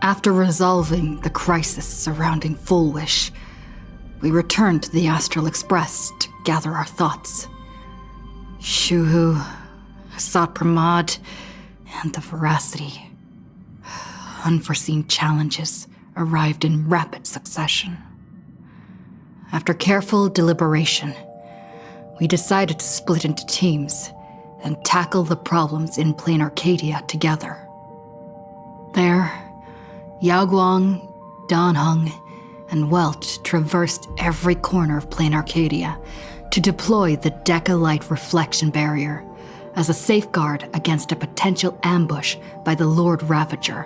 After resolving the crisis surrounding Full Wish, we returned to the Astral Express to gather our thoughts. Shuhu, Asat Pramod, and the Veracity. Unforeseen challenges arrived in rapid succession. After careful deliberation, we decided to split into teams and tackle the problems in Plain Arcadia together. There, Yaoguang, Danheng, and Welt traversed every corner of Plain Arcadia to deploy the Decalite reflection barrier as a safeguard against a potential ambush by the Lord Ravager.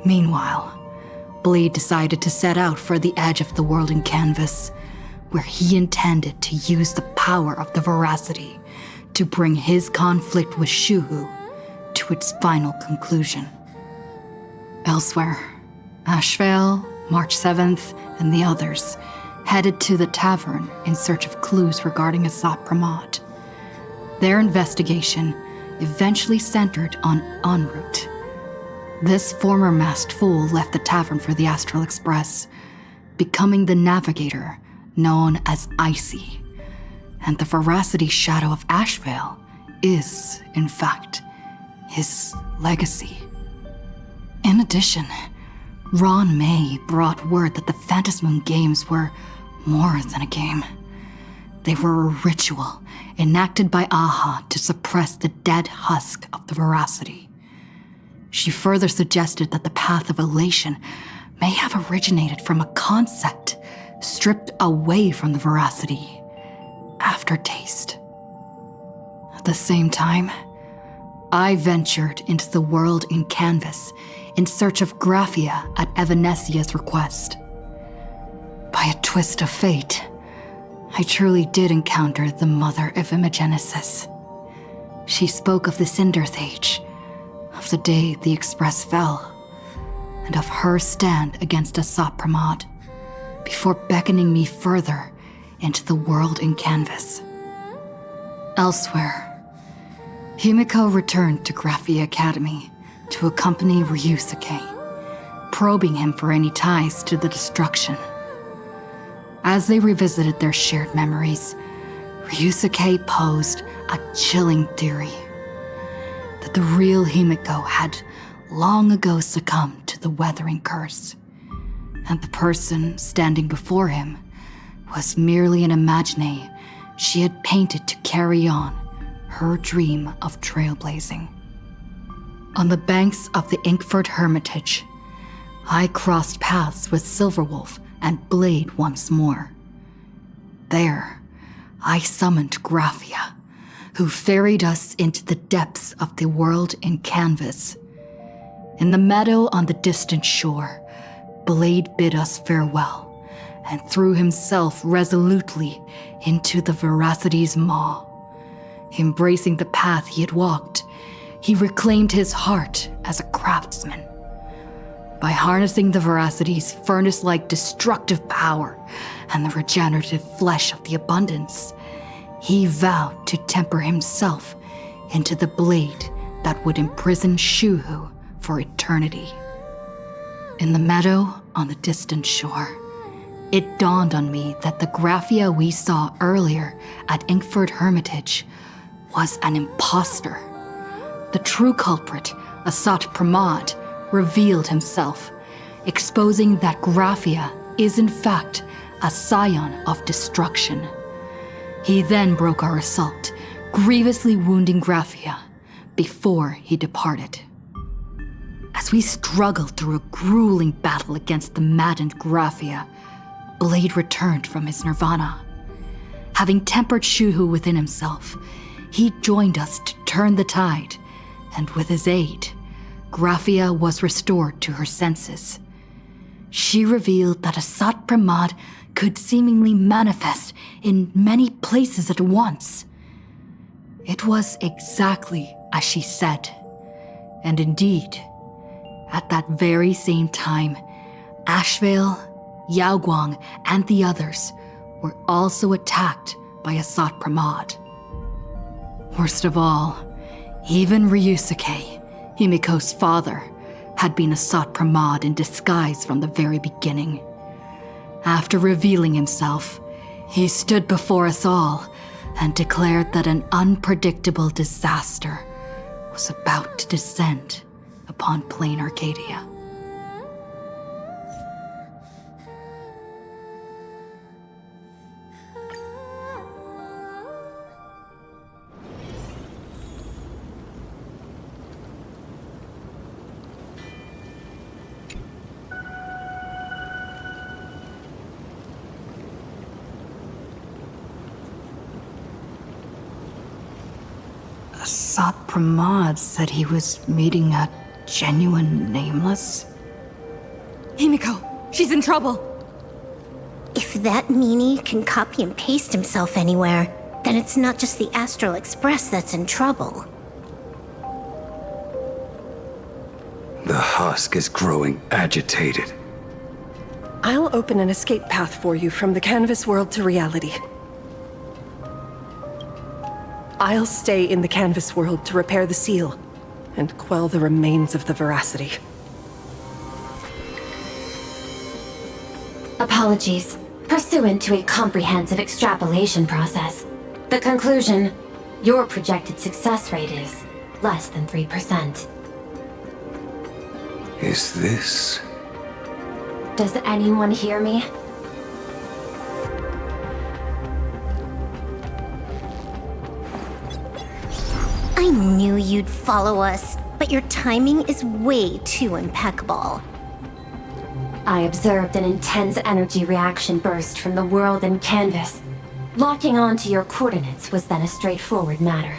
Meanwhile, Blade decided to set out for the edge of the world in canvas, where he intended to use the power of the Veracity to bring his conflict with Shuhu to its final conclusion. Elsewhere, Ashvale, March 7th, and the others headed to the tavern in search of clues regarding Asat Pramod. Their investigation eventually centered on en route. This former masked fool left the tavern for the Astral Express, becoming the navigator known as Icy. And the Veracity shadow of Ashvale is, in fact, his legacy. In addition, Ron May brought word that the Phantasmoon games were more than a game. They were a ritual enacted by Aha to suppress the dead husk of the Veracity. She further suggested that the path of elation may have originated from a concept stripped away from the Veracity: aftertaste. At the same time, I ventured into the world in canvas in search of Graphia at Evanesia's request. By a twist of fate, I truly did encounter the mother of Imogenesis. She spoke of the Cinderth Age, of the day the Express fell, and of her stand against Asat Pramod, before beckoning me further into the world in canvas. Elsewhere, Himiko returned to Graphia Academy to accompany Ryusuke, probing him for any ties to the destruction. As they revisited their shared memories, Ryusuke posed a chilling theory that the real Himiko had long ago succumbed to the weathering curse, and the person standing before him was merely an imagine she had painted to carry on her dream of trailblazing. On the banks of the Inkford Hermitage, I crossed paths with Silverwolf and Blade once more. There, I summoned Graphia, who ferried us into the depths of the world in canvas. In the meadow on the distant shore, Blade bid us farewell and threw himself resolutely into the Veracity's maw. Embracing the path he had walked, he reclaimed his heart as a craftsman. By harnessing the Veracity's furnace-like destructive power and the regenerative flesh of the abundance, he vowed to temper himself into the blade that would imprison Shuhu for eternity. In the meadow on the distant shore, it dawned on me that the Graphia we saw earlier at Inkford Hermitage was an imposter. The true culprit, Asat Pramod, revealed himself, exposing that Graphia is in fact a scion of destruction. He then broke our assault, grievously wounding Graphia before he departed. As we struggled through a grueling battle against the maddened Graphia, Blade returned from his nirvana. Having tempered Shuhu within himself, he joined us to turn the tide, and with his aid, Graphia was restored to her senses. She revealed that Asat Pramod could seemingly manifest in many places at once. It was exactly as she said, and indeed, at that very same time, Ashvale, Yaoguang, and the others were also attacked by Asat Pramod. Worst of all, even Ryusuke, Himiko's father, had been a Sot Pramod in disguise from the very beginning. After revealing himself, he stood before us all and declared that an unpredictable disaster was about to descend upon plain Arcadia. Sot Pramod said he was meeting a genuine nameless. Himiko, she's in trouble. If that meanie can copy and paste himself anywhere, then it's not just the Astral Express that's in trouble. The husk is growing agitated. I'll open an escape path for you from the canvas world to reality. I'll stay in the canvas world to repair the seal and quell the remains of the veracity. Apologies. Pursuant to a comprehensive extrapolation process, the conclusion, your projected success rate is less than 3%. Is this... Does anyone hear me? I knew you'd follow us, but your timing is way too impeccable. I observed an intense energy reaction burst from the world in canvas. Locking onto your coordinates was then a straightforward matter.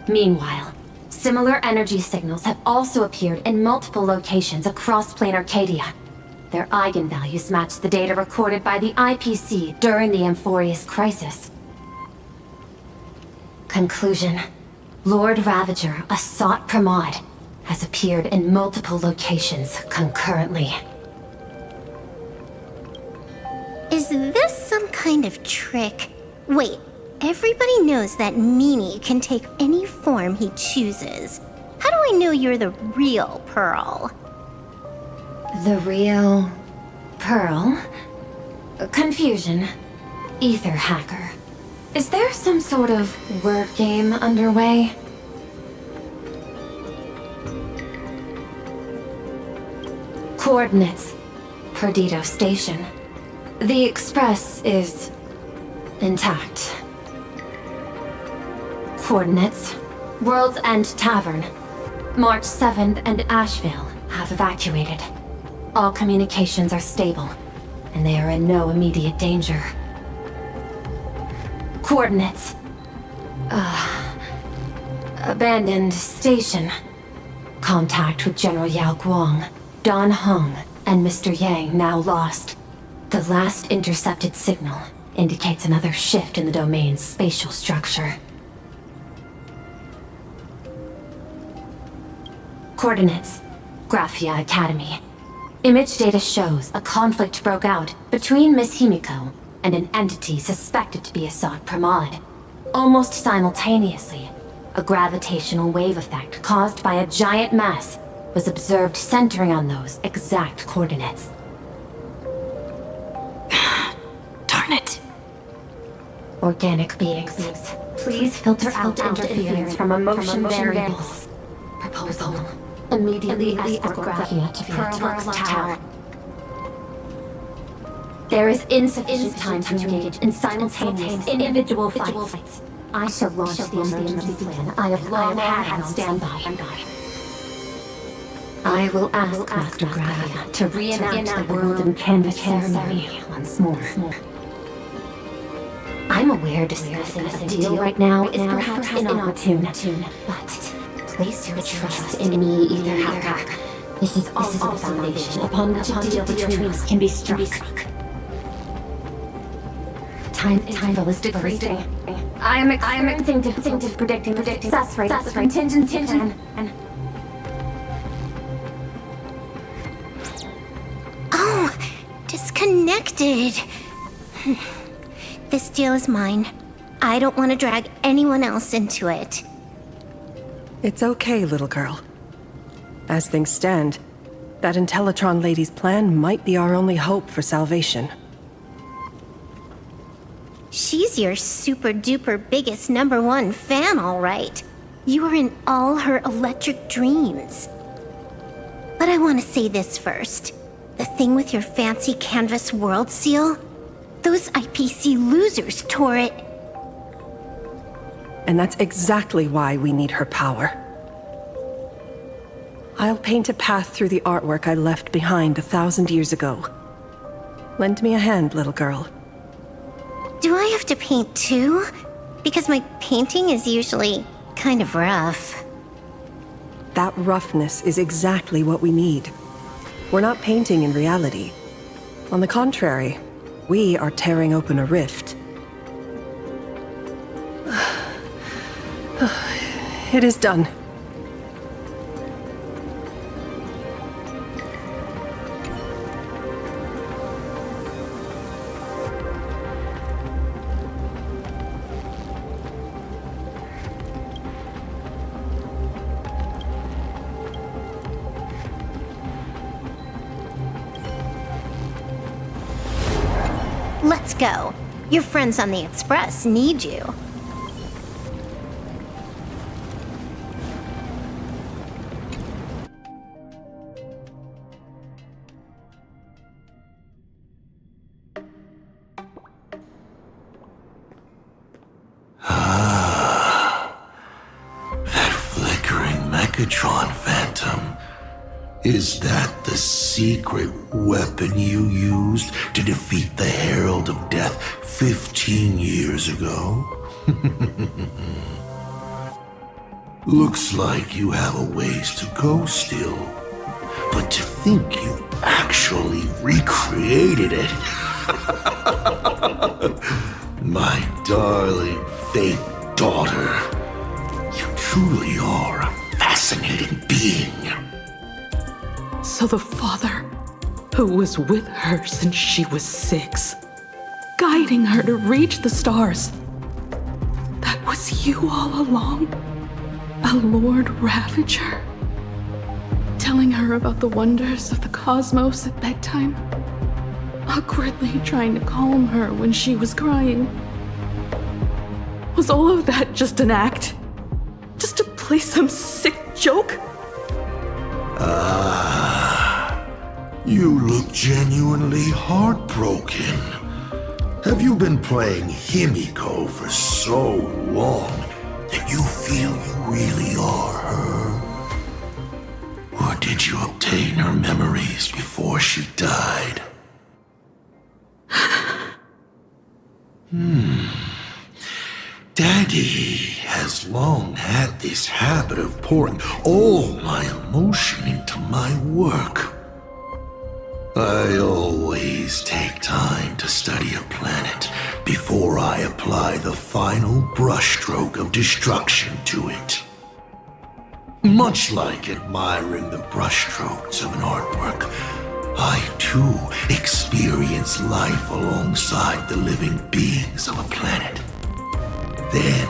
Meanwhile, similar energy signals have also appeared in multiple locations across plain Arcadia. Their eigenvalues match the data recorded by the IPC during the Amphorius crisis. Conclusion. Lord Ravager, a Sot Pramod, has appeared in multiple locations concurrently. Is this some kind of trick? Wait, everybody knows that meanie can take any form he chooses. How do I know you're the real Pearl? The real... Pearl? Confusion. Ether hacker. Is there some sort of word game underway? Coordinates. Perdido Station. The Express is... intact. Coordinates. World's End Tavern. March 7th and Asheville have evacuated. All communications are stable, and they are in no immediate danger. Coordinates. Abandoned station. Contact with General Yao Guang, Don Hong, and Mr. Yang now lost. The last intercepted signal indicates another shift in the domain's spatial structure. Coordinates. Graphia Academy. Image data shows a conflict broke out between Miss Himiko and an entity suspected to be a Sot Pramod. Almost simultaneously, a gravitational wave effect caused by a giant mass was observed centering on those exact coordinates. Darn it. Organic beings, please filter out interference from emotion variables. Proposal. Immediately escort Graphia to Pearl's Tower. There is insufficient time to engage in simultaneous individual fights. I shall launch the emergency plan I have long had on standby. I will ask Master Graphia to reenact the world in canvas ceremony once more. I'm aware discussing a deal right now is perhaps inopportune, but place your trust in me, Ether Hacker. This is also the foundation upon which a deal between us can be struck. Time is decreasing. I am experiencing difficulty predicting success rate of the contingency plan. Oh, disconnected. This deal is mine. I don't want to drag anyone else into it. It's okay, little girl. As things stand, that Intellitron lady's plan might be our only hope for salvation. She's your super duper biggest #1 fan, all right. You are in all her electric dreams. But I want to say this first. The thing with your fancy canvas world seal? Those IPC losers tore it. And that's exactly why we need her power. I'll paint a path through the artwork I left behind 1,000 years ago. Lend me a hand, little girl. Do I have to paint too? Because my painting is usually kind of rough. That roughness is exactly what we need. We're not painting in reality. On the contrary, we are tearing open a rift. It is done. Let's go. Your friends on the Express need you. That flickering Megatron phantom. Is that the secret weapon you used to defeat the Herald of Death 15 years ago? Looks like you have a ways to go still. But to think you actually recreated it. My darling fake daughter. You truly are a fascinating being. So the father, who was with her since she was 6, guiding her to reach the stars, that was you all along? A Lord Ravager? Telling her about the wonders of the cosmos at bedtime? Awkwardly trying to calm her when she was crying? Was all of that just an act? Just to play some sick joke? You look genuinely heartbroken. Have you been playing Himiko for so long that you feel you really are her? Or did you obtain her memories before she died? Daddy has long had this habit of pouring all my emotion into my work. I always take time to study a planet before I apply the final brushstroke of destruction to it. Much like admiring the brushstrokes of an artwork, I too experience life alongside the living beings of a planet. Then,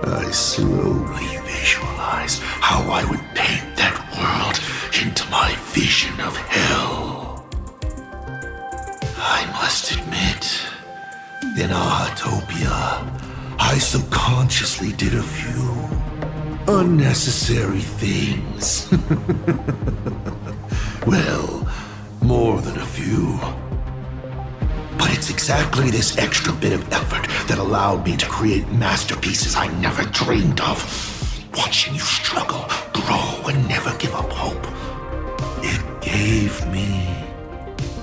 I slowly visualize how I would paint that world into my vision of hell. I must admit, in Ahatopia, I subconsciously did a few unnecessary things. Well, more than a few. But it's exactly this extra bit of effort that allowed me to create masterpieces I never dreamed of. Watching you struggle, grow, and never give up hope. It gave me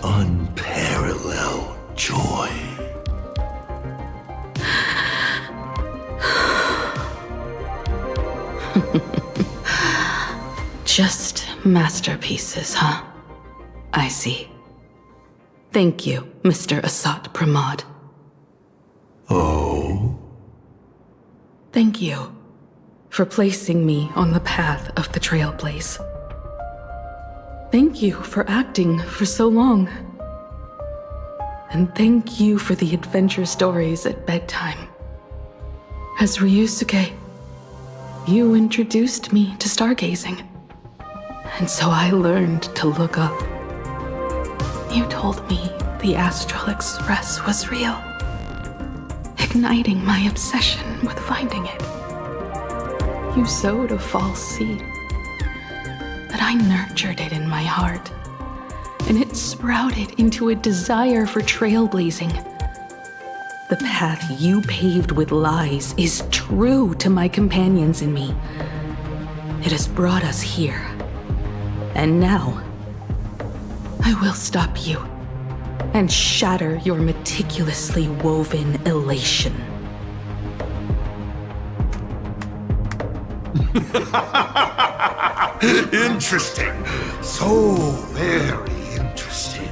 unparalleled joy. Just masterpieces, huh? I see. Thank you, Mr. Asat Pramod. Oh? Thank you for placing me on the path of the Trailblaze. Thank you for acting for so long. And thank you for the adventure stories at bedtime. As Ryusuke, you introduced me to stargazing. And so I learned to look up. You told me the Astral Express was real, igniting my obsession with finding it. You sowed a false seed, but I nurtured it in my heart, and it sprouted into a desire for trailblazing. The path you paved with lies is true to my companions and me. It has brought us here. And now, I will stop you and shatter your meticulously woven elation. Interesting. So very interesting.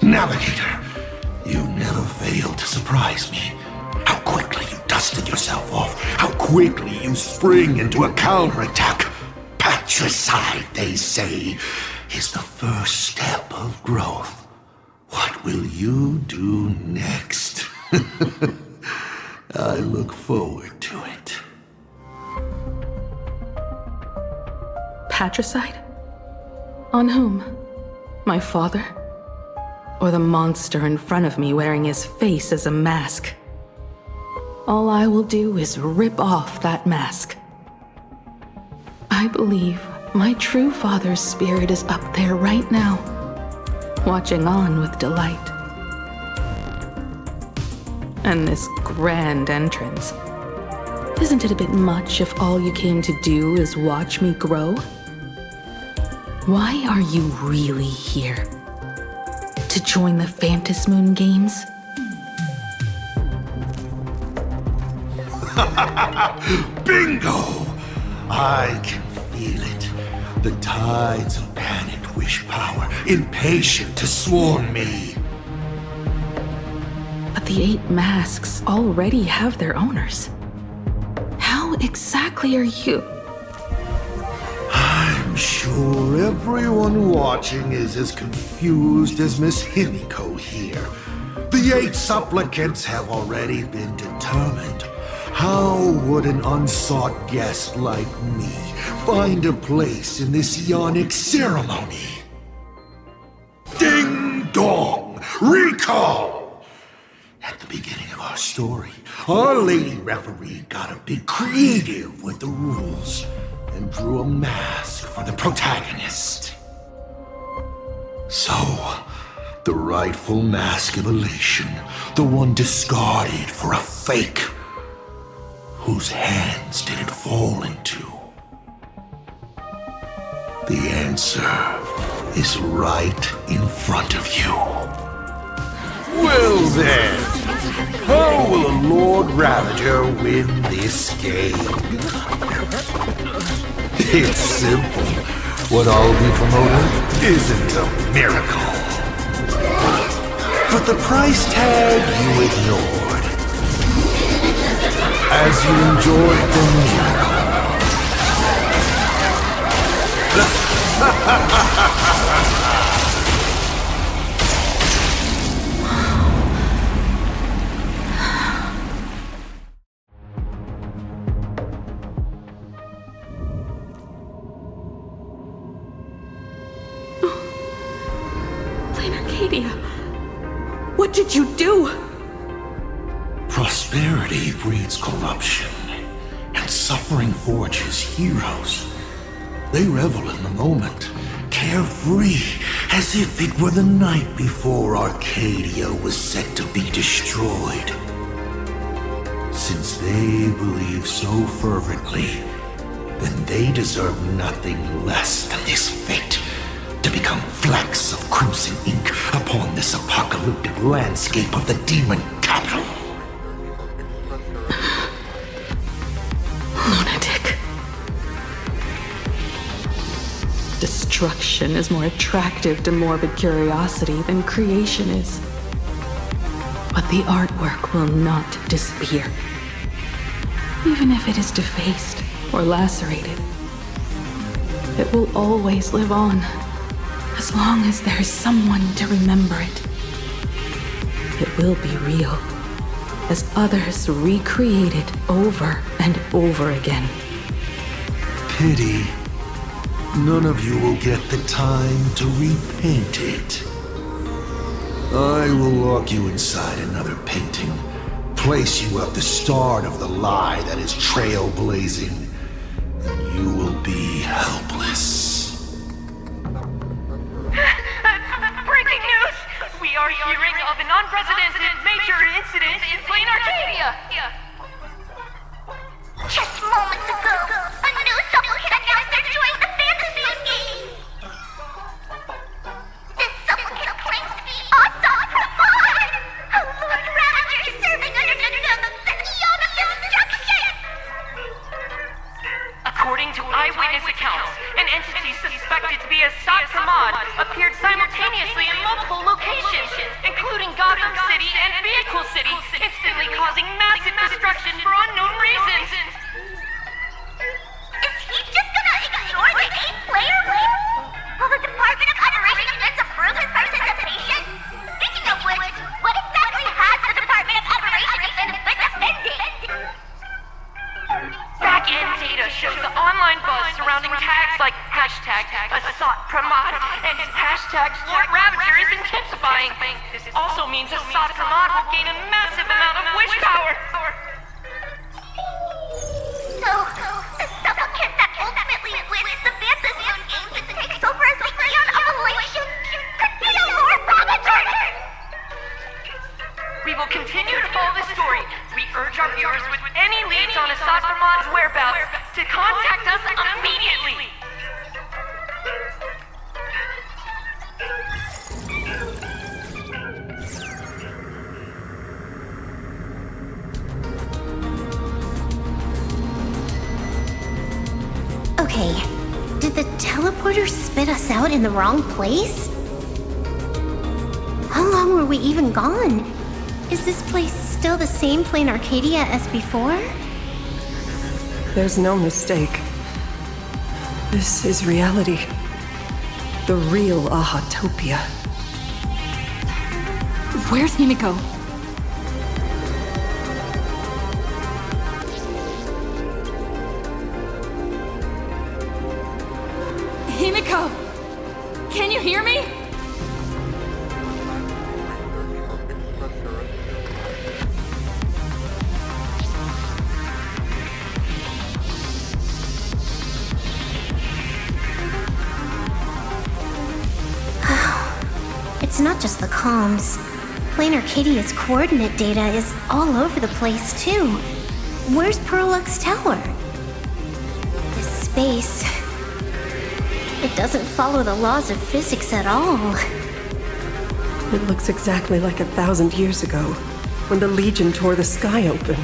Navigator, you never fail to surprise me. How quickly you dusted yourself off. How quickly you spring into a counterattack. Patricide, they say, is the first step of growth. What will you do next? I look forward to it. Patricide? On whom? My father? Or the monster in front of me wearing his face as a mask? All I will do is rip off that mask. I believe my true father's spirit is up there right now, watching on with delight. And this grand entrance, isn't it a bit much if all you came to do is watch me grow? Why are you really here? To join the Phantasmoon games? Bingo! I can feel it. The tides of panicked wish power, impatient to swarm me. But the 8 masks already have their owners. How exactly are you? I'm sure everyone watching is as confused as Miss Himiko here. The 8 supplicants have already been determined. How would an unsought guest like me find a place in this yonic ceremony? Ding dong! Recall! At the beginning of our story, our lady referee got a bit creative with the rules and drew a mask for the protagonist. So, the rightful mask of elation, the one discarded for a fake, whose hands did it fall into? The answer is right in front of you. Well then, how will a Lord Ravager win this game? It's simple. What I'll be promoting isn't a miracle. But the price tag you ignored. As you enjoyed the miracle. Arcadia, what did you do? Prosperity breeds corruption, and suffering forges heroes. They revel in the moment, carefree, as if it were the night before Arcadia was set to be destroyed. Since they believe so fervently, then they deserve nothing less than this fate, to become flecks of crimson ink upon this apocalyptic landscape of the demon capital. Lunatic. Destruction is more attractive to morbid curiosity than creation is. But the artwork will not disappear. Even if it is defaced or lacerated, it will always live on, as long as there is someone to remember it. It will be real, as others recreate it over and over again. Pity none of you will get the time to repaint it. I will lock you inside another painting, place you at the start of the lie that is trailblazing, and you will be helpless. Breaking news! We are hearing of an unprecedented major incident in Plain Arcadia! Just moments ago, a new supplicant announced they're joining the fantasy game. This supplicant claims to be Asad Rahman, a Lord Ravager serving under the Eon of Destruction. According to eyewitness accounts, an entity suspected to be Asad Rahman appeared simultaneously in multiple locations, including Gotham City and Vehicle City, instantly causing massive destruction for unknown reasons. Is he just gonna ignore the 8-player list? Will the Department of Operations approve his participation? Speaking of which, what exactly has the Department of Operations been defending? Back-end data shows the online buzz surrounding tags like hashtag Asad Pramod and hashtag Lord Ravager is intensifying. This also means Asad Pramod will gain a massive amount of wish power. So, the supplicant that ultimately wins the Fantasy Games and takes over as the Eon of Elation could be a Lord Ravager! We will continue to follow this story. We urge our viewers with any leads on Asad Pramod's whereabouts to contact us immediately. Okay, did the teleporter spit us out in the wrong place? How long were we even gone? Is this place still the same Plain Arcadia as before? There's no mistake. This is reality. The real Ahatopia. Where's Himiko? Himiko! Can you hear me? It's not just the comms. Plain Arcadia's coordinate data is all over the place, too. Where's Perlux Tower? This space... it doesn't follow the laws of physics at all. It looks exactly like 1,000 years ago, when the Legion tore the sky open.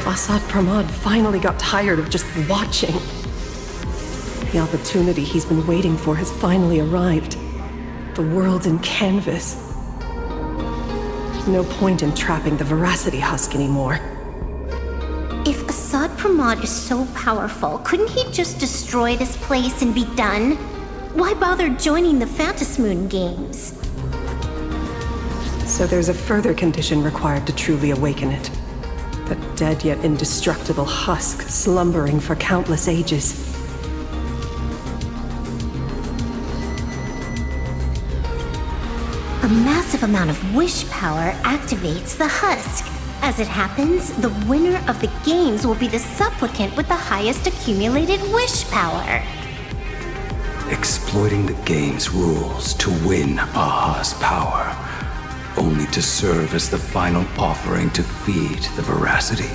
Asad Pramod finally got tired of just watching. The opportunity he's been waiting for has finally arrived. The world's in canvas. No point in trapping the Veracity Husk anymore. If Asad Pramod is so powerful, couldn't he just destroy this place and be done? Why bother joining the Phantasmoon Games? So there's a further condition required to truly awaken it. A dead yet indestructible husk slumbering for countless ages. A massive amount of wish power activates the husk. As it happens, the winner of the games will be the supplicant with the highest accumulated wish power. Exploiting the game's rules to win Aha's power, only to serve as the final offering to feed the Veracity.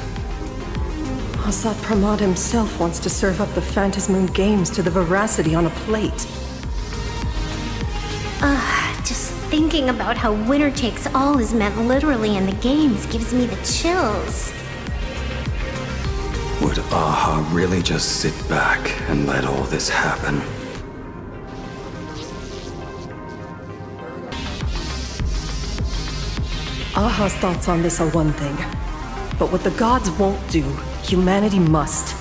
Asad Pramod himself wants to serve up the Phantasmoon Games to the Veracity on a plate. Just thinking about how winner takes all is meant literally in the games gives me the chills. Would Aha really just sit back and let all this happen? Aha's thoughts on this are one thing, but what the gods won't do, humanity must.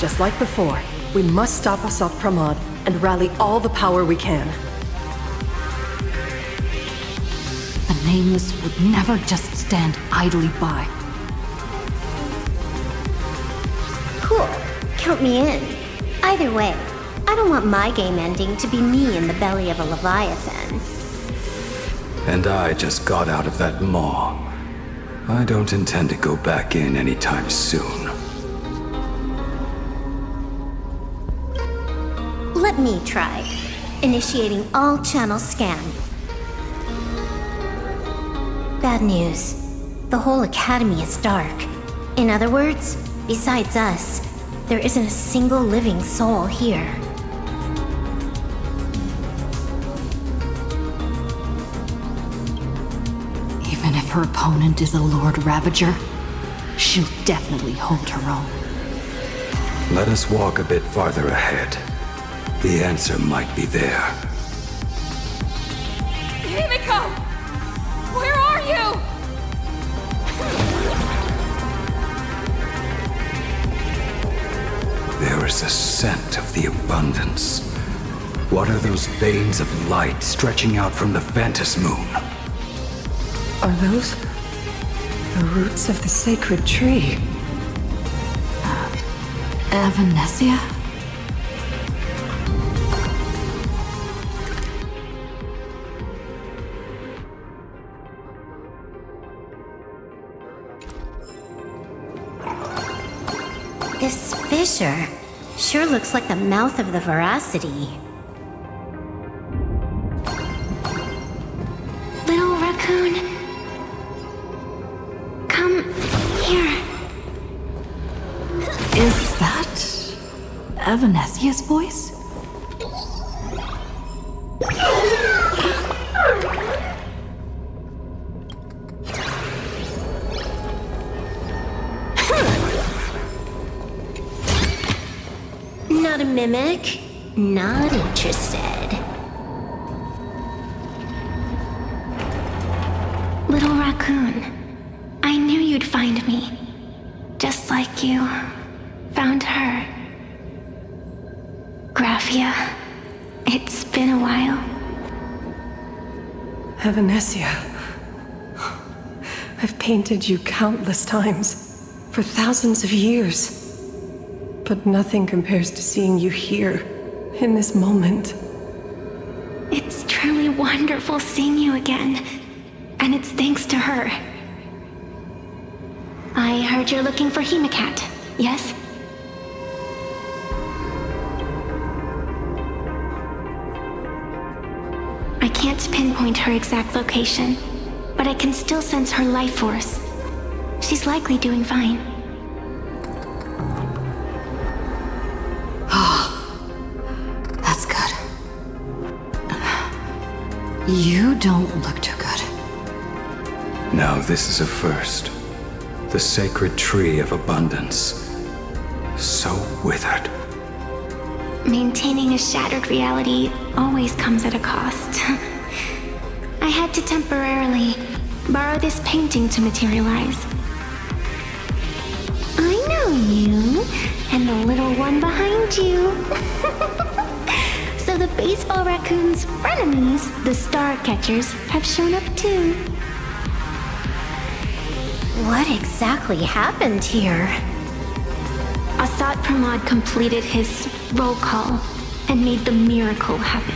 Just like before, we must stop Asad Pramod and rally all the power we can. The Nameless would never just stand idly by. Cool. Count me in. Either way, I don't want my game ending to be me in the belly of a Leviathan. And I just got out of that maw. I don't intend to go back in anytime soon. Let me try. Initiating all channel scan. Bad news. The whole academy is dark. In other words, besides us, there isn't a single living soul here. Even if her opponent is a Lord Ravager, she'll definitely hold her own. Let us walk a bit farther ahead. The answer might be there. Himiko! Where are you? There is a scent of the abundance. What are those veins of light stretching out from the Ventus moon? Are those the roots of the sacred tree? Evanesia? This fissure sure looks like the mouth of the Veracity. Little raccoon, come here. Is that Evanesia's voice? Not a mimic. Not interested. Little raccoon, I knew you'd find me. Just like you found her. Graphia, it's been a while. Evanesia. I've painted you countless times, for thousands of years. But nothing compares to seeing you here, in this moment. It's truly wonderful seeing you again. And it's thanks to her. I heard you're looking for Himicat, yes? I can't pinpoint her exact location, but I can still sense her life force. She's likely doing fine. That's good. You don't look too good. Now this is a first. The sacred tree of abundance. So withered. Maintaining a shattered reality always comes at a cost. I had to temporarily borrow this painting to materialize. I know you, and the little one behind you. So the baseball raccoon's frenemies, the star catchers, have shown up too. What exactly happened here? Assad Pramod completed his roll call and made the miracle happen.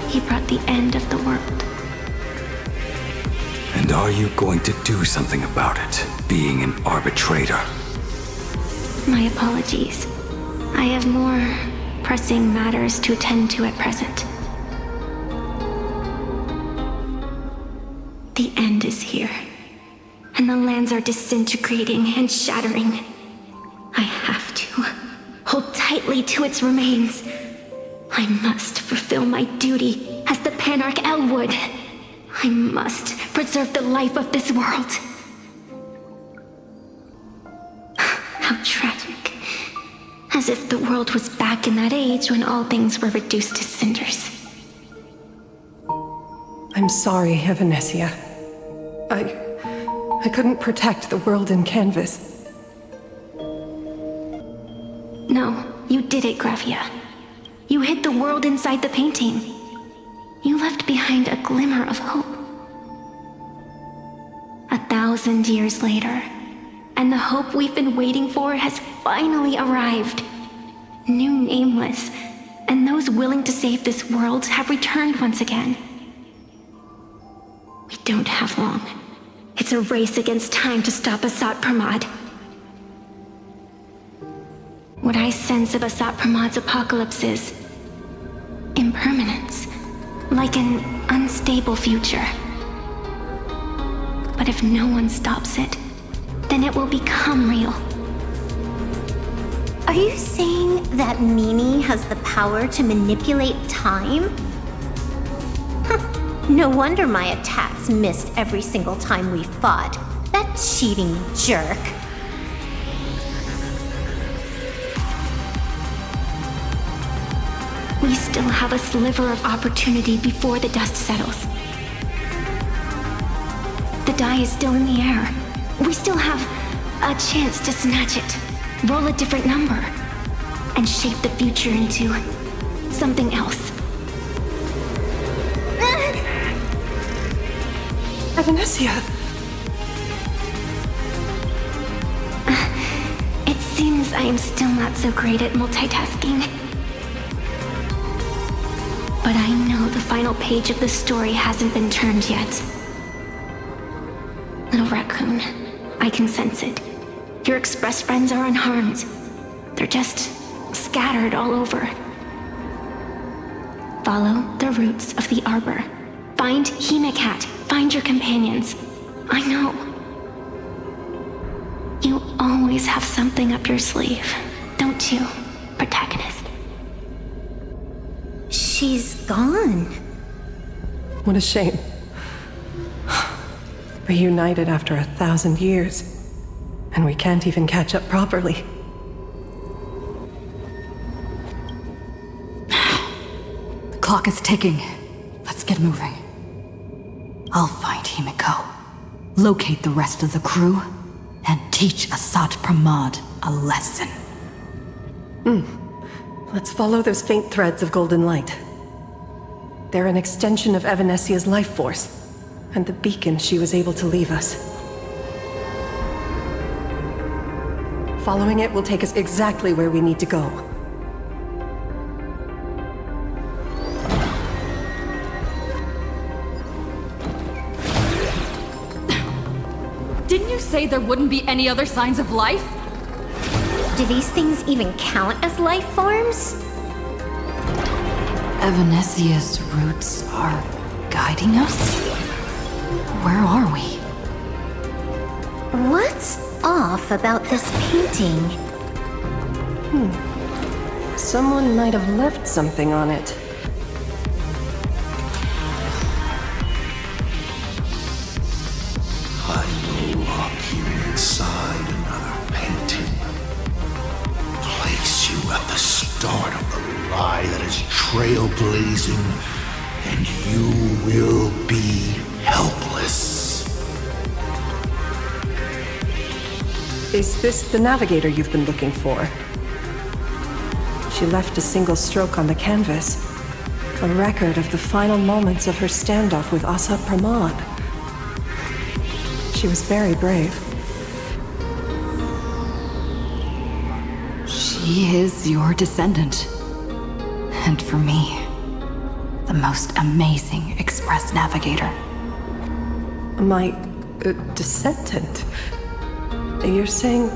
He brought the end of the world. And are you going to do something about it, being an arbitrator? My apologies. I have more pressing matters to attend to at present. The end is here, and the lands are disintegrating and shattering. I have to hold tightly to its remains. I must fulfill my duty as the Panarch Elwood. I must preserve the life of this world. How tragic. As if the world was back in that age when all things were reduced to cinders. I'm sorry, Evanesia. I couldn't protect the world in canvas. No, you did it, Graphia. You hid the world inside the painting. You left behind a glimmer of hope. 1,000 years later, and the hope we've been waiting for has finally arrived. New Nameless, and those willing to save this world have returned once again. We don't have long. It's a race against time to stop Asat Pramod. What I sense of Asat Pramod's apocalypse is impermanence, like an unstable future. But if no one stops it, then it will become real. Are you saying that Mimi has the power to manipulate time? No wonder my attacks missed every single time we fought. That cheating jerk. We still have a sliver of opportunity before the dust settles. The die is still in the air. We still have a chance to snatch it, roll a different number, and shape the future into something else. Evanesia! It seems I am still not so great at multitasking. But I know the final page of the story hasn't been turned yet. Little raccoon, I can sense it. Your Express friends are unharmed. They're just scattered all over. Follow the roots of the arbor. Find Himikat. Find your companions. I know. You always have something up your sleeve, don't you, protagonist? She's gone. What a shame. Reunited after 1,000 years, and we can't even catch up properly. The clock is ticking. Let's get moving. I'll find Himiko, locate the rest of the crew, and teach Asat Pramod a lesson. Let's follow those faint threads of golden light. They're an extension of Evanesia's life force, and the beacon she was able to leave us. Following it will take us exactly where we need to go. Didn't you say there wouldn't be any other signs of life? Do these things even count as life forms? Evanesia's roots are guiding us? Where are we? What's off about this painting? Someone might have left something on it. I will lock you inside another painting. Place you at the start of the lie that is trailblazing, and you will be helpless. Is this the navigator you've been looking for? She left a single stroke on the canvas. A record of the final moments of her standoff with Asat Pramod. She was very brave. She is your descendant. And for me, the most amazing Express navigator. My descendant? You're saying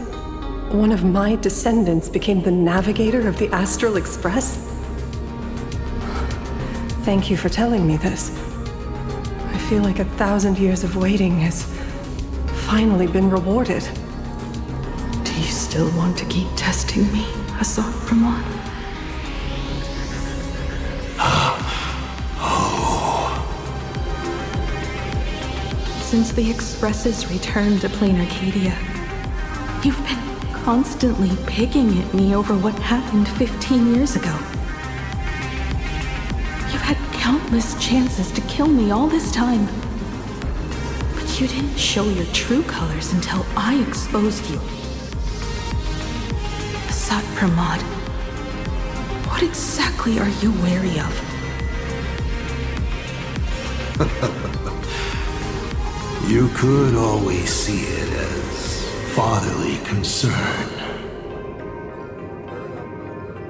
one of my descendants became the navigator of the Astral Express? Thank you for telling me this. I feel like 1,000 years of waiting has finally been rewarded. Do you still want to keep testing me, Asat Pramod? Since the Expresses returned to Plain Arcadia, you've been constantly picking at me over what happened 15 years ago. You've had countless chances to kill me all this time. But you didn't show your true colors until I exposed you. Asat Pramod, what exactly are you wary of? You could always see it as fatherly concern.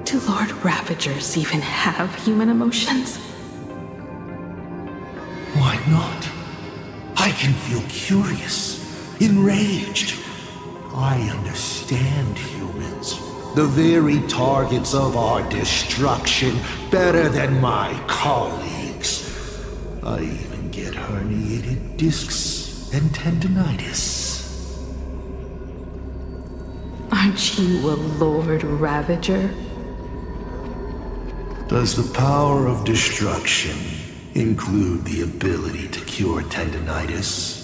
Do Lord Ravagers even have human emotions? Why not? I can feel curious, enraged. I understand humans, the very targets of our destruction, better than my colleagues. I even get herniated discs and tendinitis. Aren't you a Lord Ravager? Does the power of destruction include the ability to cure tendinitis?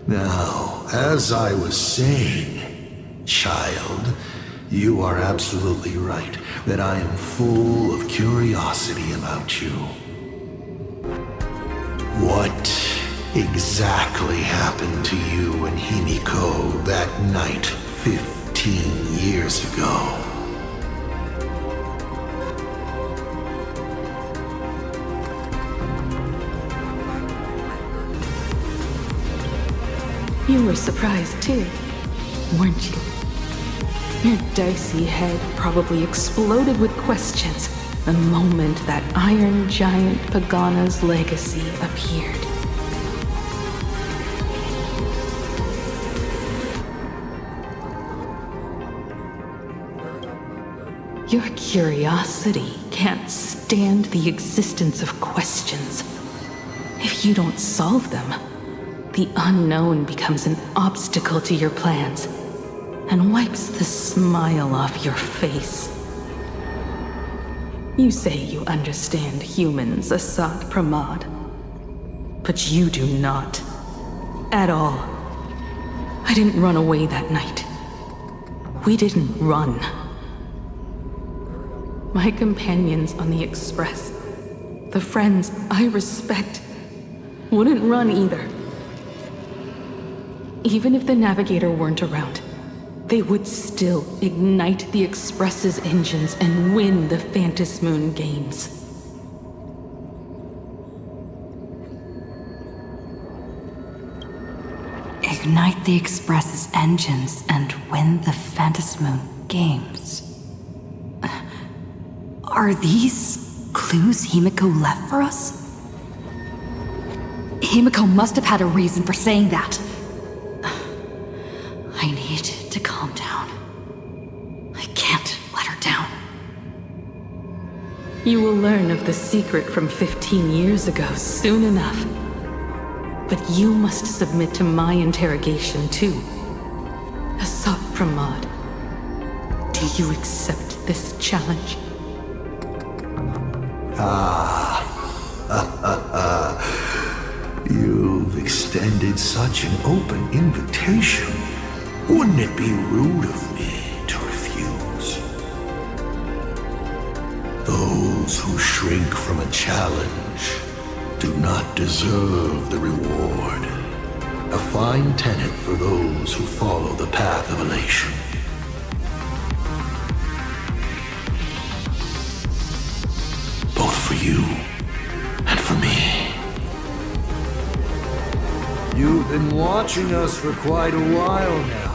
Now, as I was saying, child, you are absolutely right that I am full of curiosity about you. What exactly happened to you and Himiko that night 15 years ago? You were surprised too, weren't you? Your dicey head probably exploded with questions the moment that Iron Giant Pagana's legacy appeared. Your curiosity can't stand the existence of questions. If you don't solve them, the unknown becomes an obstacle to your plans and wipes the smile off your face. You say you understand humans, Assad Pramod, but you do not. At all. I didn't run away that night. We didn't run. My companions on the Express, the friends I respect, wouldn't run either. Even if the Navigator weren't around, they would still ignite the Express's engines and win the Phantasmoon games. Ignite the Express's engines and win the Phantasmoon games. Are these clues Himiko left for us? Himiko must have had a reason for saying that. I need to calm down. I can't let her down. You will learn of the secret from 15 years ago soon enough. But you must submit to my interrogation too. Assad Pramod, do you accept this challenge? You've extended such an open invitation. Wouldn't it be rude of me to refuse? Those who shrink from a challenge do not deserve the reward. A fine tenet for those who follow the path of elation. Both for you and for me. You've been watching us for quite a while now.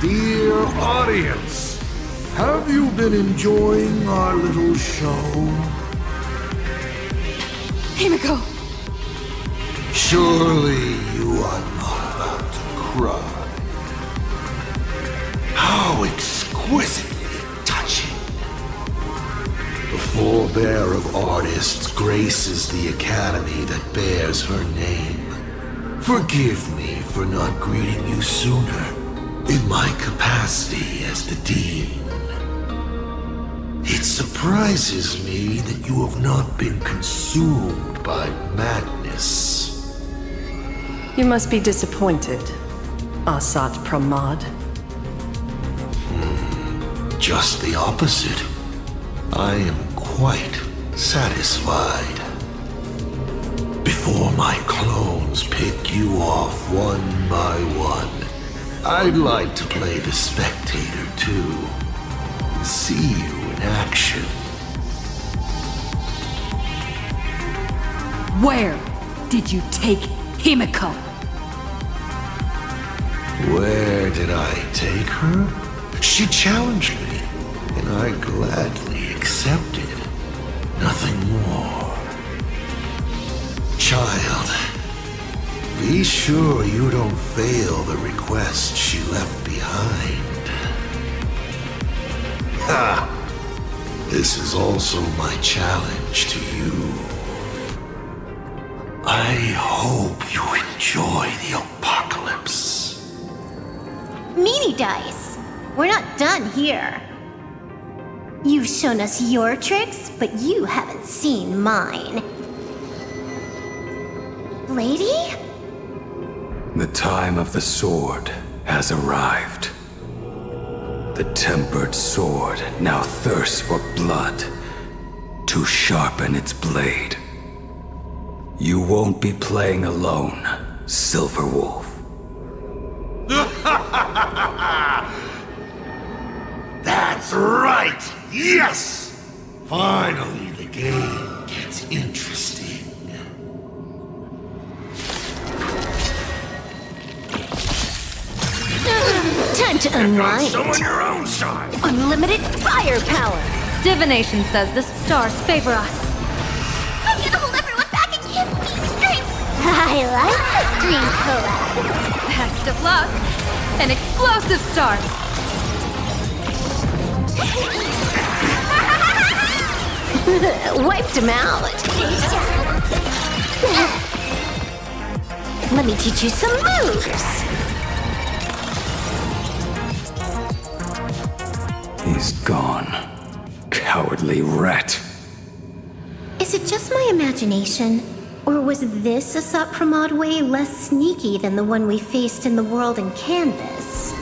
Dear audience, have you been enjoying our little show? Himiko! Surely you are not about to cry. How exquisitely touching. The forebear of artists graces the academy that bears her name. Forgive me for not greeting you sooner in my capacity as the Dean. It surprises me that you have not been consumed by madness. You must be disappointed, Assad Pramod. Just the opposite. I am quite satisfied. Before my clones pick you off one by one, I'd like to play the spectator too. See you in action. Where did you take Himiko! Where did I take her? She challenged me, and I gladly accepted. Nothing more. Child, be sure you don't fail the request she left behind. Ha! This is also my challenge to you. I hope you enjoy the apocalypse. Meanie Dice! We're not done here. You've shown us your tricks, but you haven't seen mine. Lady? The time of the sword has arrived. The tempered sword now thirsts for blood to sharpen its blade. You won't be playing alone, Silverwolf. That's right! Yes! Finally, the game gets interesting. Time to unwind. Some on your own side! Unlimited firepower. Divination says the stars favor us. I'm gonna hold everyone back and give me strength. I like the stream collab. Best of luck. An explosive start. Wiped him out. Let me teach you some moves. He's gone. Cowardly rat. Is it just my imagination? Or was this Asat Pramod way less sneaky than the one we faced in the world in Canvas?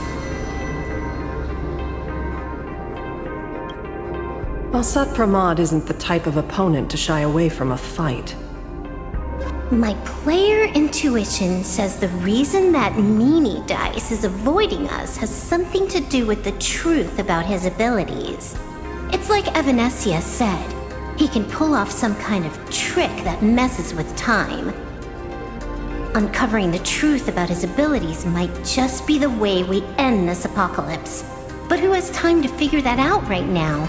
Asat Pramod isn't the type of opponent to shy away from a fight. My player intuition says the reason that Meanie Dice is avoiding us has something to do with the truth about his abilities. It's like Evanescia said, he can pull off some kind of trick that messes with time. Uncovering the truth about his abilities might just be the way we end this apocalypse. But who has time to figure that out right now?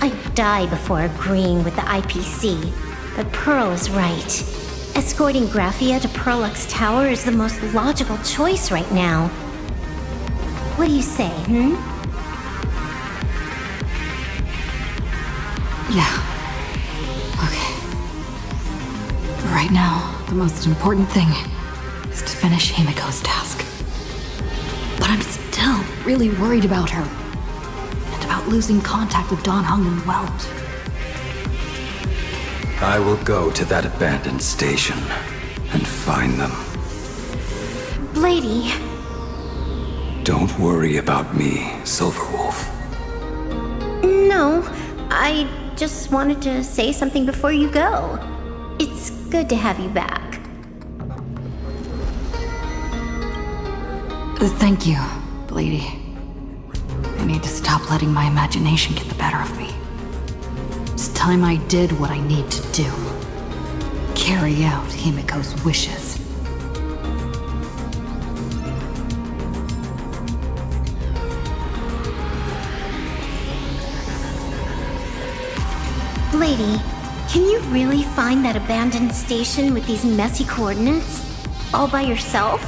I'd die before agreeing with the IPC, but Pearl is right. Escorting Graphia to Perlux Tower is the most logical choice right now. What do you say, Yeah. Okay. But right now, the most important thing is to finish Himiko's task. But I'm still really worried about her. And about losing contact with Dan Heng and Welt. I will go to that abandoned station and find them. Lady? Don't worry about me, Silverwolf. No, I just wanted to say something before you go. It's good to have you back. Thank you, lady. I need to stop letting my imagination get the better of me. It's time I did what I need to do. Carry out Himiko's wishes. Lady, can you really find that abandoned station with these messy coordinates? All by yourself?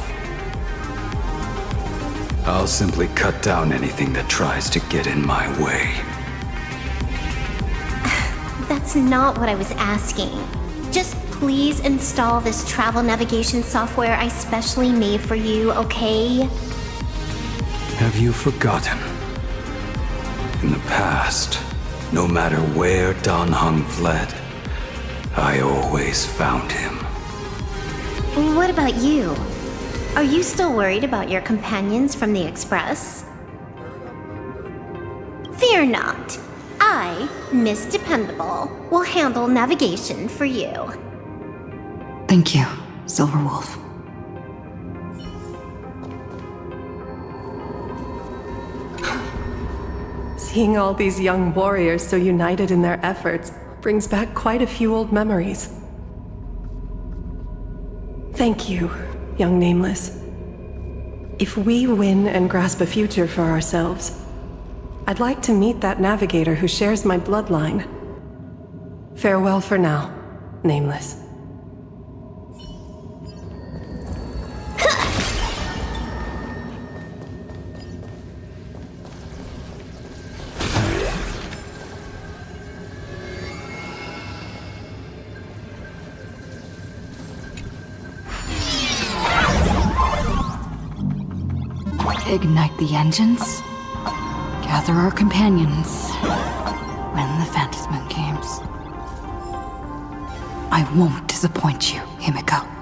I'll simply cut down anything that tries to get in my way. That's not what I was asking. Just please install this travel navigation software I specially made for you, okay? Have you forgotten? In the past, no matter where Dan Heng fled, I always found him. What about you? Are you still worried about your companions from the Express? Fear not. I, Miss Dependable, will handle navigation for you. Thank you, Silverwolf. Seeing all these young warriors so united in their efforts brings back quite a few old memories. Thank you, young Nameless. If we win and grasp a future for ourselves, I'd like to meet that navigator who shares my bloodline. Farewell for now, Nameless. Ignite the engines. Gather our companions. When the Phantasm games. I won't disappoint you, Himiko.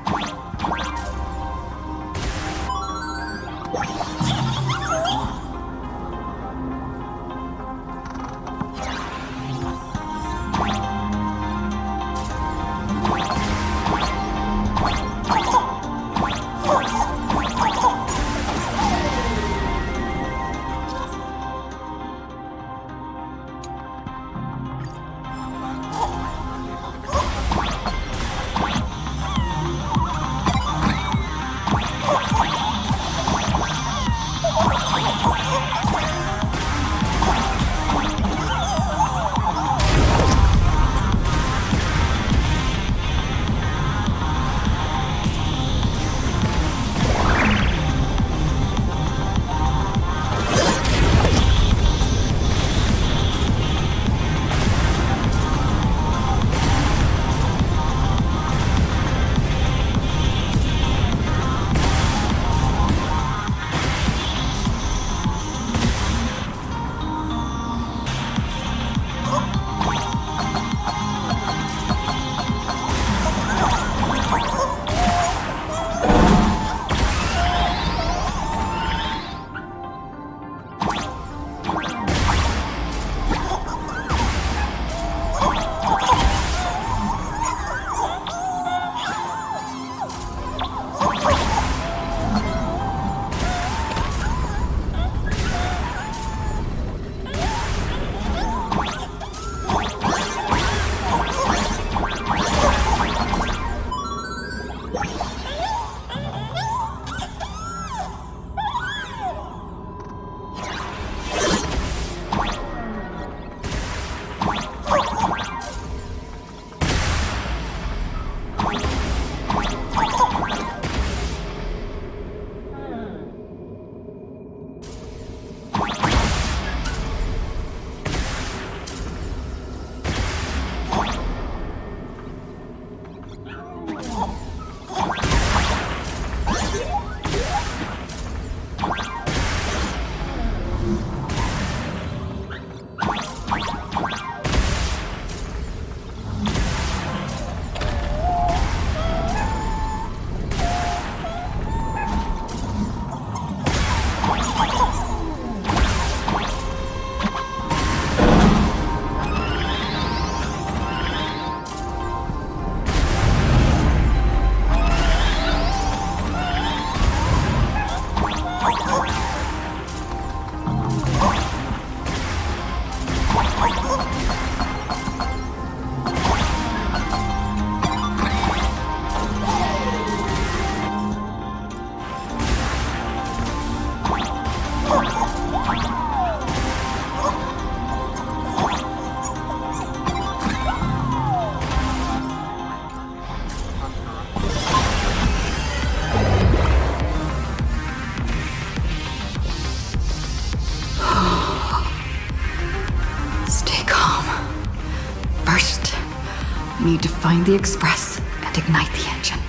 Need to find the Express and ignite the engine.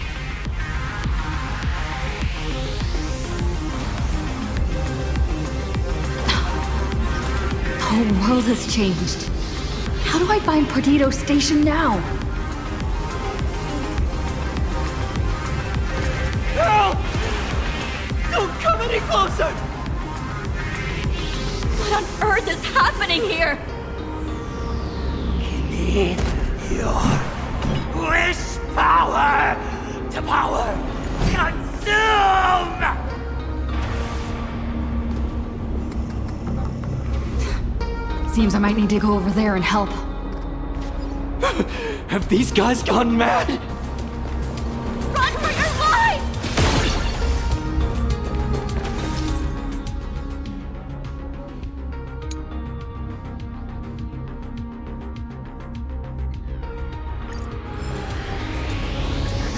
The whole world has changed. How do I find Perdido Station now? Help! Don't come any closer! What on earth is happening here? Give me your wish power to power consume! Seems I might need to go over there and help. Have these guys gone mad? Run for your lives!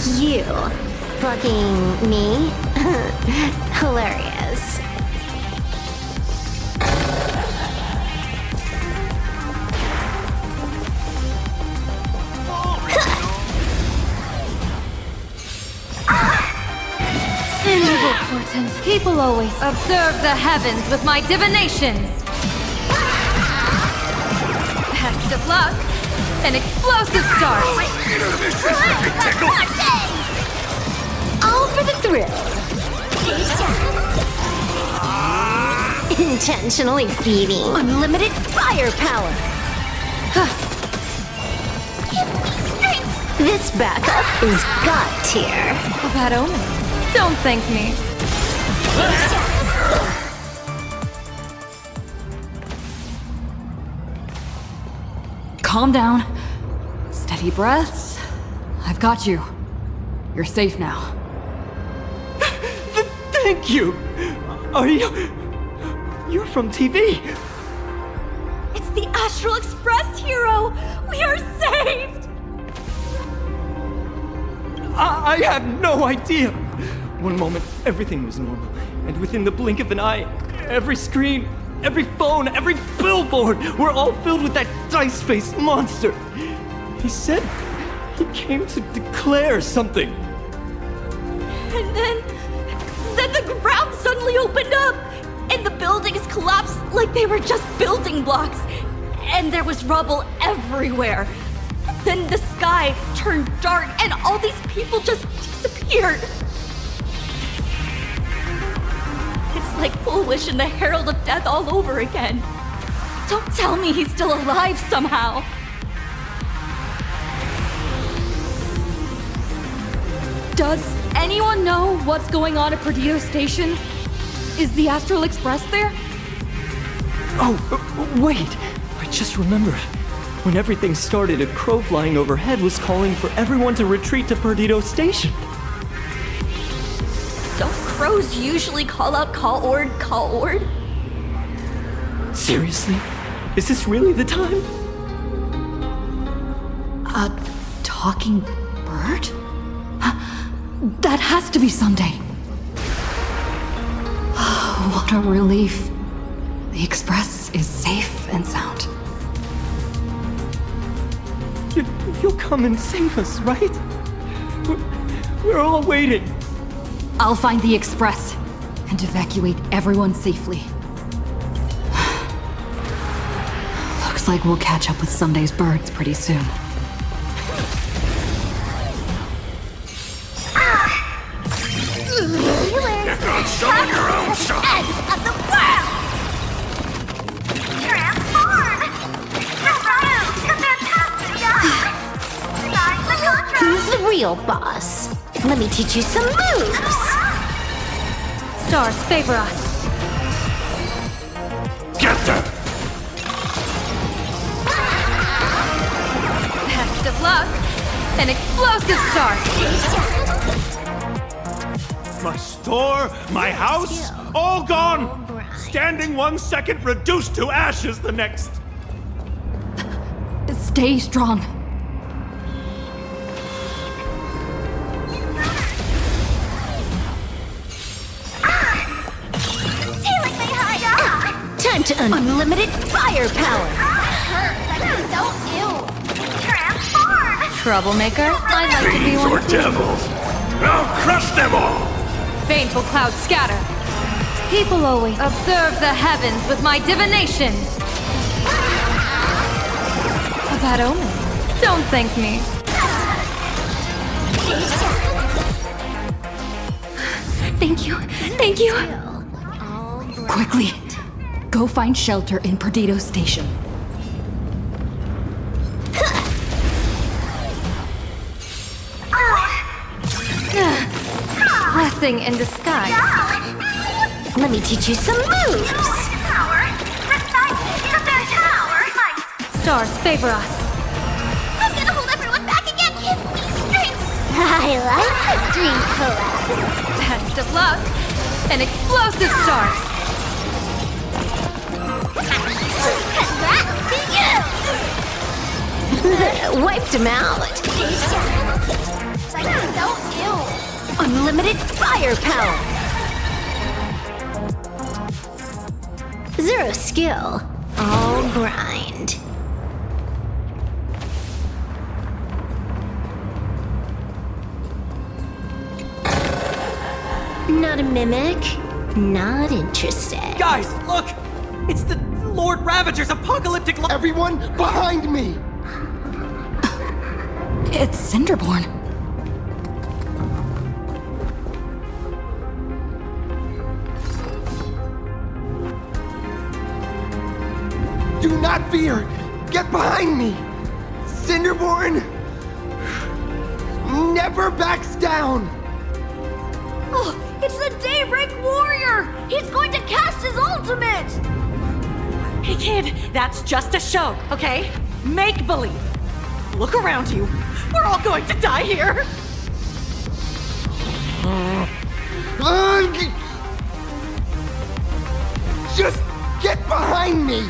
You fucking me? Hilarious. Evil portent. People always observe the heavens with my divinations. Best of luck. An explosive start. All for the thrill. Intentionally feeding unlimited firepower. This backup is God tier. A bad omen. Don't thank me. Calm down. Steady breaths. I've got you. You're safe now. Thank you! Are you... You're from TV! It's the Astral Express, hero! We are saved! I have no idea! One moment, everything was normal, and within the blink of an eye, every screen, every phone, every billboard were all filled with that dice-faced monster! He said he came to declare something. And then the ground suddenly opened up, and the buildings collapsed like they were just building blocks, and there was rubble everywhere. Then the sky turned dark, and all these people just disappeared. It's like Foolish and the Herald of Death all over again. Don't tell me he's still alive somehow. Does anyone know what's going on at Perdido Station? Is the Astral Express there? Oh, wait! I just remembered. When everything started, a crow flying overhead was calling for everyone to retreat to Perdido Station. Don't crows usually call out call ord? Seriously? Is this really the time? A talking bird? That has to be Sunday. What a relief. The Express is safe and sound. You'll come and save us, right? We're all waiting. I'll find the Express and evacuate everyone safely. Looks like we'll catch up with Sunday's birds pretty soon. Show your own stuff! End of the world! Transform! Who's the real boss? Let me teach you some moves! Stars favor us. Get them! Best of luck. An explosive start. My store, my house, all gone! Standing 1 second, reduced to ashes the next. Stay strong. Time to unlimited firepower! Troublemaker? I'd like to be Fiends one or too. devils! I'll crush them all! Baneful clouds scatter. People always observe the heavens with my divinations. A bad omen. Don't thank me. Thank you. Thank you. Quickly, go find shelter in Perdido Station. Blessing in disguise. Let me teach you some moves! Stars favor us. I'm gonna hold everyone back again! Give me strength! I like the dream collab! Best of luck. An explosive start. Congrats to you! Wiped him out! Unlimited firepower! Zero skill, all grind. Not a mimic, not interested. Guys, look! It's the Lord Ravager's apocalyptic Everyone behind me! It's Cinderborn. Do not fear! Get behind me! Cinderborn never backs down! Oh, it's the Daybreak Warrior! He's going to cast his ultimate! Hey kid, that's just a show, okay? Make believe. Look around you. We're all going to die here. Just get behind me!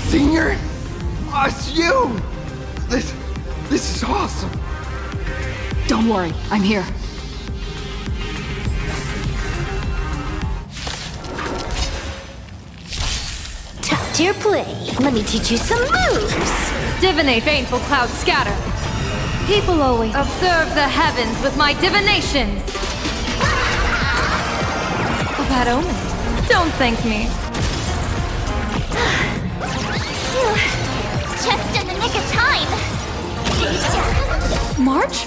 Senior? It's you! This is awesome! Don't worry, I'm here. Top tier play. Let me teach you some moves. Divinate baneful clouds scatter. People always observe the heavens with my divinations. A bad omen. Don't thank me. Just in the nick of time. March?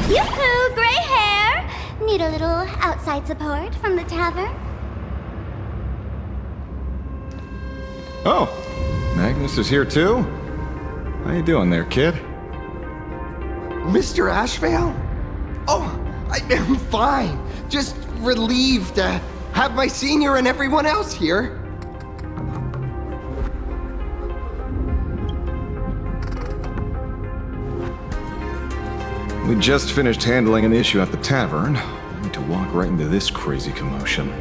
Yoo-hoo, gray hair! Need a little outside support from the tavern? Oh, Magnus is here too? How you doing there, kid? Mr. Ashvale? Oh, I'm fine. Just relieved to have my senior and everyone else here. We just finished handling an issue at the tavern. I need to walk right into this crazy commotion.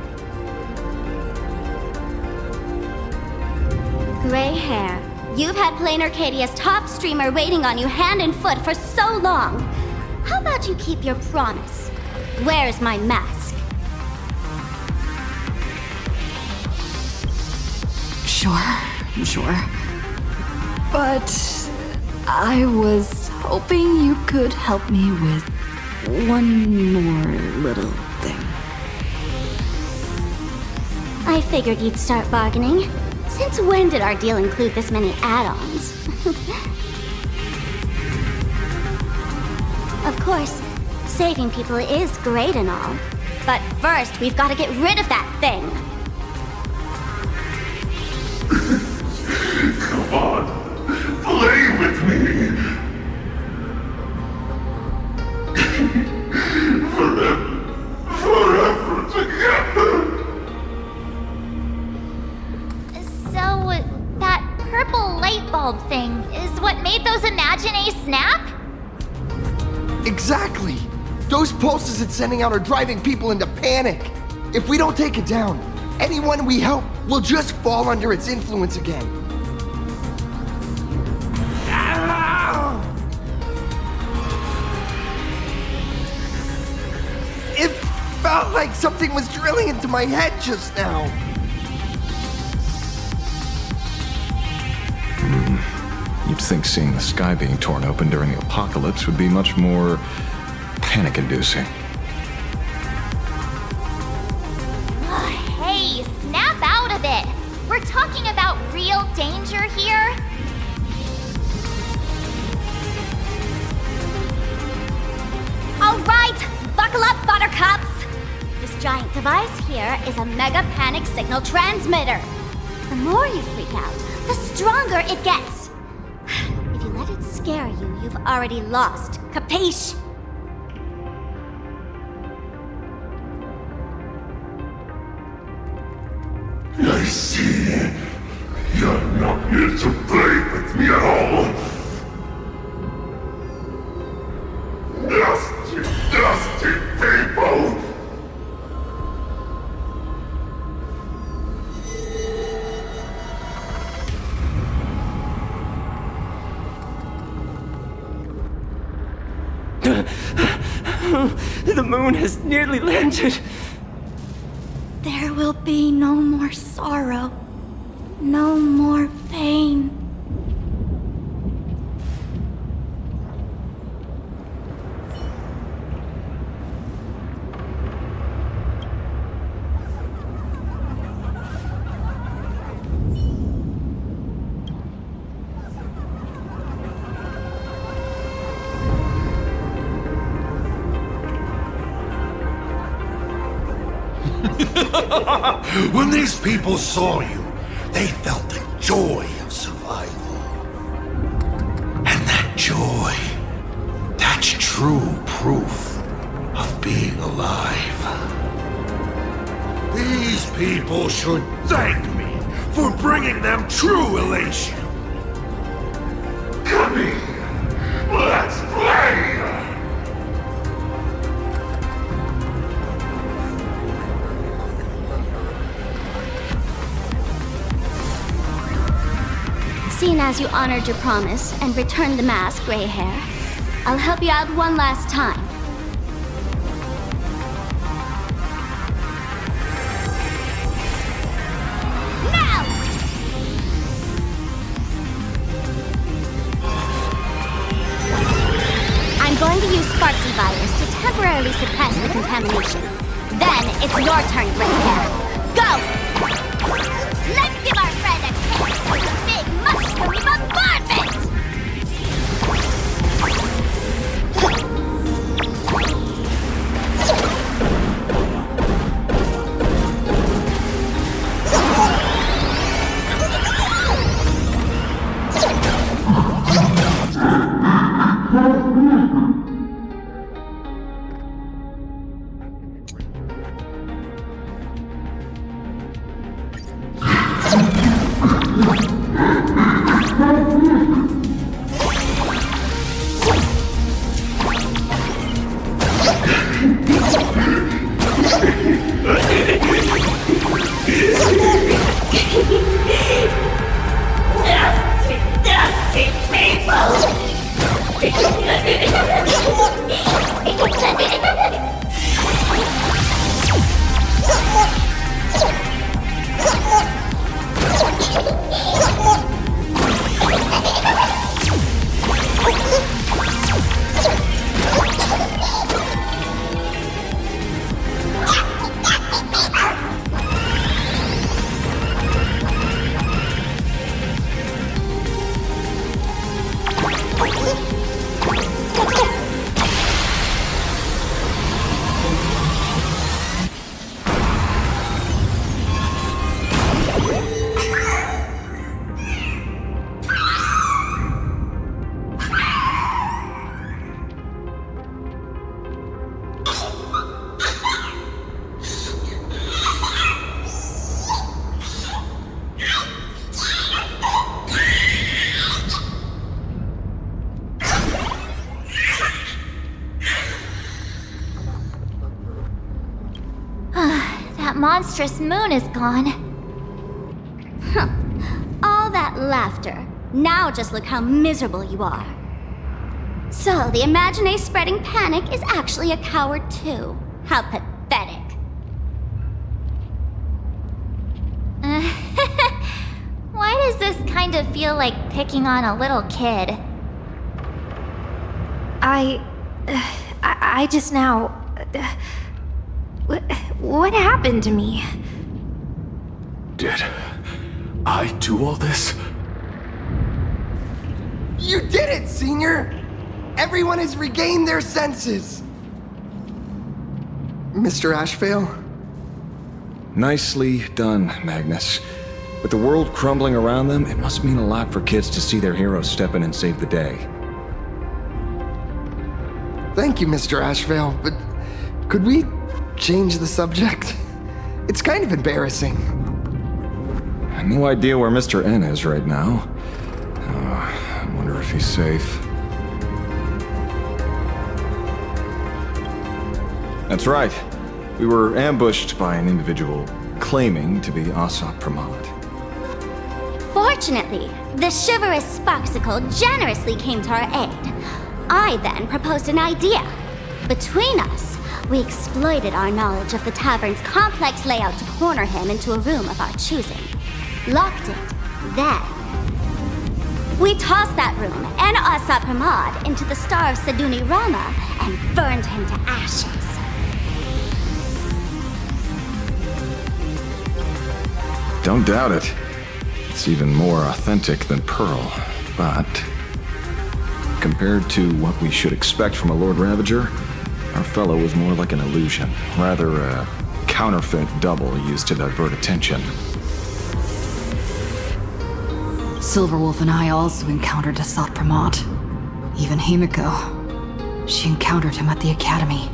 Gray hair. You've had Plain Arcadia's top streamer waiting on you hand and foot for so long. How about you keep your promise? Where's my mask? Sure. But I was hoping you could help me with one more little thing. I figured you'd start bargaining. Since when did our deal include this many add-ons? Of course, saving people is great and all. But first, we've got to get rid of that thing. Come on, play with me. Forever together. So, that purple light bulb thing is what made those Imaginae snap? Exactly! Those pulses it's sending out are driving people into panic. If we don't take it down, anyone we help will just fall under its influence again. It felt like something was drilling into my head just now. You'd think seeing the sky being torn open during the apocalypse would be much more panic-inducing. Hey, snap out of it! We're talking about real danger here. All right, buckle up, buttercups! This giant device here is a mega panic signal transmitter. The more you freak out, the stronger it gets. If you let it scare you, you've already lost. Capiche? I see. You're not here to play with me at all. Dusty people! The moon has nearly landed. There will be no more sorrow, no more pain. When these people saw you, they felt the joy of survival. And that joy, that's true proof of being alive. These people should thank me for bringing them true elation. Come in, let's play! Seeing as you honored your promise and returned the mask, Gray Hair, I'll help you out one last time. Now! I'm going to use Sparksy virus to temporarily suppress the contamination. Then it's your turn, Gray Hair. Go! Let's give our friend a taste of the big mushroomy bombardment! Monstrous moon is gone. Huh. All that laughter. Now just look how miserable you are. So, the Imaginé spreading panic is actually a coward too. How pathetic. Why does this kind of feel like picking on a little kid? I just now... What happened to me? Did I do all this? You did it, Senior! Everyone has regained their senses! Mr. Ashvale? Nicely done, Magnus. With the world crumbling around them, it must mean a lot for kids to see their heroes step in and save the day. Thank you, Mr. Ashvale, but could we change the subject? It's kind of embarrassing. I have no idea where Mr. N is right now. I wonder if he's safe. That's right. We were ambushed by an individual claiming to be Asat Pramod. Fortunately, the chivalrous Sparksicle generously came to our aid. I then proposed an idea. Between us, We exploited our knowledge of the tavern's complex layout to corner him into a room of our choosing. Locked it. Then, we tossed that room and Asat Pramod into the star of Seduni Rama and burned him to ashes. Don't doubt it. It's even more authentic than Pearl, but compared to what we should expect from a Lord Ravager, our fellow was more like an illusion, rather a counterfeit double used to divert attention. Silverwolf and I also encountered Asat Pramod. Even Himiko. She encountered him at the academy.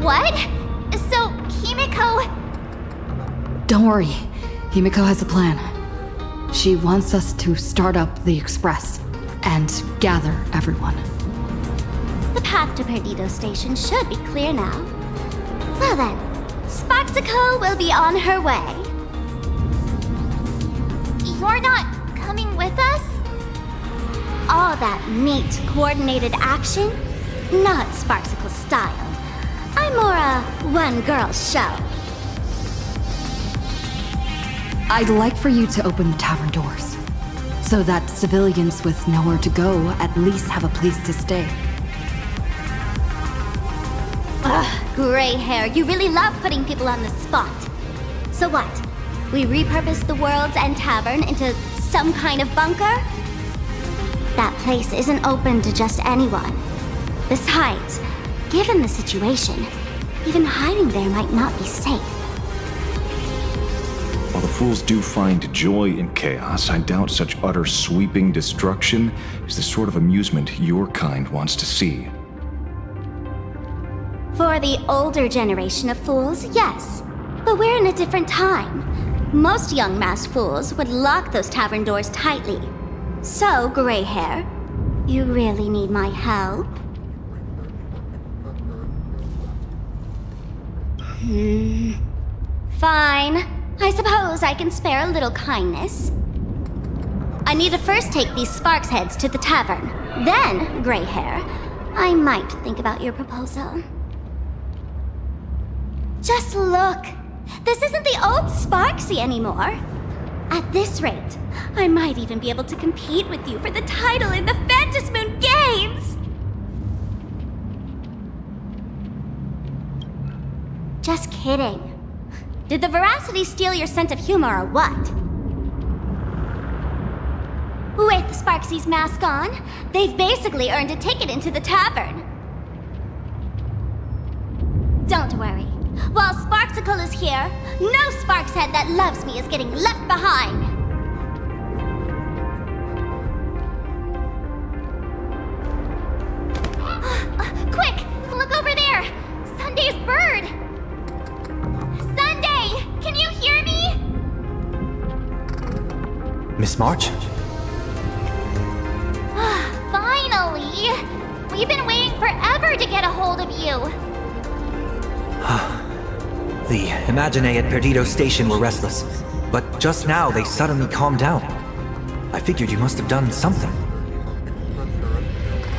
What? So, Himiko... Don't worry. Himiko has a plan. She wants us to start up the Express and gather everyone. The path to Perdido Station should be clear now. Well then, Sparksicle will be on her way. You're not coming with us? All that neat, coordinated action? Not Sparksicle style. I'm more a one-girl show. I'd like for you to open the tavern doors, so that civilians with nowhere to go at least have a place to stay. Ugh, gray hair, you really love putting people on the spot. So what? We repurposed the World's End Tavern into some kind of bunker? That place isn't open to just anyone. Besides, given the situation, even hiding there might not be safe. While the fools do find joy in chaos, I doubt such utter sweeping destruction is the sort of amusement your kind wants to see. For the older generation of fools, yes. But we're in a different time. Most young masked fools would lock those tavern doors tightly. So, gray hair, you really need my help? Fine. I suppose I can spare a little kindness. I need to first take these Sparks heads to the tavern. Then, gray hair, I might think about your proposal. Just look. This isn't the old Sparksy anymore. At this rate, I might even be able to compete with you for the title in the Phantasmoon Games! Just kidding. Did the veracity steal your sense of humor or what? With Sparksy's mask on, they've basically earned a ticket into the tavern. Don't worry. While Sparksicle is here, no Sparkshead that loves me is getting left behind. Quick! Look over there! Sunday's bird! Sunday! Can you hear me? Miss March? Finally! We've been waiting forever to get a hold of you. The Imaginae at Perdido Station were restless, but just now they suddenly calmed down. I figured you must have done something.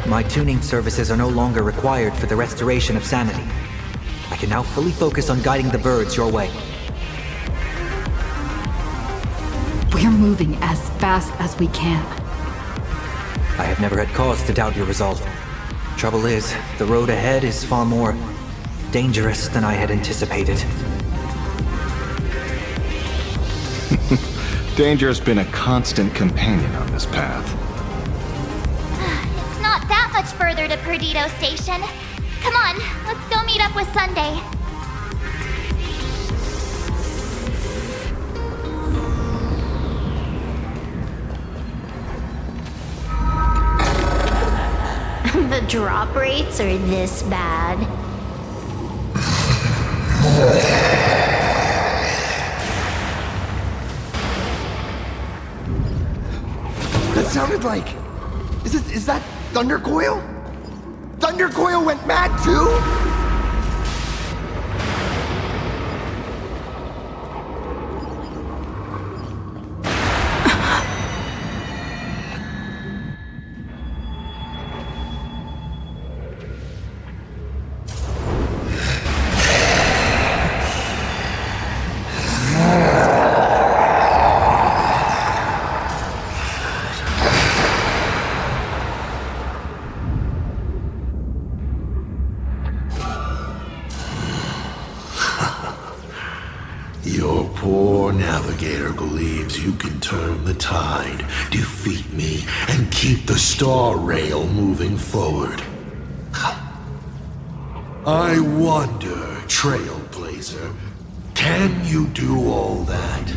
My tuning services are no longer required for the restoration of sanity. I can now fully focus on guiding the birds your way. We're moving as fast as we can. I have never had cause to doubt your resolve. Trouble is, the road ahead is far more dangerous than I had anticipated. Danger has been a constant companion on this path. It's not that much further to Perdido Station. Come on, let's go meet up with Sunday. The drop rates are this bad. That sounded like... Is that Thundercoil? Thundercoil went mad too? you can turn the tide, defeat me, and keep the Star Rail moving forward. I wonder, Trailblazer, can you do all that?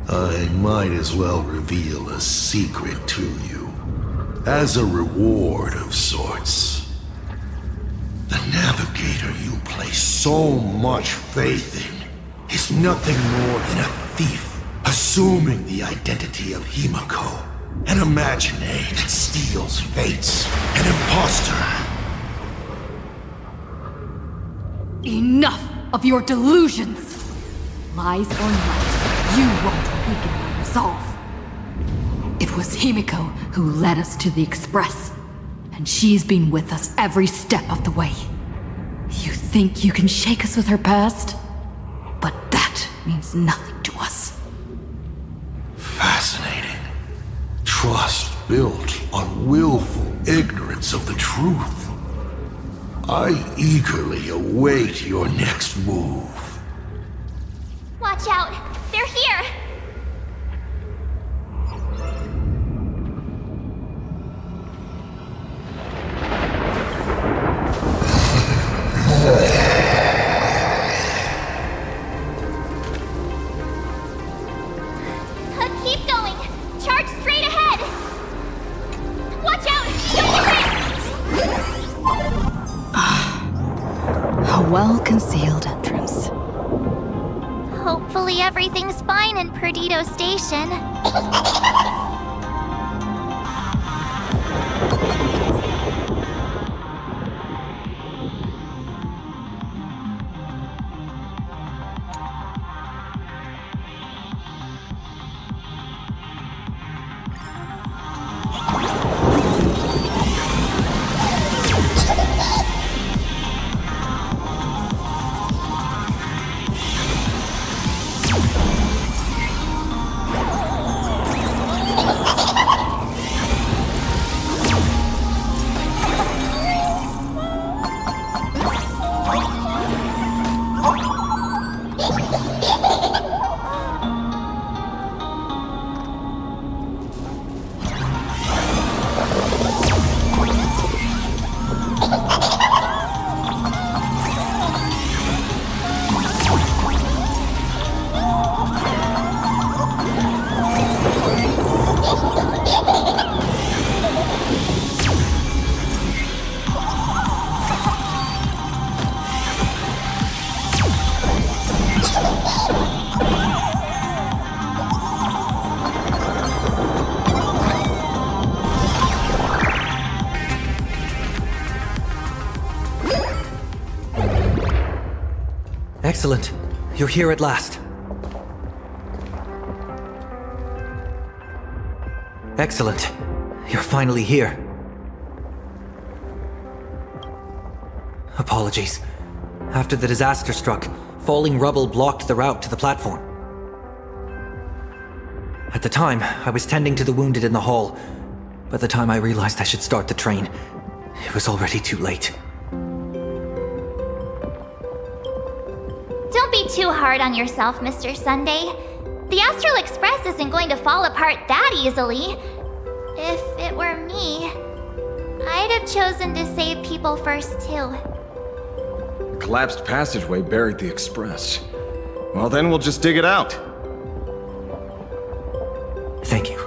I might as well reveal a secret to you, as a reward of sorts. The navigator you place so much faith in is nothing more than a thief assuming the identity of Himiko, an imaginary that steals fates, an imposter. Enough of your delusions! Lies or not, you won't weaken my resolve. It was Himiko who led us to the Express, and she's been with us every step of the way. You think you can shake us with her past? But that means nothing to us. Fascinating. Trust built on willful ignorance of the truth. I eagerly await your next move. Watch out! They're here! Keep going! Charge straight ahead! Watch out! Don't get hit! A well-concealed entrance. Hopefully everything's fine in Perdido Station. Excellent. You're here at last. Excellent. You're finally here. Apologies. After the disaster struck, falling rubble blocked the route to the platform. At the time, I was tending to the wounded in the hall. By the time I realized I should start the train, it was already too late. Don't be too hard on yourself, Mr. Sunday. The Astral Express isn't going to fall apart that easily. If it were me, I'd have chosen to save people first, too. The collapsed passageway buried the express. Well, then we'll just dig it out. Thank you.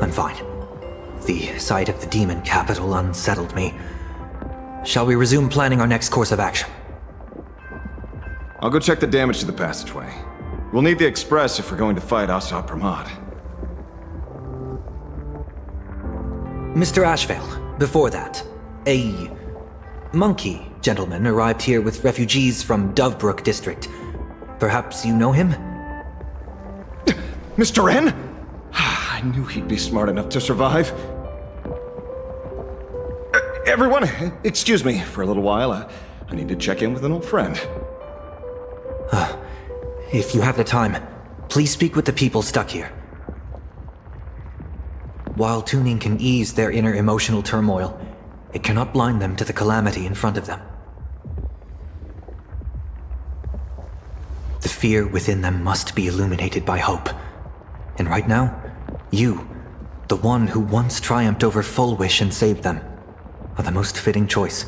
I'm fine. The sight of the demon capital unsettled me. Shall we resume planning our next course of action? I'll go check the damage to the passageway. We'll need the express if we're going to fight Assad Pramad. Mr. Ashvale, before that, a monkey gentleman arrived here with refugees from Dovebrook District. Perhaps you know him? Mr. N? I knew he'd be smart enough to survive. Everyone, excuse me for a little while. I need to check in with an old friend. If you have the time, please speak with the people stuck here. While tuning can ease their inner emotional turmoil, it cannot blind them to the calamity in front of them. The fear within them must be illuminated by hope, And right now, you, the one who once triumphed over Full Wish and saved them, are the most fitting choice.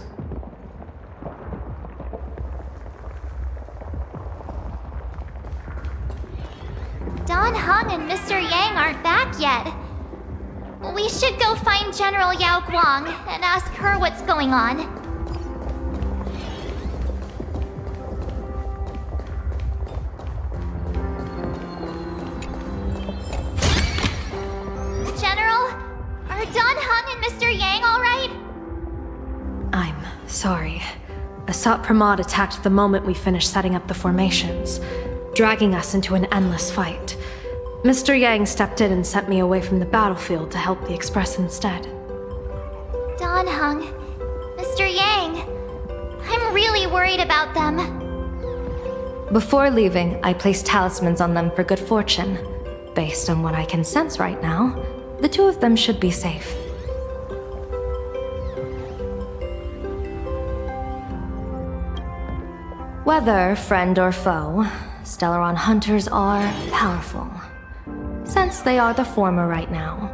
Don Hung and Mr. Yang aren't back yet. We should go find General Yao Guang and ask her what's going on. General, are Don Hung and Mr. Yang all right? I'm sorry. Asat Pramod attacked the moment we finished setting up the formations, dragging us into an endless fight. Mr. Yang stepped in and sent me away from the battlefield to help the Express instead. Don Hung, Mr. Yang, I'm really worried about them. Before leaving, I placed talismans on them for good fortune. Based on what I can sense right now, the two of them should be safe. Whether friend or foe, Stellaron hunters are powerful. Since they are the former right now,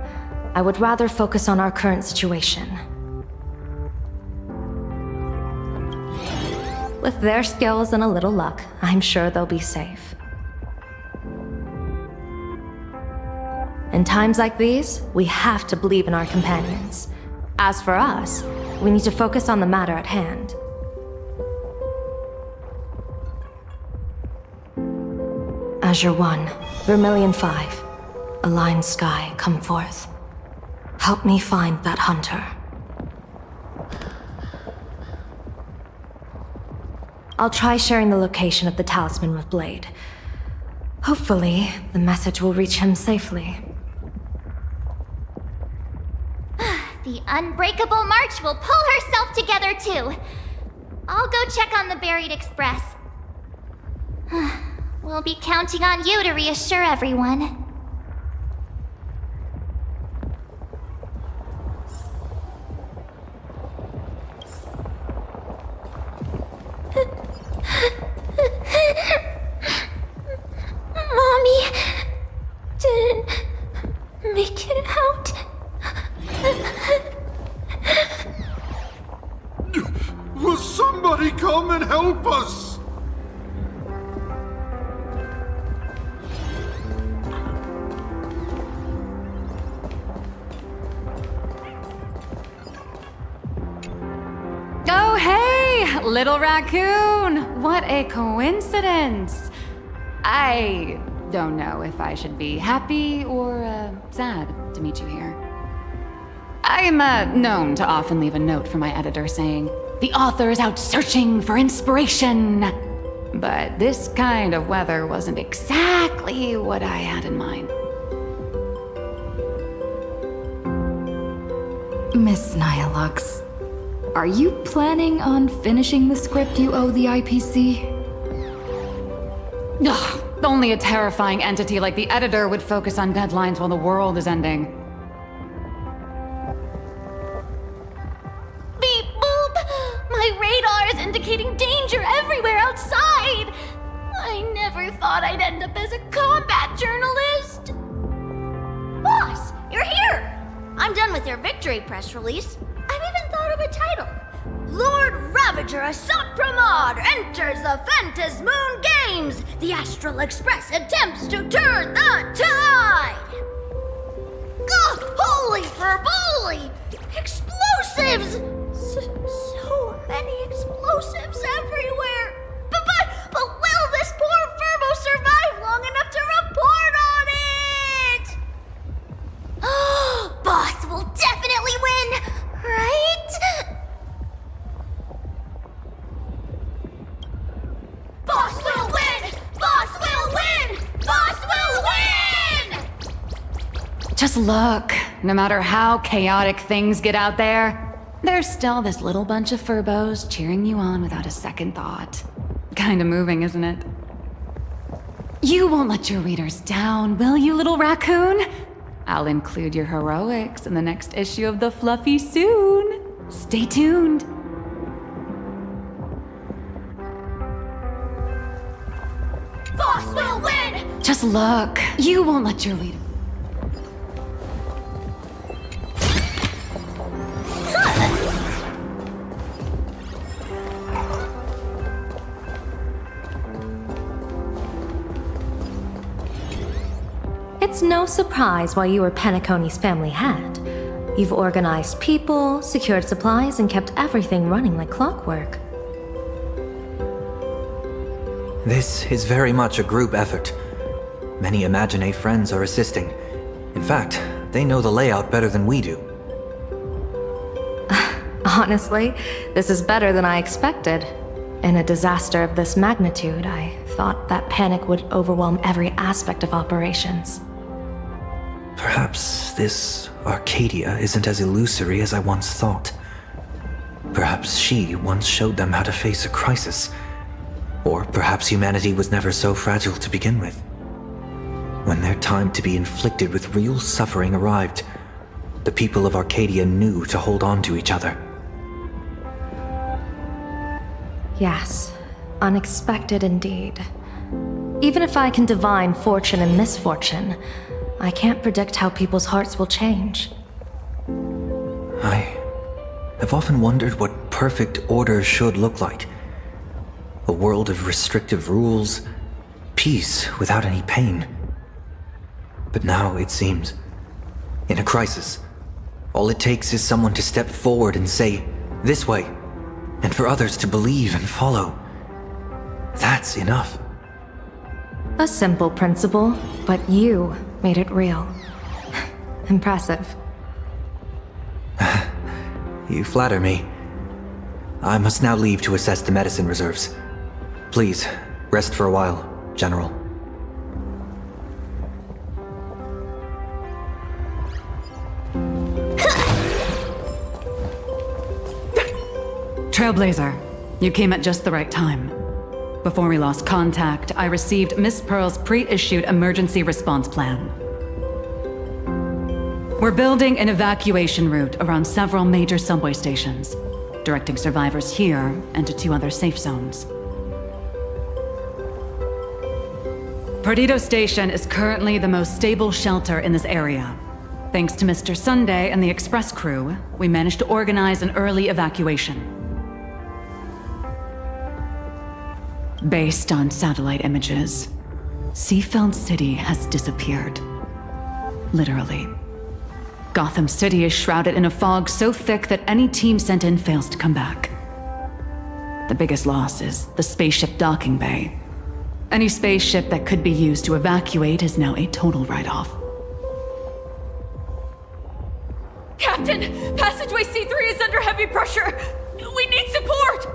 I would rather focus on our current situation. With their skills and a little luck, I'm sure they'll be safe. In times like these, we have to believe in our companions. As for us, we need to focus on the matter at hand. Azure 1, Vermilion 5, Aligned Sky, come forth. Help me find that hunter. I'll try sharing the location of the talisman with Blade. Hopefully, the message will reach him safely. The Unbreakable March will pull herself together too. I'll go check on the Buried Express. We'll be counting on you to reassure everyone. Mommy didn't make it out. Will somebody come and help us? Oh, hey, little raccoon! What a coincidence! I don't know if I should be happy or sad to meet you here. I'm known to often leave a note for my editor saying, "The author is out searching for inspiration." But this kind of weather wasn't exactly what I had in mind. Miss Nyalux, are you planning on finishing the script you owe the IPC? Ugh, only a terrifying entity like the editor would focus on deadlines while the world is ending. Beep boop! My radar is indicating danger everywhere outside! I never thought I'd end up as a combat journalist! Boss, you're here! I'm done with your victory press release. I've even thought of a title. Lord Ravager Asat Pramod enters the Phantasmoon Games! The Astral Express attempts to turn the tide! Holy verboli! Explosives! So many explosives everywhere! But will this poor Furbo survive long enough to report on it? Boss will definitely win, right? Boss will win! Boss will win! Boss will win! Just look, no matter how chaotic things get out there, there's still this little bunch of furbos cheering you on without a second thought. Kinda moving, isn't it? You won't let your readers down, will you, little raccoon? I'll include your heroics in the next issue of The Fluffy soon. Stay tuned. Boss will win! Just look. You won't let your leader. It's no surprise why you were Penacony's family head. You've organized people, secured supplies, and kept everything running like clockwork. This is very much a group effort. Many Imagine friends are assisting. In fact, they know the layout better than we do. Honestly, this is better than I expected. In a disaster of this magnitude, I thought that panic would overwhelm every aspect of operations. Perhaps this Arcadia isn't as illusory as I once thought. Perhaps she once showed them how to face a crisis. Or perhaps humanity was never so fragile to begin with. When their time to be inflicted with real suffering arrived, the people of Arcadia knew to hold on to each other. Yes, unexpected indeed. Even if I can divine fortune and misfortune, I can't predict how people's hearts will change. I have often wondered what perfect order should look like. A world of restrictive rules, peace without any pain. But now it seems, in a crisis, all it takes is someone to step forward and say, "This way," and for others to believe and follow. That's enough. A simple principle, but you made it real. Impressive. You flatter me. I must now leave to assess the medicine reserves. Please, rest for a while, General. Trailblazer, you came at just the right time. Before we lost contact, I received Miss Pearl's pre-issued emergency response plan. We're building an evacuation route around several major subway stations, directing survivors here and to 2 other safe zones. Perdido Station is currently the most stable shelter in this area. Thanks to Mr. Sunday and the express crew, we managed to organize an early evacuation. Based on satellite images, Seafeld City has disappeared. Literally. Gotham City is shrouded in a fog so thick that any team sent in fails to come back. The biggest loss is the spaceship docking bay. Any spaceship that could be used to evacuate is now a total write-off. Captain, passageway C3 is under heavy pressure. We need support.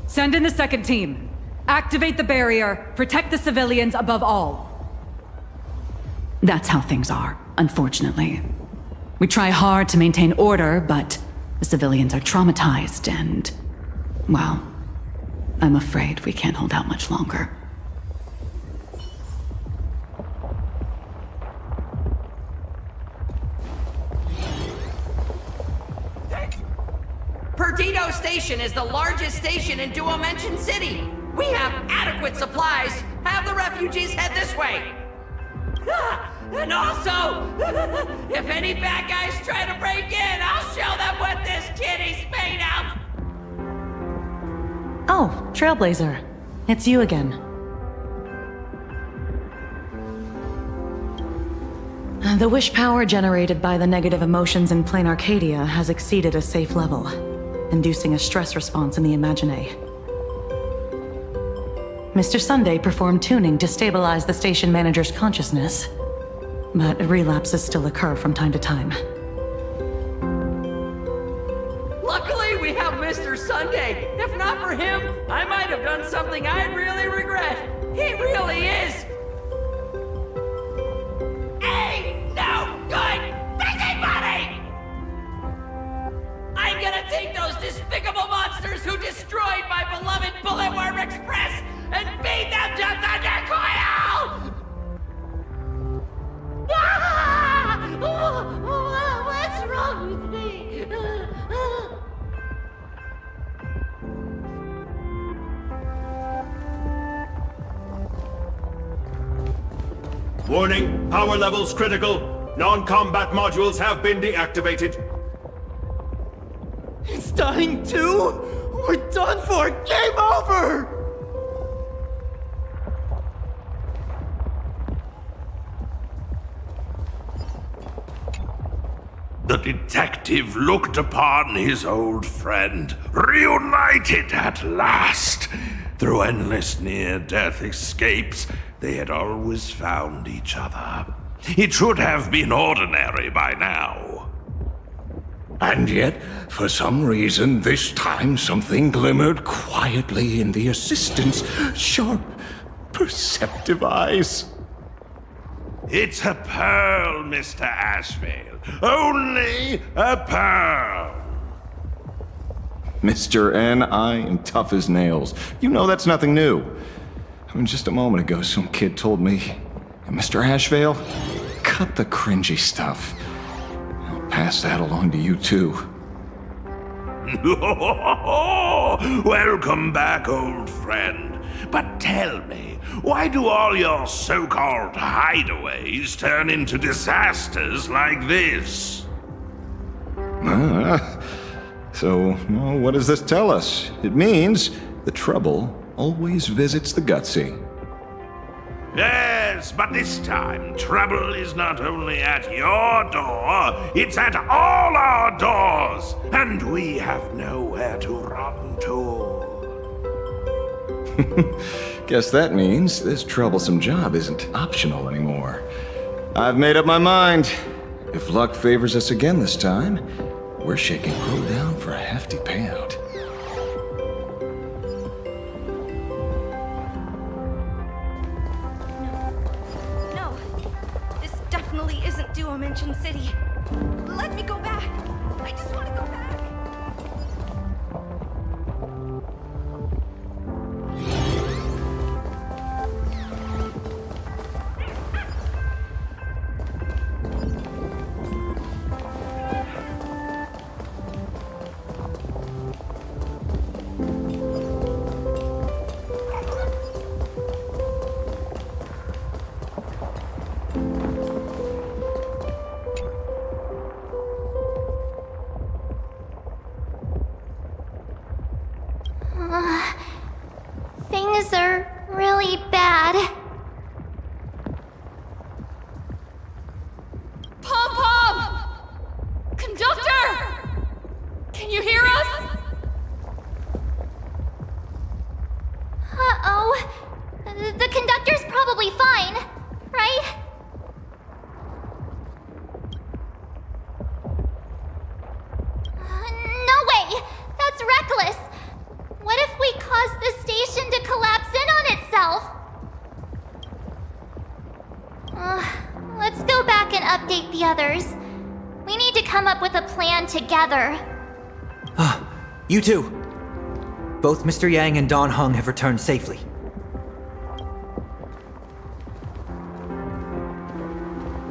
Send in the second team. Activate the barrier. Protect the civilians above all. That's how things are, unfortunately. We try hard to maintain order, but the civilians are traumatized and, well, I'm afraid we can't hold out much longer. Perdido Station is the largest station in Duomension City. We have adequate supplies. Have the refugees head this way. And also, if any bad guys try to break in, I'll show them what this kitty's made of. Oh, Trailblazer. It's you again. The wish power generated by the negative emotions in Plain Arcadia has exceeded a safe level, inducing a stress response in the Imagine. Mr. Sunday performed tuning to stabilize the station manager's consciousness, but relapses still occur from time to time. Luckily, we have Mr. Sunday. If not for him, I might have done something I'd really regret. He really is a no good busybody! I'm gonna take those despicable monsters who destroyed my beloved Bulletworm Express and feed them to Thundercoil! What's wrong with me? Warning, power levels critical. Non-combat modules have been deactivated. It's dying too? We're done for! Game over! The detective looked upon his old friend, reunited at last. Through endless near-death escapes, they had always found each other. It should have been ordinary by now. And yet, for some reason, this time something glimmered quietly in the assistant's sharp, perceptive eyes. It's a pearl, Mr. Ashvale. Only a pearl. Mr. N, I am tough as nails. You know that's nothing new. I mean, just a moment ago, some kid told me, Mr. Ashvale, cut the cringy stuff. I'll pass that along to you, too. Welcome back, old friend. But tell me, why do all your so-called hideaways turn into disasters like this? So, well, what does this tell us? It means the trouble always visits the gutsy. Yes, but this time, trouble is not only at your door, it's at all our doors, and we have nowhere to run to. Guess that means this troublesome job isn't optional anymore. I've made up my mind. If luck favors us again this time, we're shaking Crow down for a hefty payout. No, this definitely isn't Duo-Mention City. Let me go back. I just want to go back. Things are really bad. Pom-Pom! Conductor! Can you hear us? Uh-oh. The conductor's probably fine, right? No way! That's reckless! What if we cause the station to collapse in on itself? Let's go back and update the others. We need to come up with a plan together. You too. Both Mr. Yang and Don Hung have returned safely.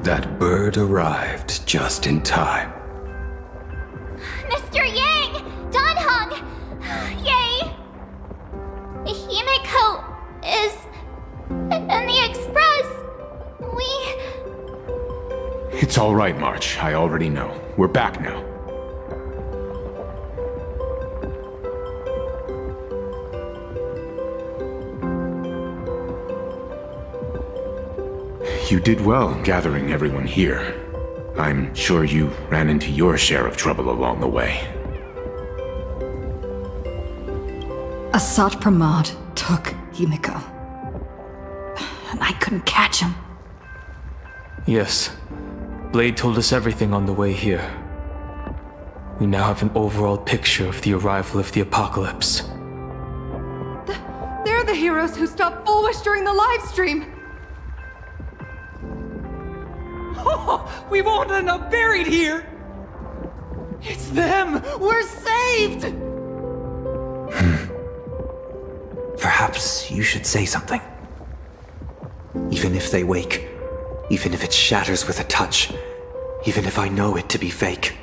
That bird arrived just in time. Mr. Yang! Don Hung! Yay! Himiko is... in the Express. It's all right, March. I already know. We're back now. You did well gathering everyone here. I'm sure you ran into your share of trouble along the way. Asat Pramod took Himiko. And I couldn't catch him. Yes. Blade told us everything on the way here. We now have an overall picture of the arrival of the apocalypse. They're the heroes who stopped Fullwish during the live stream. Oh, we won't end up buried here! It's them! We're saved! Perhaps you should say something. Even if they wake, even if it shatters with a touch, even if I know it to be fake,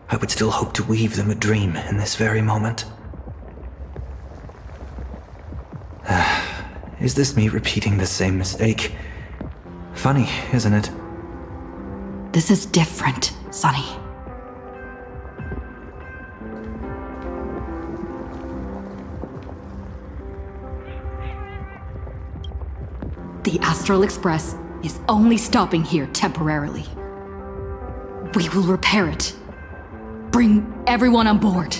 I would still hope to weave them a dream in this very moment. Is this me repeating the same mistake? Funny, isn't it? This is different, Sonny. The Astral Express is only stopping here temporarily. We will repair it, bring everyone on board,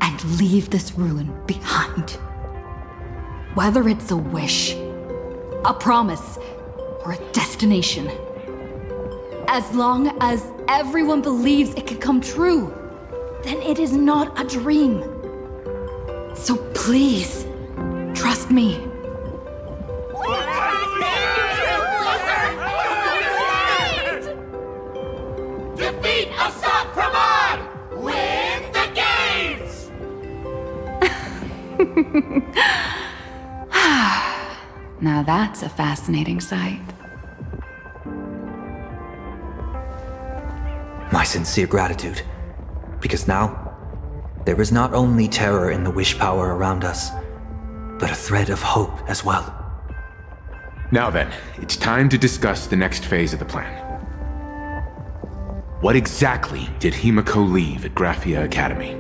and leave this ruin behind. Whether it's a wish, a promise, or a destination, as long as everyone believes it can come true, then it is not a dream. So please, trust me. Defeat Assault Pramod! Win the games! Now that's a fascinating sight. My sincere gratitude. Because now, there is not only terror in the wish power around us, but a thread of hope as well. Now then, it's time to discuss the next phase of the plan. What exactly did Himiko leave at Graphia Academy?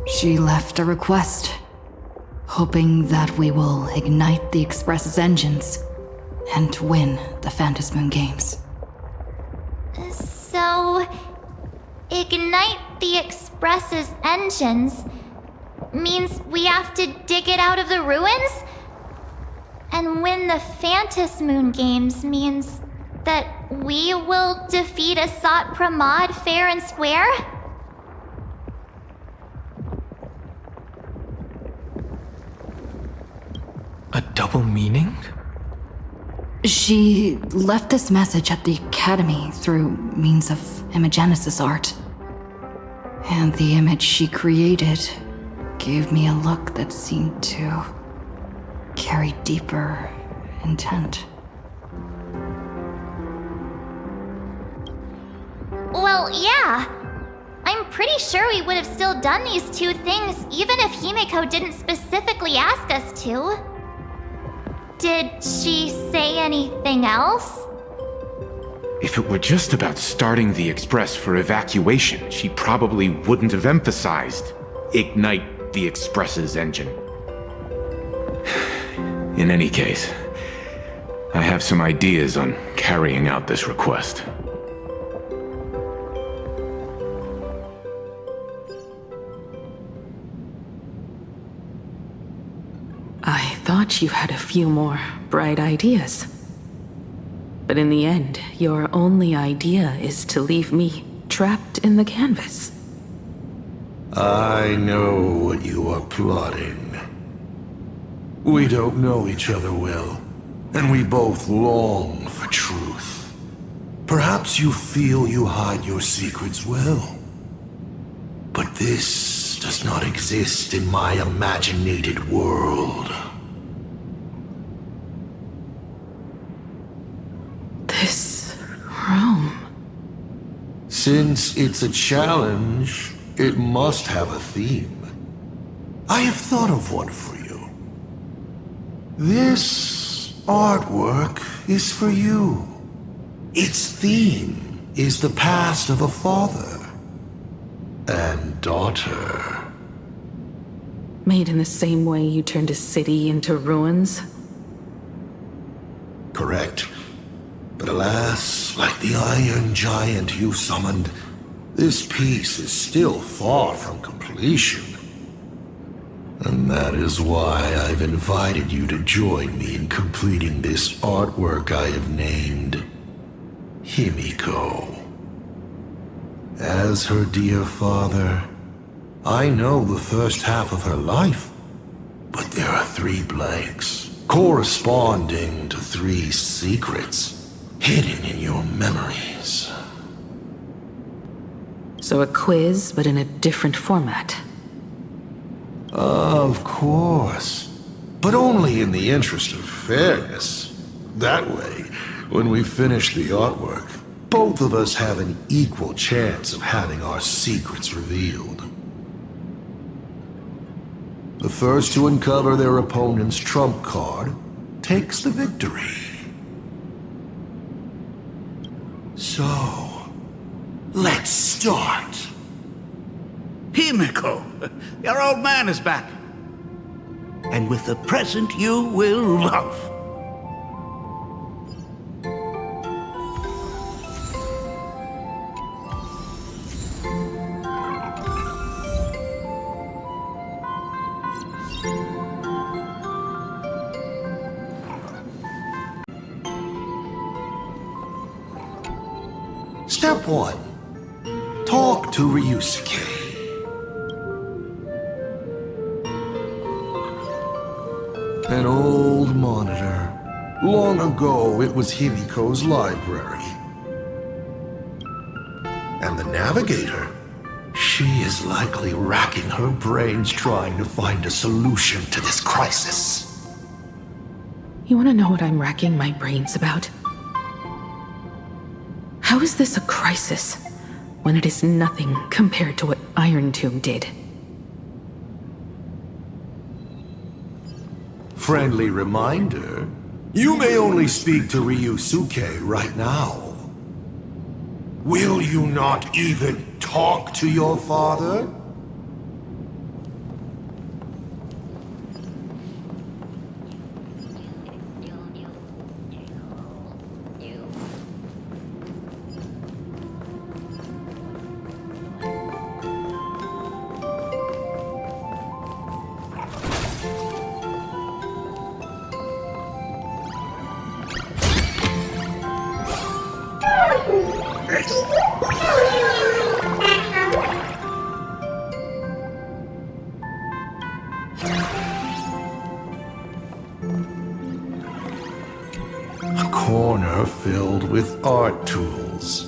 She left a request, hoping that we will ignite the Express's engines and win the Phantasmoon Games. So, ignite the Express's engines means we have to dig it out of the ruins? And win the Phantasmoon Games means that we will defeat Asat Pramod fair and square? A double meaning? She left this message at the Academy through means of Imagenesis art. And the image she created gave me a look that seemed to carry deeper intent. Well, yeah. I'm pretty sure we would have still done these two things even if Himiko didn't specifically ask us to. Did she say anything else? If it were just about starting the Express for evacuation, she probably wouldn't have emphasized ignite the Express's engine. In any case, I have some ideas on carrying out this request. I thought you had a few more bright ideas. But in the end, your only idea is to leave me trapped in the canvas. I know what you are plotting. We don't know each other well, and we both long for truth. Perhaps you feel you hide your secrets well. But this does not exist in my imaginated world. This room. Since it's a challenge, it must have a theme. I have thought of one for you. This artwork is for you. Its theme is the past of a father and daughter. Made in the same way you turned a city into ruins? Correct. But alas, like the iron giant you summoned, this piece is still far from completion. And that is why I've invited you to join me in completing this artwork I have named Himiko. As her dear father, I know the first half of her life, but there are 3 blanks, corresponding to 3 secrets hidden in your memories. So a quiz, but in a different format. Of course, but only in the interest of fairness. That way, when we finish the artwork, both of us have an equal chance of having our secrets revealed. The first to uncover their opponent's trump card takes the victory. So, let's start. Himiko, your old man is back. And with the present you will love. Step 1. Talk to Ryusuke. An old monitor. Long ago, it was Himiko's library. And the navigator? She is likely racking her brains trying to find a solution to this crisis. You want to know what I'm racking my brains about? How is this a crisis when it is nothing compared to what Iron Tomb did? Friendly reminder, you may only speak to Ryusuke right now. Will you not even talk to your father? A corner filled with art tools.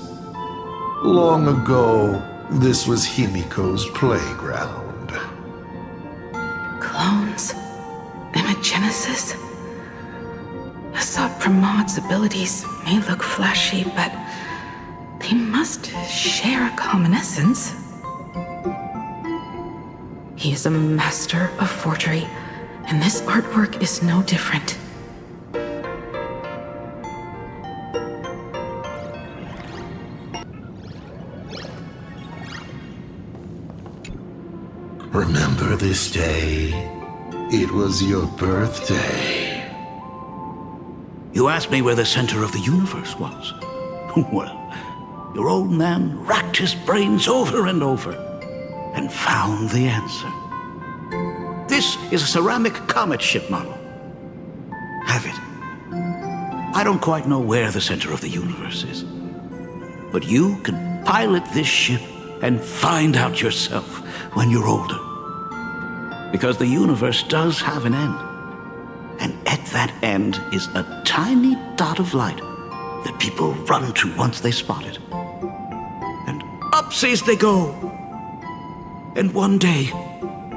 Long ago, this was Himiko's playground. Clones? Imagenesis? Assad Pramad's abilities may look flashy, but they must share a common essence. He is a master of forgery, and this artwork is no different. Remember this day? It was your birthday. You asked me where the center of the universe was. Well, your old man racked his brains over and over and found the answer. This is a ceramic comet ship model. Have it. I don't quite know where the center of the universe is, but you can pilot this ship and find out yourself when you're older. Because the universe does have an end. And at that end is a tiny dot of light that people run to once they spot it. And upsies they go. And one day,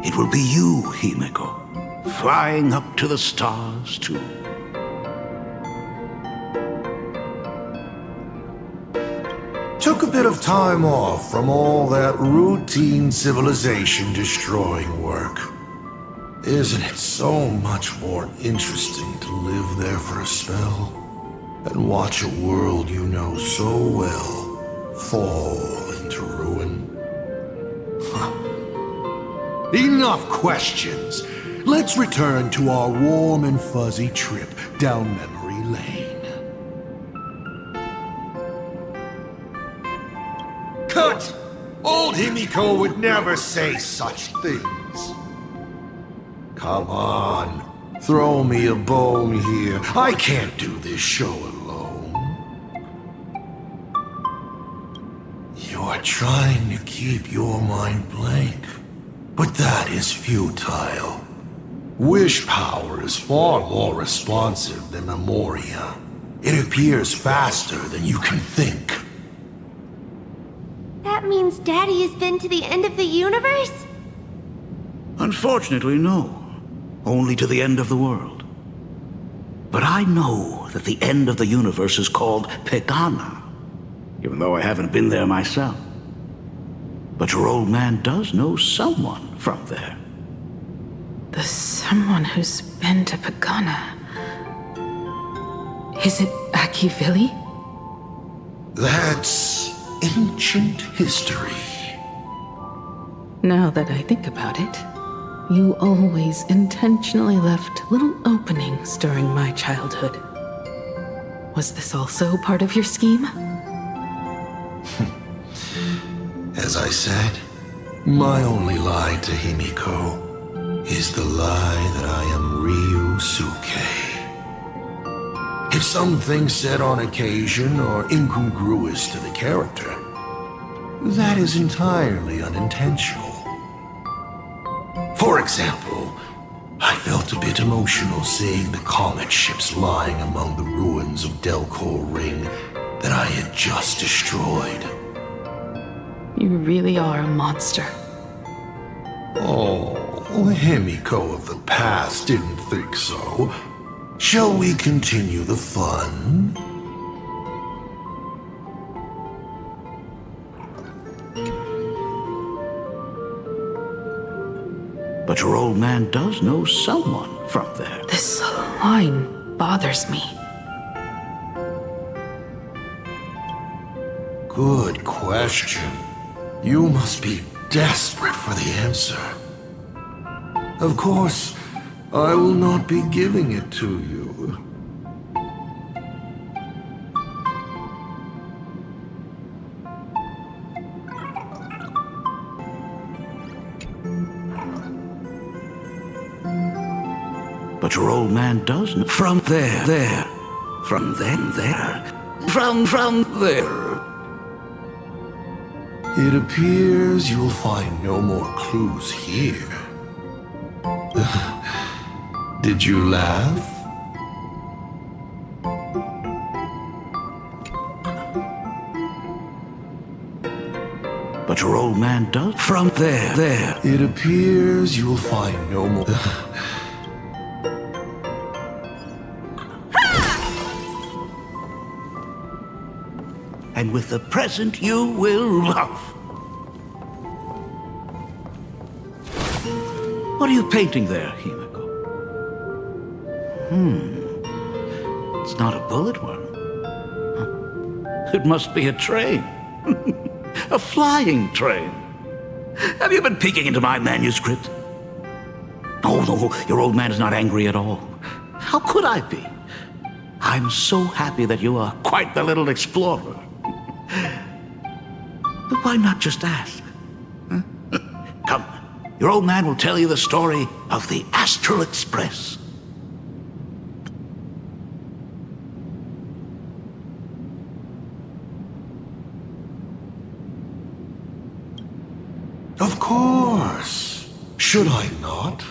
it will be you, Himiko, flying up to the stars too. Took a bit of time off from all that routine civilization-destroying work. Isn't it so much more interesting to live there for a spell and watch a world you know so well fall into ruin? Enough questions. Let's return to our warm and fuzzy trip down memory lane. Cut! Old Himiko would never say such things. Come on, throw me a bone here. I can't do this show alone. You're trying to keep your mind blank, but that is futile. Wish power is far more responsive than Memoria. It appears faster than you can think. That means Daddy has been to the end of the universe? Unfortunately, no. Only to the end of the world. But I know that the end of the universe is called Pegana, even though I haven't been there myself. But your old man does know someone from there. The someone who's been to Pegana. Is it Akivili? That's ancient history. Now that I think about it, you always intentionally left little openings during my childhood. Was this also part of your scheme? As I said, my only lie to Himiko is the lie that I am Ryusuke. If something said on occasion are incongruous to the character, that is entirely unintentional. For example, I felt a bit emotional seeing the comet ships lying among the ruins of Delcor Ring that I had just destroyed. You really are a monster. Oh, Himiko of the past didn't think so. Shall we continue the fun? But your old man does know someone from there. This line bothers me. Good question. You must be desperate for the answer. Of course, I will not be giving it to you. But your old man does know. From there. From then, there. From there. It appears you'll find no more clues here. Did you laugh? But your old man does. From there. It appears you'll find no more. And with the present you will love. What are you painting there, Himiko? It's not a bullet worm. It must be a train. A flying train. Have you been peeking into my manuscript? Oh, no, your old man is not angry at all. How could I be? I'm so happy that you are quite the little explorer. But why not just ask? Huh? Come, your old man will tell you the story of the Astral Express. Of course. Should I not?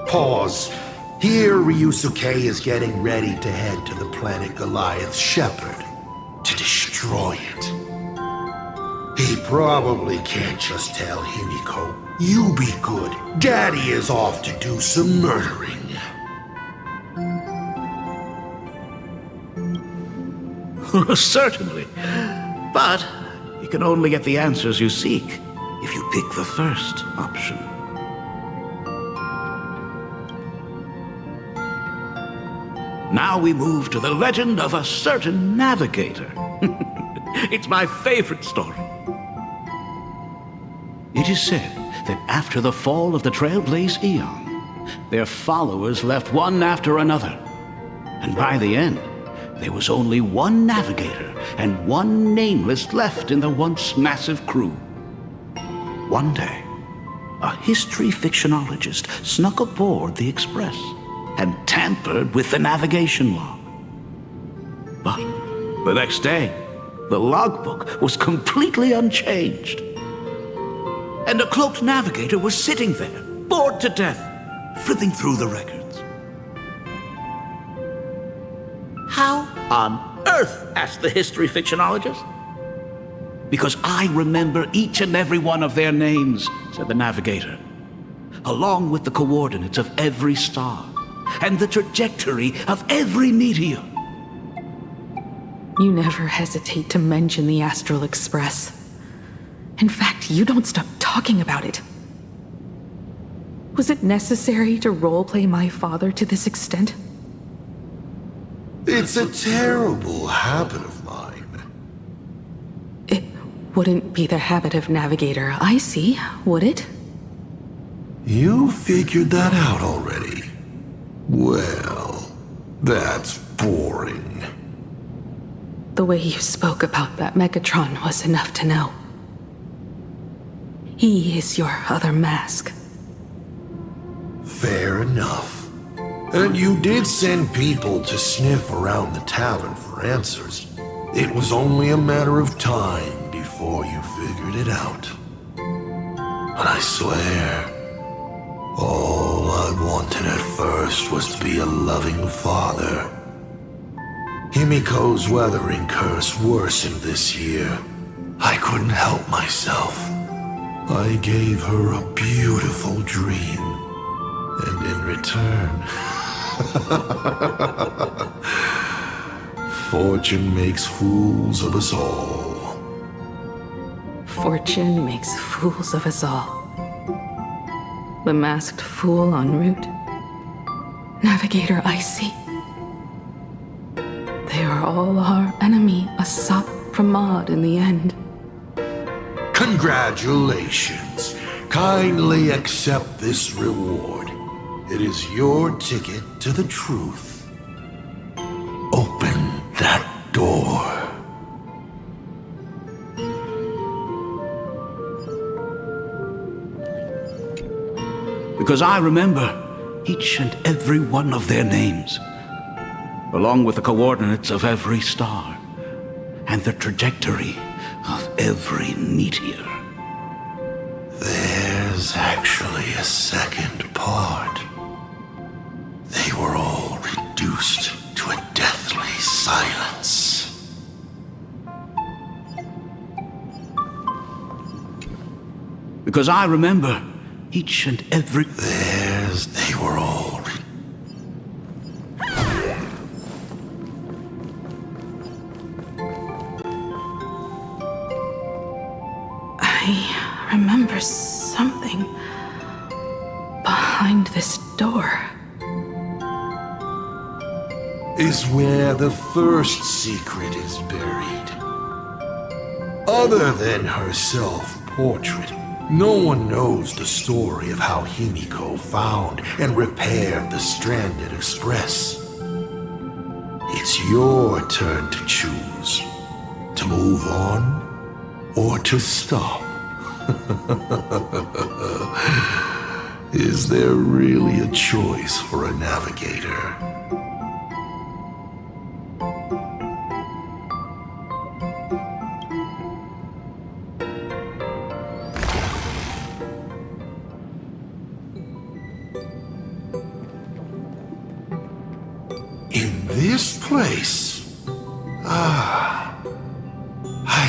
Pause. Here, Ryusuke is getting ready to head to the planet Goliath's Shepherd to destroy it. He probably can't just tell Himiko, "You be good. Daddy is off to do some murdering." Certainly. But you can only get the answers you seek if you pick the first option. Now we move to the legend of a certain navigator. It's my favorite story. It is said that after the fall of the Trailblaze Eon, their followers left one after another. And by the end, there was only one navigator and one nameless left in the once massive crew. One day, a history fictionologist snuck aboard the Express and tampered with the navigation log. But the next day, the logbook was completely unchanged. And a cloaked navigator was sitting there, bored to death, flipping through the records. How on earth? Asked the history fictionologist. Because I remember each and every one of their names, said the navigator, along with the coordinates of every star and the trajectory of every meteor. You never hesitate to mention the Astral Express. In fact, you don't stop talking about it. Was it necessary to roleplay my father to this extent? It's a terrible habit of mine. It wouldn't be the habit of Navigator I see, would it? You figured that out already? Well, that's boring. The way you spoke about that Megatron was enough to know. He is your other mask. Fair enough. And you did send people to sniff around the tavern for answers. It was only a matter of time before you figured it out. But I swear, all I wanted at first was to be a loving father. Himiko's weathering curse worsened this year. I couldn't help myself. I gave her a beautiful dream. And in return, fortune makes fools of us all. Fortune makes fools of us all. The masked fool en route. Navigator Icy. They are all our enemy, Asap Pramod in the end. Congratulations. Kindly accept this reward. It is your ticket to the truth. Open that door. Because I remember each and every one of their names, along with the coordinates of every star, and the trajectory of every meteor. There's actually a second part. They were all reduced to a deathly silence. Because I remember each and every... They were all I remember something behind this door. Is where the first secret is buried. Other than her self-portrait, no one knows the story of how Himiko found and repaired the stranded express. It's your turn to choose. To move on or to stop. Is there really a choice for a navigator? In this place? I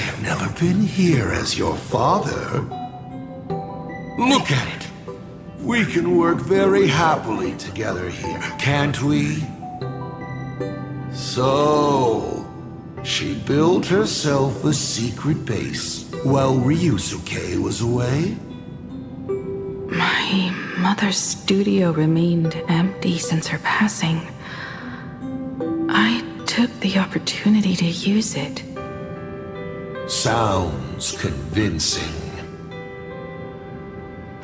have never been here as your father. Look at it. We can work very happily together here, can't we? So, she built herself a secret base while Ryusuke was away? My mother's studio remained empty since her passing. I took the opportunity to use it. Sounds convincing.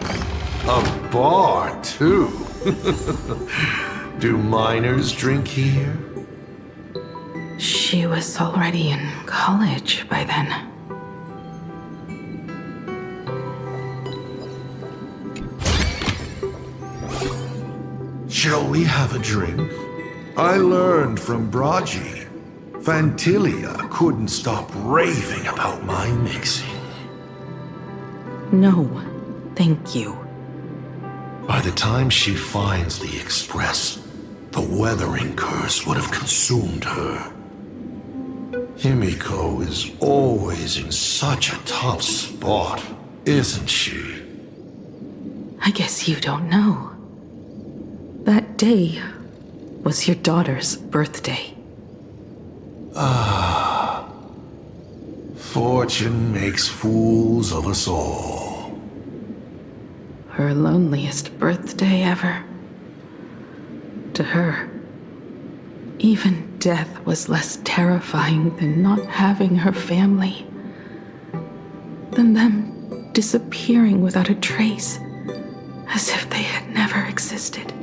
A bar, too. Do minors drink here? She was already in college by then. Shall we have a drink? I learned from Braji. Fantilia couldn't stop raving about my mixing. No, thank you. By the time she finds the Express, the weathering curse would have consumed her. Himiko is always in such a tough spot, isn't she? I guess you don't know. That day was your daughter's birthday. Fortune makes fools of us all. her loneliest birthday ever. To her, even death was less terrifying than not having her family, than them disappearing without a trace, as if they had never existed.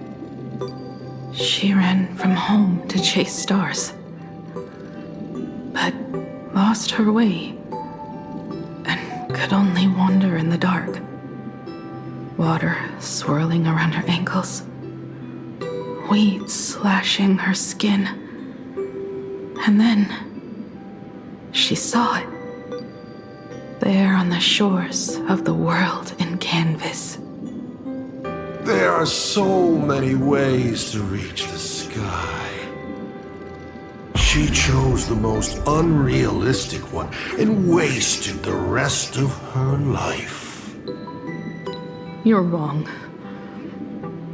She ran from home to chase stars, but lost her way and could only wander in the dark. Water swirling around her ankles, weeds slashing her skin, and then she saw it, there on the shores of the world in canvas. There are so many ways to reach the sky. She chose the most unrealistic one and wasted the rest of her life. You're wrong.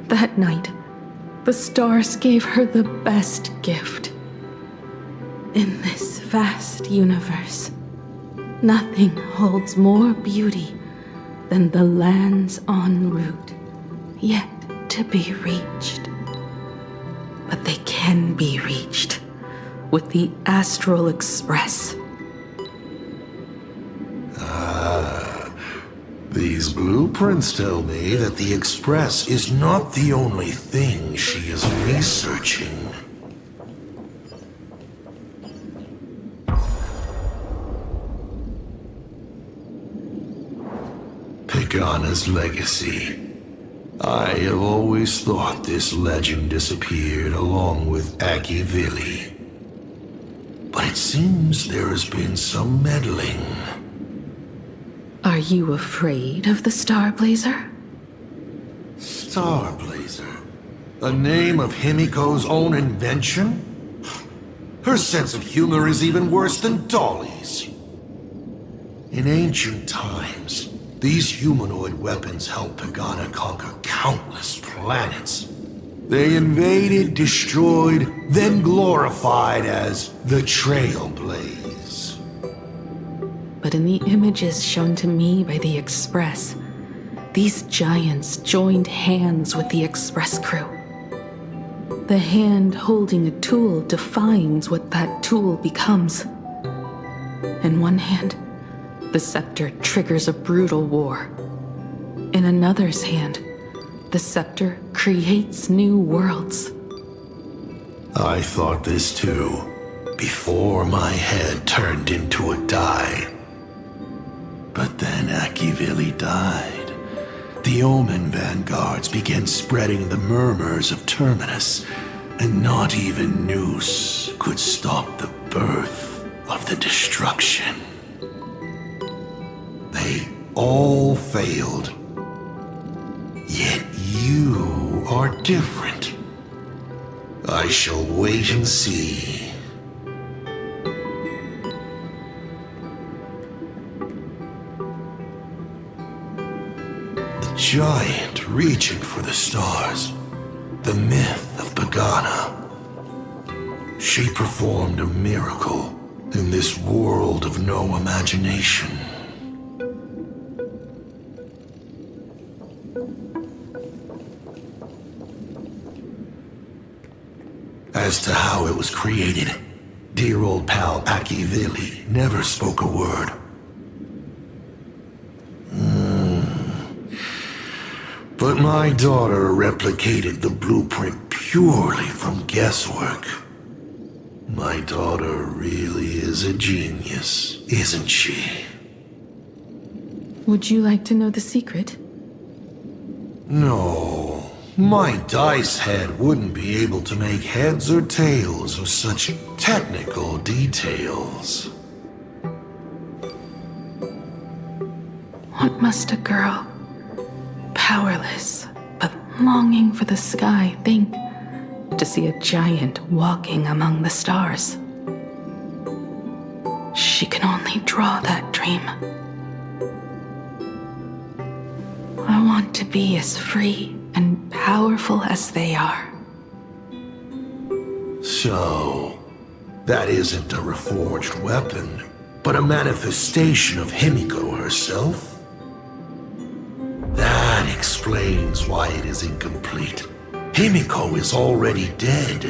That night, the stars gave her the best gift. In this vast universe, nothing holds more beauty than the lands en route, yet to be reached. But they can be reached with the Astral Express. These blueprints tell me that the Express is not the only thing she is researching. Pagana's legacy. I have always thought this legend disappeared along with Akivili. But it seems there has been some meddling. Are you afraid of the Starblazer? Starblazer? A name of Himiko's own invention? Her sense of humor is even worse than Dolly's. In ancient times, these humanoid weapons helped Pagana conquer countless planets. They invaded, destroyed, then glorified as the Trailblaze. But in the images shown to me by the Express, these giants joined hands with the Express crew. The hand holding a tool defines what that tool becomes. In one hand, the scepter triggers a brutal war. In another's hand, the scepter creates new worlds. I thought this too, before my head turned into a die. But then Akivili died. The Omen vanguards began spreading the murmurs of Terminus, and not even Noose could stop the birth of the destruction. They all failed. Yet you are different. I shall wait and see. The giant reaching for the stars. The myth of Pagana. She performed a miracle in this world of no imagination. As to how it was created, dear old pal Akivili never spoke a word. But my daughter replicated the blueprint purely from guesswork. My daughter really is a genius, isn't she? Would you like to know the secret? No. My dice head wouldn't be able to make heads or tails of such technical details. What must a girl, powerless but longing for the sky, think to see a giant walking among the stars? She can only draw that dream. I want to be as free and powerful as they are. So, that isn't a reforged weapon, but a manifestation of Himiko herself? That explains why it is incomplete. Himiko is already dead.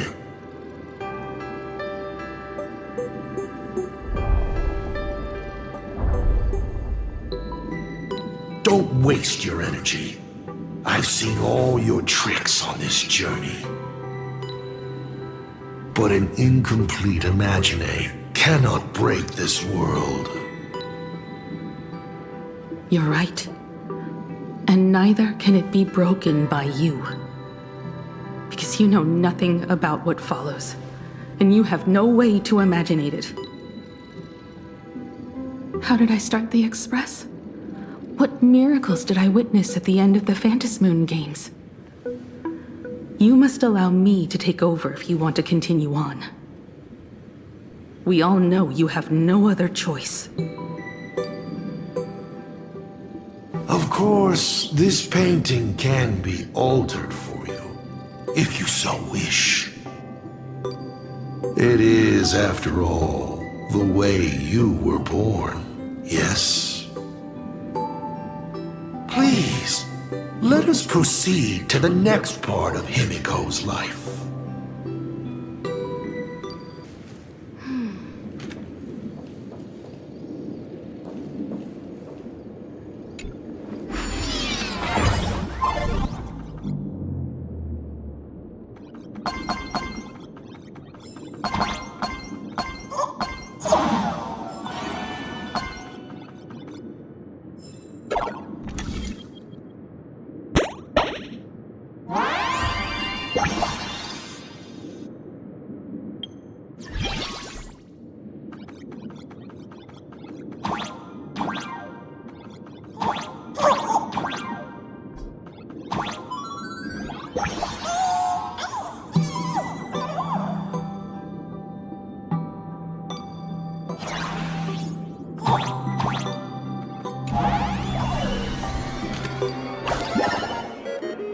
Don't waste your energy. I've seen all your tricks on this journey. But an incomplete imagine cannot break this world. You're right. And neither can it be broken by you. Because you know nothing about what follows, and you have no way to imaginate it. How did I start the Express? What miracles did I witness at the end of the Phantasmoon games? You must allow me to take over if you want to continue on. We all know you have no other choice. Of course, this painting can be altered for you, if you so wish. It is, after all, the way you were born, yes? Please, let us proceed to the next part of Himiko's life.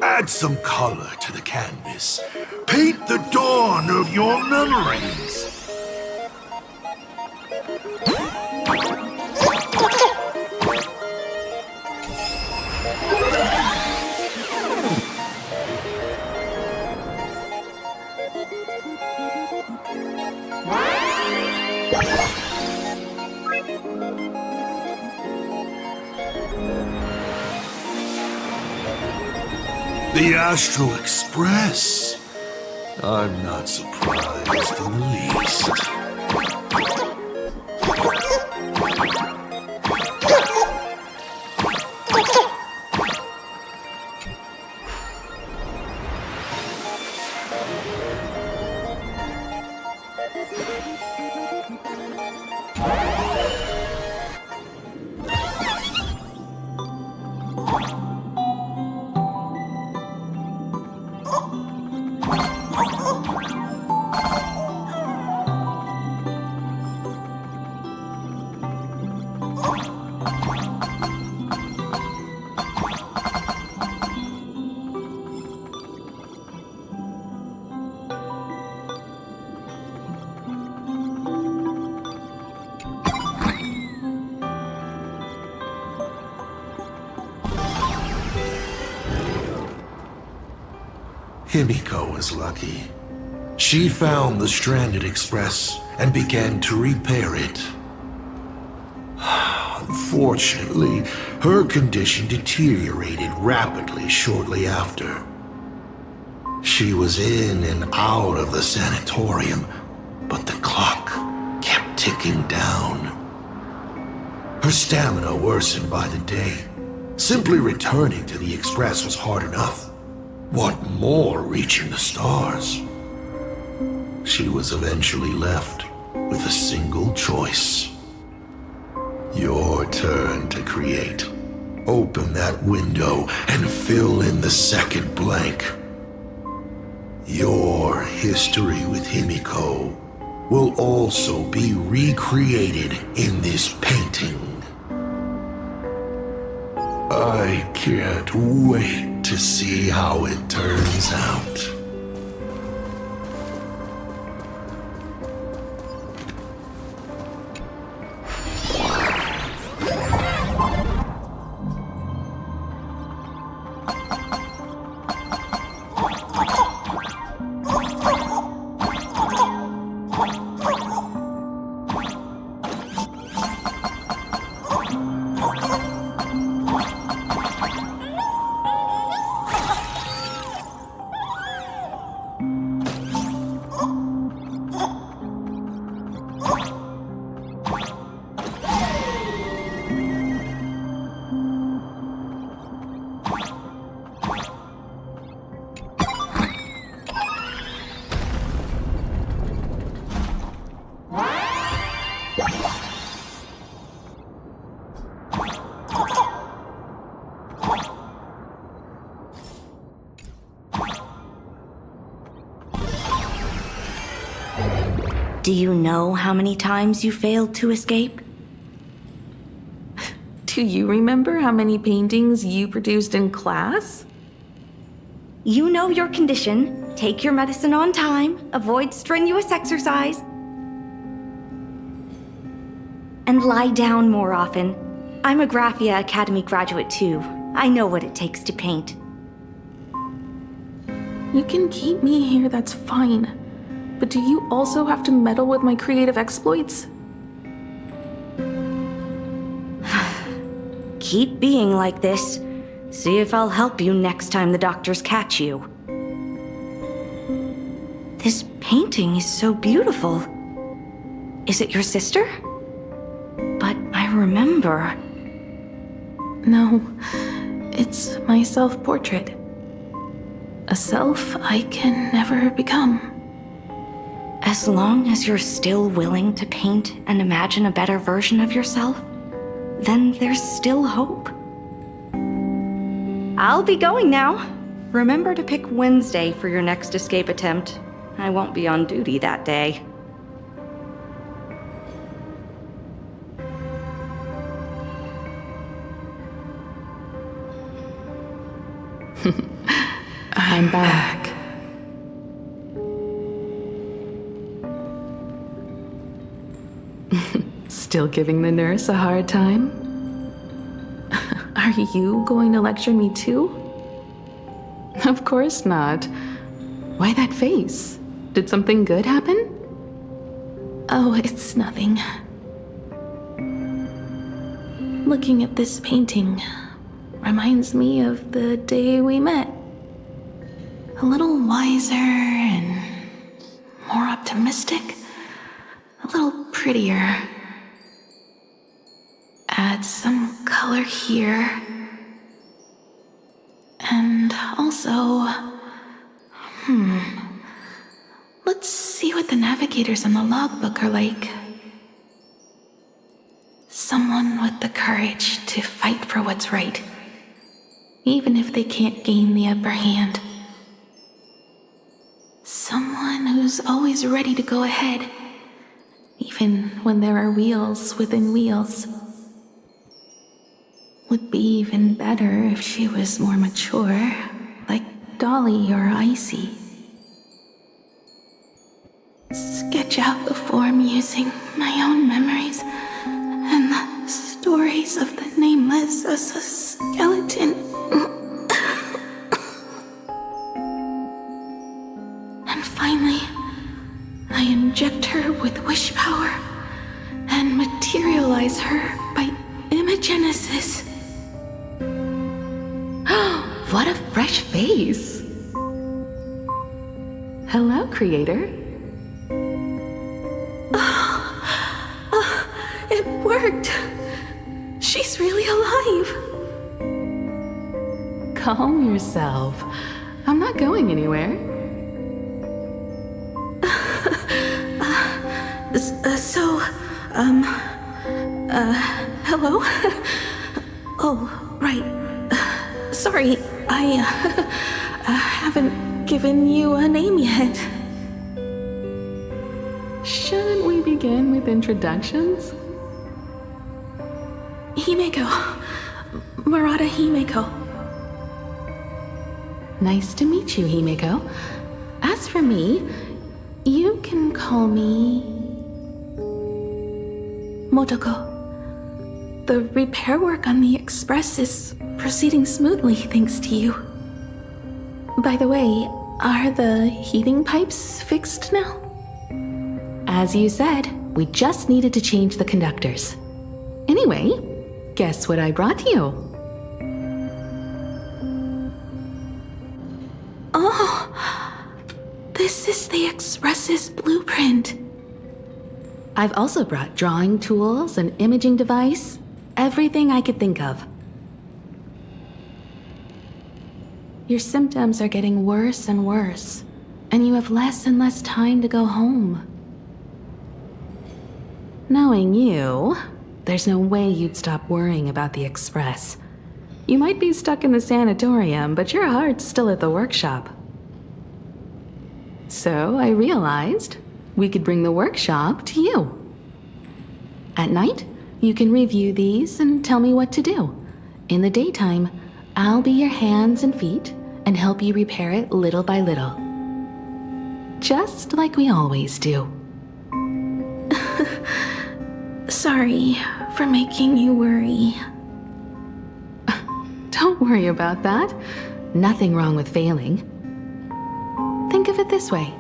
Add some color to the canvas. Paint the dawn of your memories. The Astral Express. I'm not surprised in the least. Himiko was lucky. She found the stranded express and began to repair it. Unfortunately, her condition deteriorated rapidly shortly after. She was in and out of the sanatorium, but the clock kept ticking down. Her stamina worsened by the day. Simply returning to the express was hard enough. What more reaching the stars? She was eventually left with a single choice. Your turn to create. Open that window and fill in the second blank. Your history with Himiko will also be recreated in this painting. I can't wait to see how it turns out. Do you know how many times you failed to escape? Do you remember how many paintings you produced in class? You know your condition. Take your medicine on time, avoid strenuous exercise, and lie down more often. I'm a Graphia Academy graduate too. I know what it takes to paint. You can keep me here, that's fine. But do you also have to meddle with my creative exploits? Keep being like this. See if I'll help you next time the doctors catch you. This painting is so beautiful. Is it your sister? But I remember. No, it's my self-portrait. A self I can never become. As long as you're still willing to paint and imagine a better version of yourself, then there's still hope. I'll be going now. Remember to pick Wednesday for your next escape attempt. I won't be on duty that day. I'm back. Still giving the nurse a hard time? Are you going to lecture me too? Of course not. Why that face? Did something good happen? Oh, it's nothing. Looking at this painting reminds me of the day we met. A little wiser and more optimistic. A little prettier. Add some color here. And also... Let's see what the navigators in the logbook are like. Someone with the courage to fight for what's right, even if they can't gain the upper hand. Someone who's always ready to go ahead, even when there are wheels within wheels. Would be even better if she was more mature, like Dolly or Icy. Sketch out the form using my own memories and the stories of the nameless as a skeleton. And finally, I inject her with wish power and materialize her by imagenesis. What a fresh face! Hello, creator. It worked! She's really alive! Calm yourself. I'm not going anywhere. Hello? Oh, right. Sorry, I haven't given you a name yet. Shouldn't we begin with introductions? Himeko. Murata Himeko. Nice to meet you, Himeko. As for me, you can call me... Motoko. The repair work on the Express is proceeding smoothly thanks to you. By the way, are the heating pipes fixed now? As you said, we just needed to change the conductors. Anyway, guess what I brought you? Oh, this is the Express's blueprint. I've also brought drawing tools, an imaging device, everything I could think of. Your symptoms are getting worse and worse, and you have less and less time to go home. Knowing you, there's no way you'd stop worrying about the Express. You might be stuck in the sanatorium, but your heart's still at the workshop. So I realized, we could bring the workshop to you. At night, you can review these and tell me what to do. In the daytime, I'll be your hands and feet and help you repair it little by little. Just like we always do. Sorry for making you worry. Don't worry about that. Nothing wrong with failing. Think of it this way.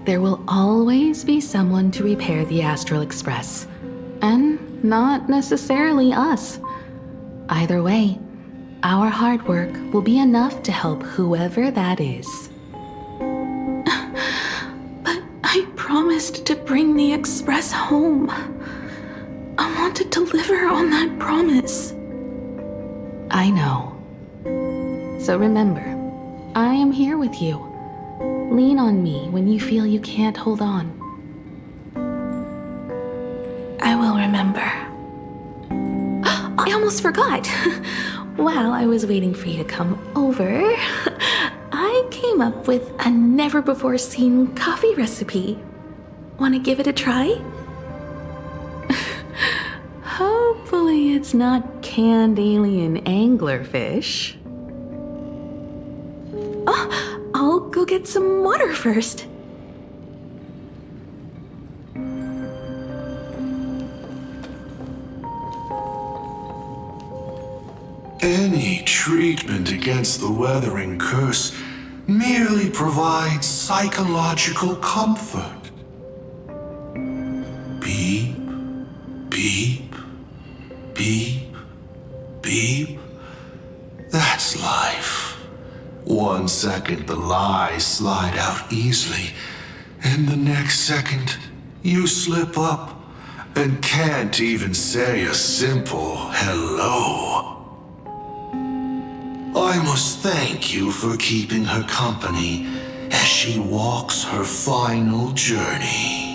There will always be someone to repair the Astral Express. And not necessarily us. Either way, our hard work will be enough to help whoever that is. But I promised to bring the Express home. I want to deliver on that promise. I know. So remember, I am here with you. Lean on me when you feel you can't hold on. I will remember. I almost forgot. While I was waiting for you to come over, I came up with a never-before-seen coffee recipe. Want to give it a try? Hopefully it's not canned alien anglerfish. Oh, I'll go get some water first. Any treatment against the weathering curse merely provides psychological comfort. Beep, beep, beep, beep. That's life. 1 second the lies slide out easily, and the next second you slip up and can't even say a simple hello. I must thank you for keeping her company as she walks her final journey.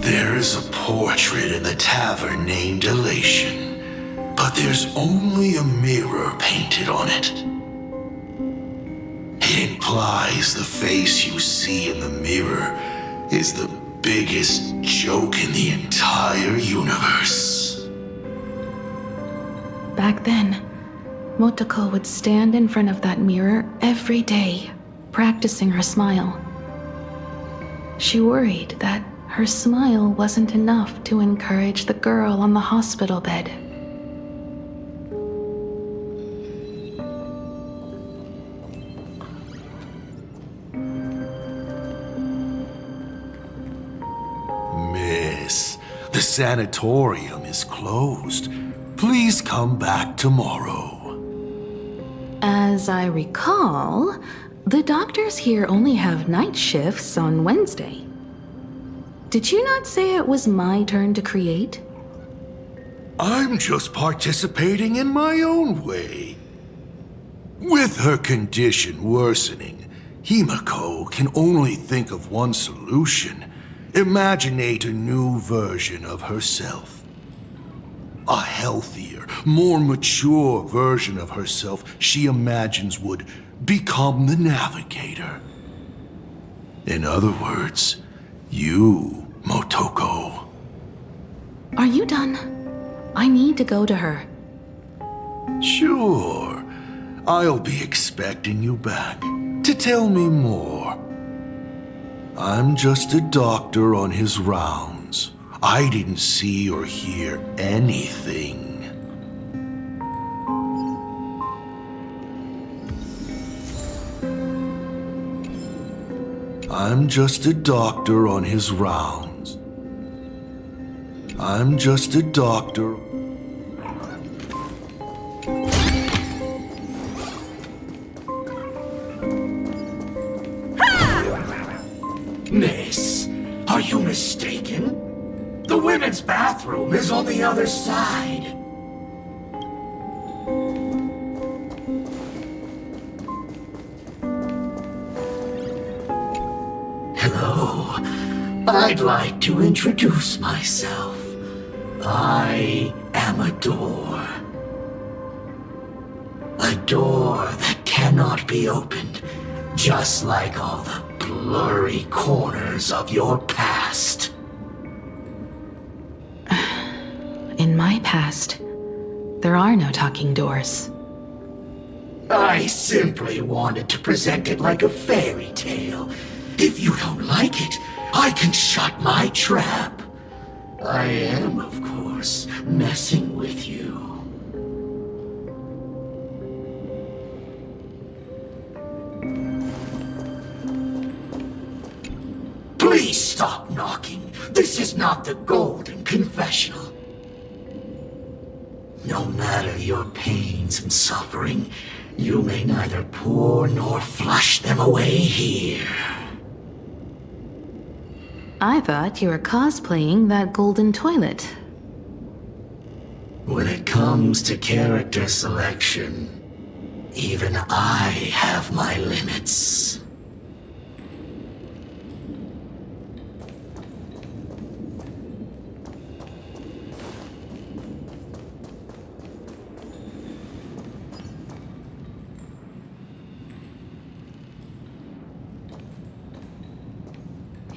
There's a portrait in the tavern named Elation, but there's only a mirror painted on it. It implies the face you see in the mirror is the biggest joke in the entire universe. Back then, Motoko would stand in front of that mirror every day, practicing her smile. She worried that her smile wasn't enough to encourage the girl on the hospital bed. Miss, the sanatorium is closed. Please come back tomorrow. As I recall, the doctors here only have night shifts on Wednesday. Did you not say it was my turn to create? I'm just participating in my own way. With her condition worsening, Himiko can only think of one solution. Imaginate a new version of herself. A healthier, more mature version of herself she imagines would become the navigator. In other words, you, Motoko. Are you done? I need to go to her. Sure. I'll be expecting you back to tell me more. I'm just a doctor on his rounds. I didn't see or hear anything. I'm just a doctor on his rounds. I'm just a doctor. Miss, are Are you mistaken? The women's bathroom is on the other side. Hello. I'd like to introduce myself. I am a door. A door that cannot be opened, just like all the blurry corners of your past. In my past, there are no talking doors. I simply wanted to present it like a fairy tale. If you don't like it, I can shut my trap. I am, of course, messing with you. Please stop knocking. This is not the Golden Confessional. No matter your pains and suffering, you may neither pour nor flush them away here. I thought you were cosplaying that golden toilet. When it comes to character selection, even I have my limits.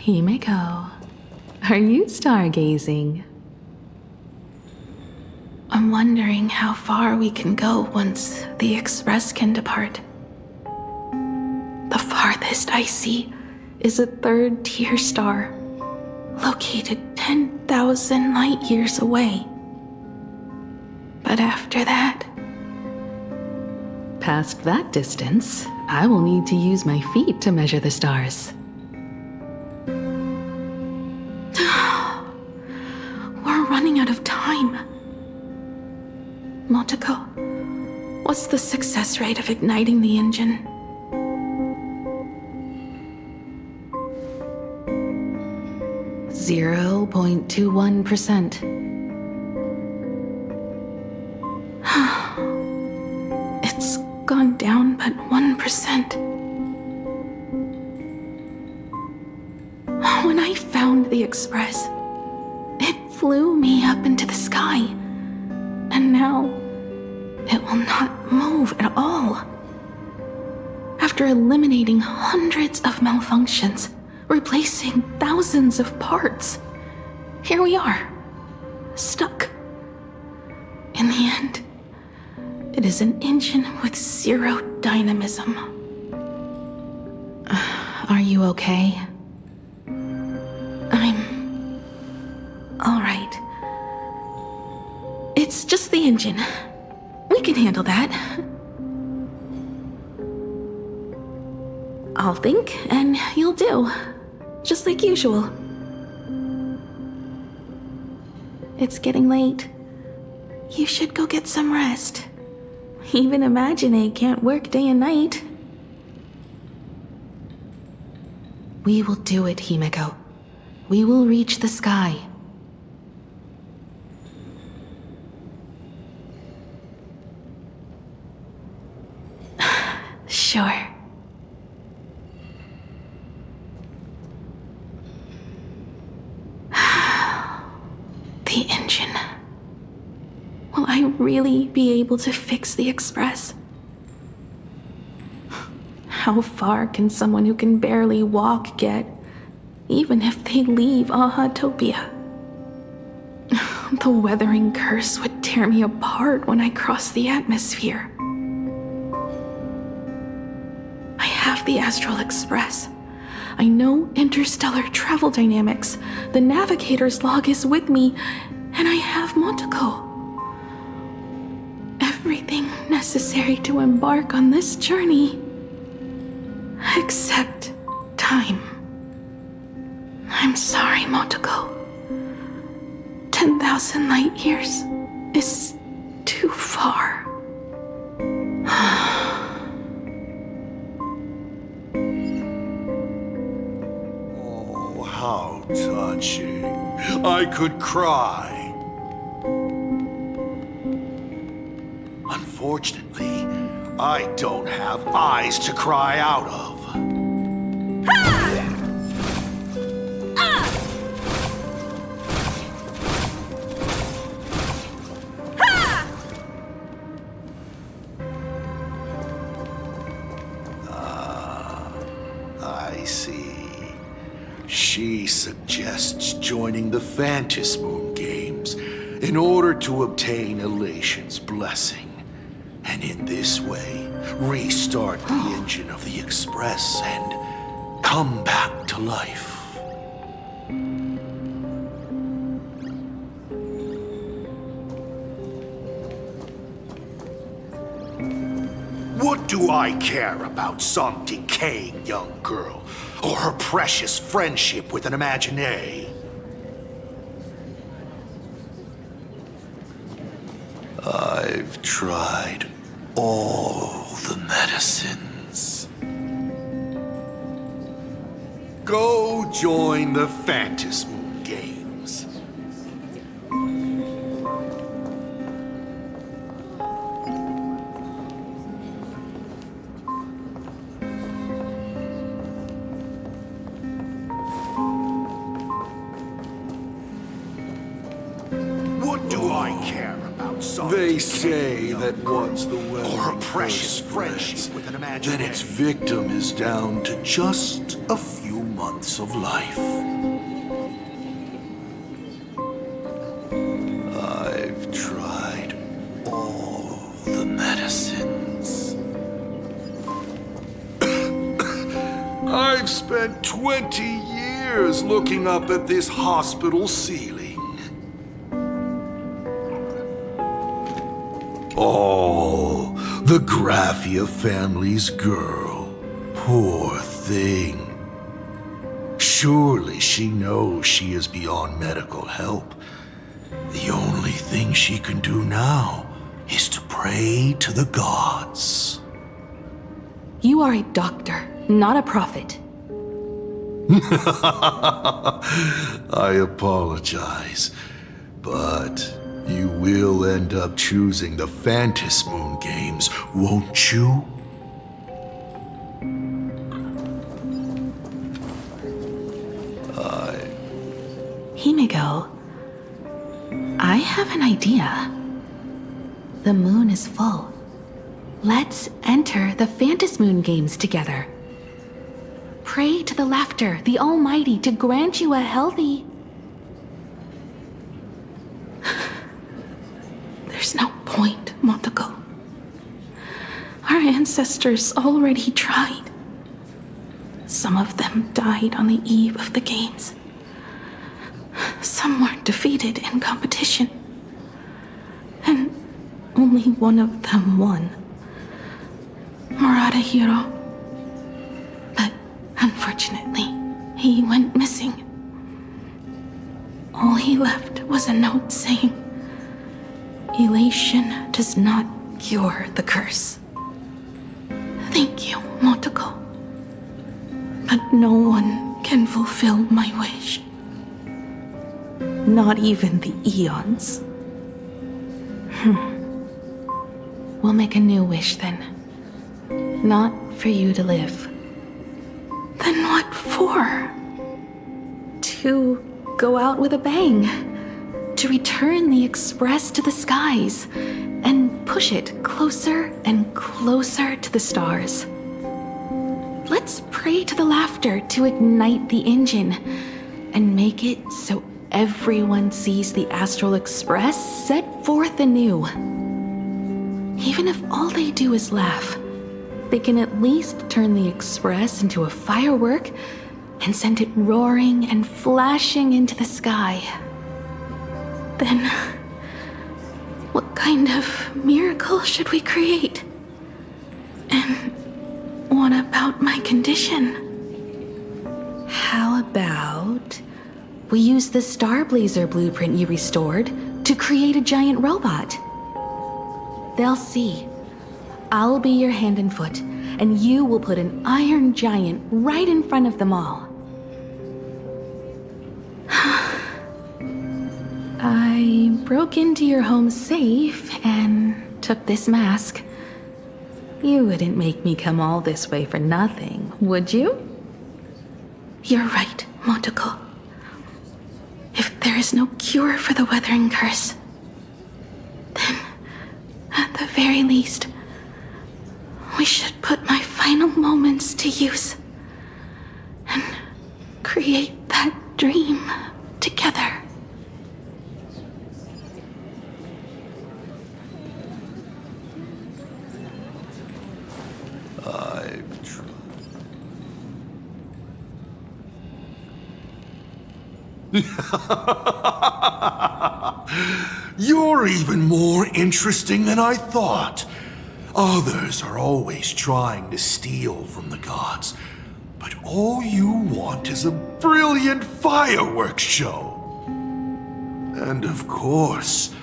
Himeko, are you stargazing? I'm wondering how far we can go once the Express can depart. The farthest I see is a third-tier star, located 10,000 light-years away. But after that... Past that distance, I will need to use my feet to measure the stars. We're running out of time. Motoko, what's the success rate of igniting the engine? .21%. It's gone down but 1%. When I found the Express, it flew me up into the sky. And now, it will not move at all. After eliminating hundreds of malfunctions, replacing thousands of parts, here we are, stuck. In the end, it is an engine with zero dynamism. Are you okay? I'm... alright. It's just the engine. We can handle that. I'll think, and you'll do. Just like usual. It's getting late. You should go get some rest. Even Imagine can't work day and night. We will do it, Himeko. We will reach the sky. Sure. The engine. Will I really be able to fix the Express? How far can someone who can barely walk get, even if they leave Aha-topia? The weathering curse would tear me apart when I cross the atmosphere. I have the Astral Express. I know interstellar travel dynamics. The navigator's log is with me, and I have Motoko. Everything necessary to embark on this journey. Except time. I'm sorry, Motoko. 10,000 light years is too far. How touching. I could cry. Unfortunately, I don't have eyes to cry out of. I see. She suggests joining the Phantasmoon Games in order to obtain Elation's blessing, and in this way, restart the engine of the Express and come back to life. What do I care about some decaying young girl, or her precious friendship with an Imaginary? I've tried all the medicines. Go join the Phantasmoon Games. What do I care about some They say that once the weather or a precious friendship with an Imaginary, then its victim is down to just a few months of life. I've tried all the medicines. I've spent 20 years looking up at this hospital ceiling. Oh, the Graphia family's girl. Poor thing. Surely she knows she is beyond medical help. The only thing she can do now is to pray to the gods. You are a doctor, not a prophet. I apologize, but you will end up choosing the Phantasmoon Games, won't you? Himiko, I have an idea. The moon is full. Let's enter the Phantasmoon Games together. Pray to the Laughter, the Almighty, to grant you a healthy... There's no point, Motoko. Our ancestors already tried. Some of them died on the eve of the games. Some were defeated in competition. And only one of them won. Murata-hiro. But unfortunately, he went missing. All he left was a note saying, "Elation does not cure the curse." Thank you, Motoko. But no one can fulfill my wish. Not even the eons. We'll make a new wish then. Not for you to live. Then what for? To go out with a bang. To return the Express to the skies. And push it closer and closer to the stars. Let's pray to the Laughter to ignite the engine. And make it so everyone sees the Astral Express set forth anew. Even if all they do is laugh, they can at least turn the Express into a firework and send it roaring and flashing into the sky. Then, what kind of miracle should we create? And what about my condition? How about we use the Starblazer blueprint you restored to create a giant robot? They'll see. I'll be your hand and foot, and you will put an iron giant right in front of them all. I broke into your home safe and took this mask. You wouldn't make me come all this way for nothing, would you? You're right, Motoko. If there is no cure for the Weathering Curse, then, at the very least, we should put my final moments to use and create that dream together. I've tried. You're even more interesting than I thought. Others are always trying to steal from the gods, but all you want is a brilliant fireworks show. And of course,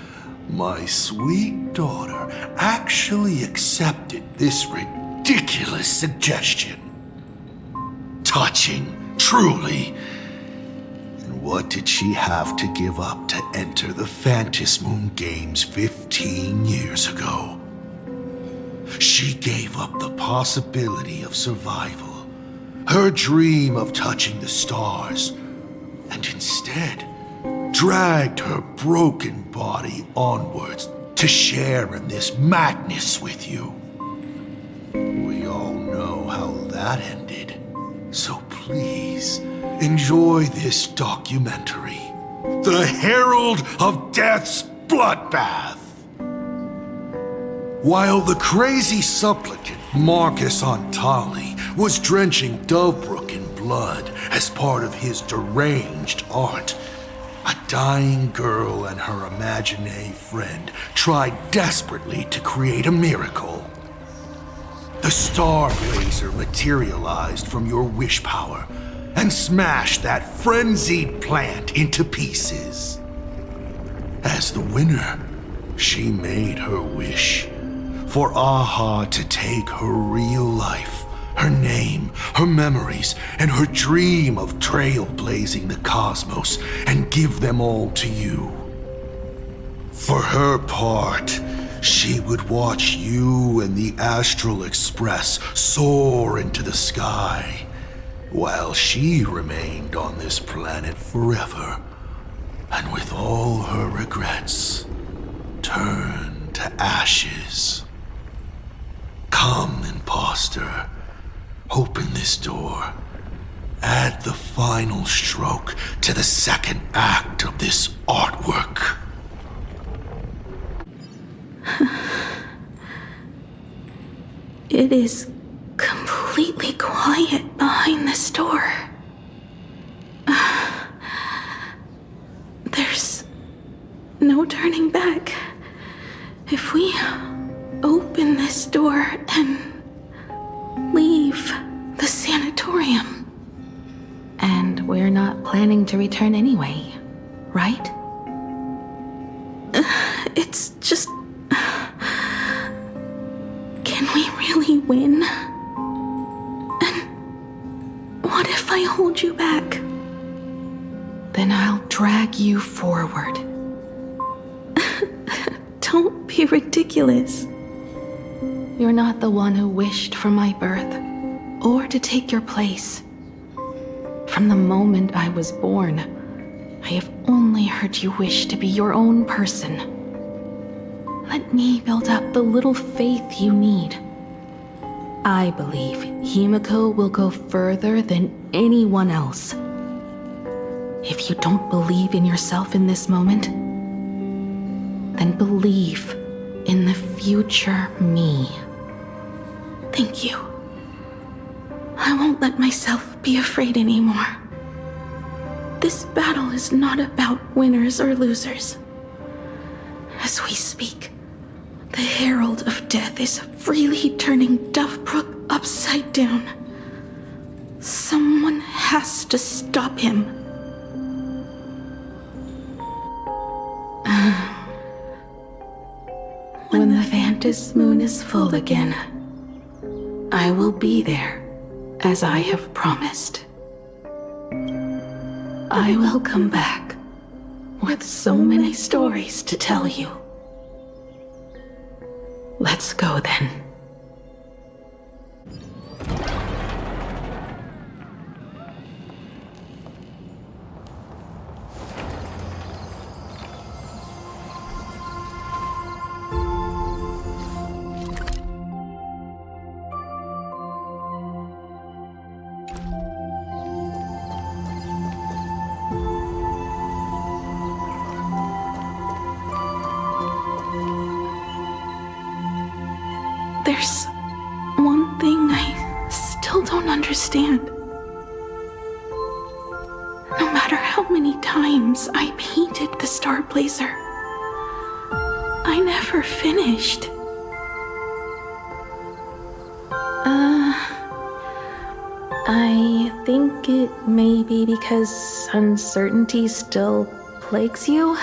my sweet daughter actually accepted this ridiculous suggestion. Touching, truly. And what did she have to give up to enter the Phantasmoon Games 15 years ago? She gave up the possibility of survival, her dream of touching the stars, and instead dragged her broken body onwards to share in this madness with you. We all know how that ended, so please enjoy this documentary, The Herald of Death's Bloodbath. While the crazy supplicant Marcus Antali was drenching Dovebrook in blood as part of his deranged art, a dying girl and her imaginary friend tried desperately to create a miracle. The star blazer materialized from your wish power and smashed that frenzied plant into pieces. As the winner, she made her wish for Aha to take her real life, her name, her memories, and her dream of trailblazing the cosmos and give them all to you. For her part, she would watch you and the Astral Express soar into the sky, while she remained on this planet forever, and with all her regrets, turned to ashes. Come, imposter. Open this door. Add the final stroke to the second act of this artwork. It is completely quiet behind this door. There's no turning back. If we open this door and leave the sanatorium. And we're not planning to return anyway, right? It's just... Can we really win? And what if I hold you back? Then I'll drag you forward. Don't be ridiculous. You're not the one who wished for my birth, or to take your place. From the moment I was born, I have only heard you wish to be your own person. Let me build up the little faith you need. I believe Himiko will go further than anyone else. If you don't believe in yourself in this moment, then believe in the future me. Thank you. I won't let myself be afraid anymore. This battle is not about winners or losers. As we speak, the Herald of Death is freely turning Dovebrook upside down. Someone has to stop him. When the Phantasmoon is full again, I will be there, as I have promised. I will come back with so many stories to tell you. Let's go then. There's one thing I still don't understand. No matter how many times I painted the Star Blazer, I never finished. I think it may be because uncertainty still plagues you.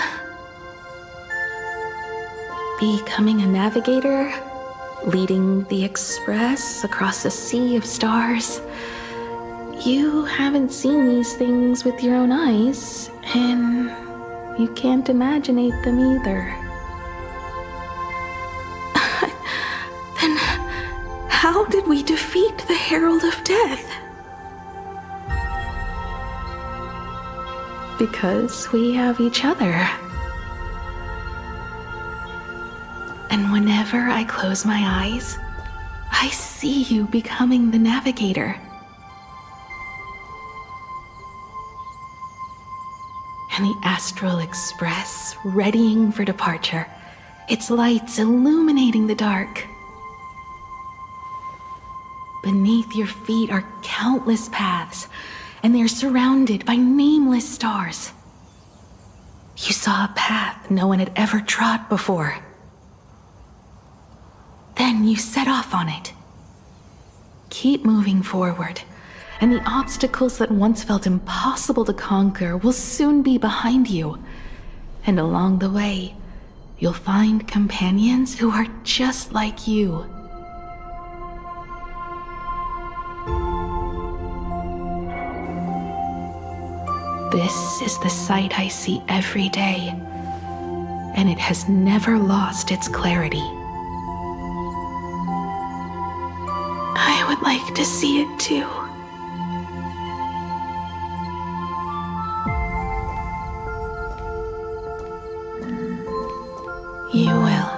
Becoming a navigator, leading the Express across a sea of stars. You haven't seen these things with your own eyes, and you can't imaginate them either. Then how did we defeat the Herald of Death? Because we have each other. And whenever I close my eyes, I see you becoming the navigator. And the Astral Express readying for departure, its lights illuminating the dark. Beneath your feet are countless paths, and they are surrounded by nameless stars. You saw a path no one had ever trod before. Then you set off on it. Keep moving forward, and the obstacles that once felt impossible to conquer will soon be behind you. And along the way, you'll find companions who are just like you. This is the sight I see every day, and it has never lost its clarity. I would like to see it too. You will.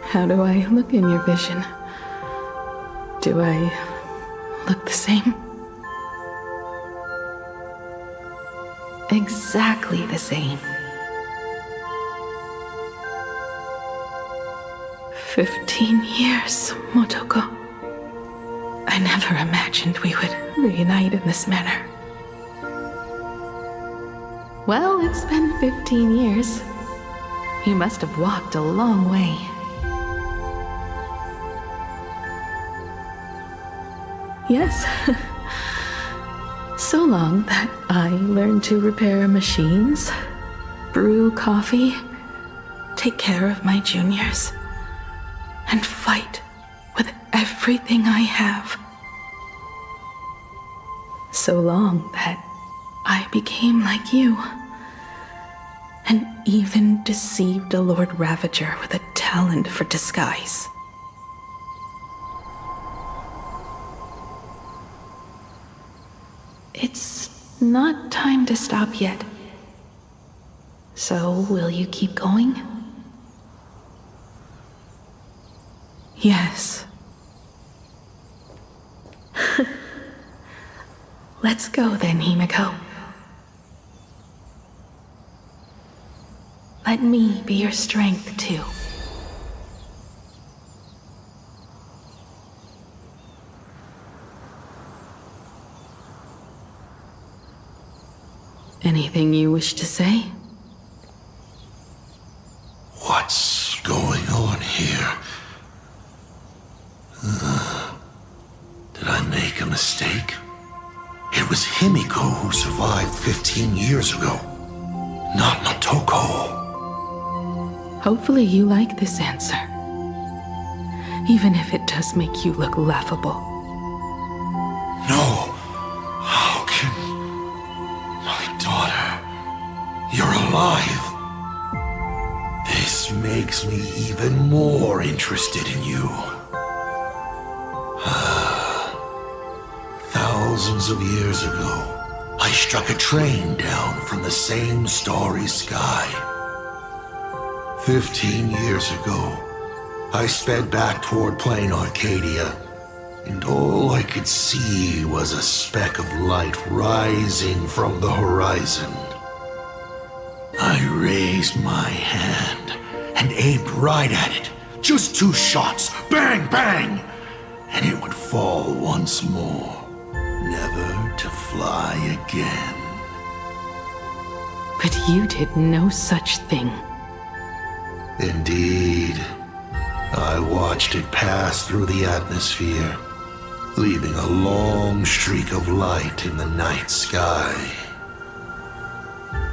How do I look in your vision? Do I look the same? Exactly the same. 15 years, Motoko. I never imagined we would reunite in this manner. Well, it's been 15 years. You must have walked a long way. Yes. So long that I learned to repair machines, brew coffee, take care of my juniors, and fight with everything I have. So long that I became like you, and even deceived a Lord Ravager with a talent for disguise. It's not time to stop yet. So, will you keep going? Yes. Let's go then, Himiko. Let me be your strength, too. Anything you wish to say? What's going on here? Did I make a mistake? It was Himiko who survived 15 years ago, not Motoko. Hopefully you like this answer, even if it does make you look laughable. makes me even more interested in you. Thousands of years ago, I struck a train down from the same starry sky. 15 years ago, I sped back toward Plain Arcadia, and all I could see was a speck of light rising from the horizon. I raised my hand and aimed right at it. Just 2 shots, bang, bang, and it would fall once more, never to fly again. But you did no such thing. Indeed. I watched it pass through the atmosphere, leaving a long streak of light in the night sky.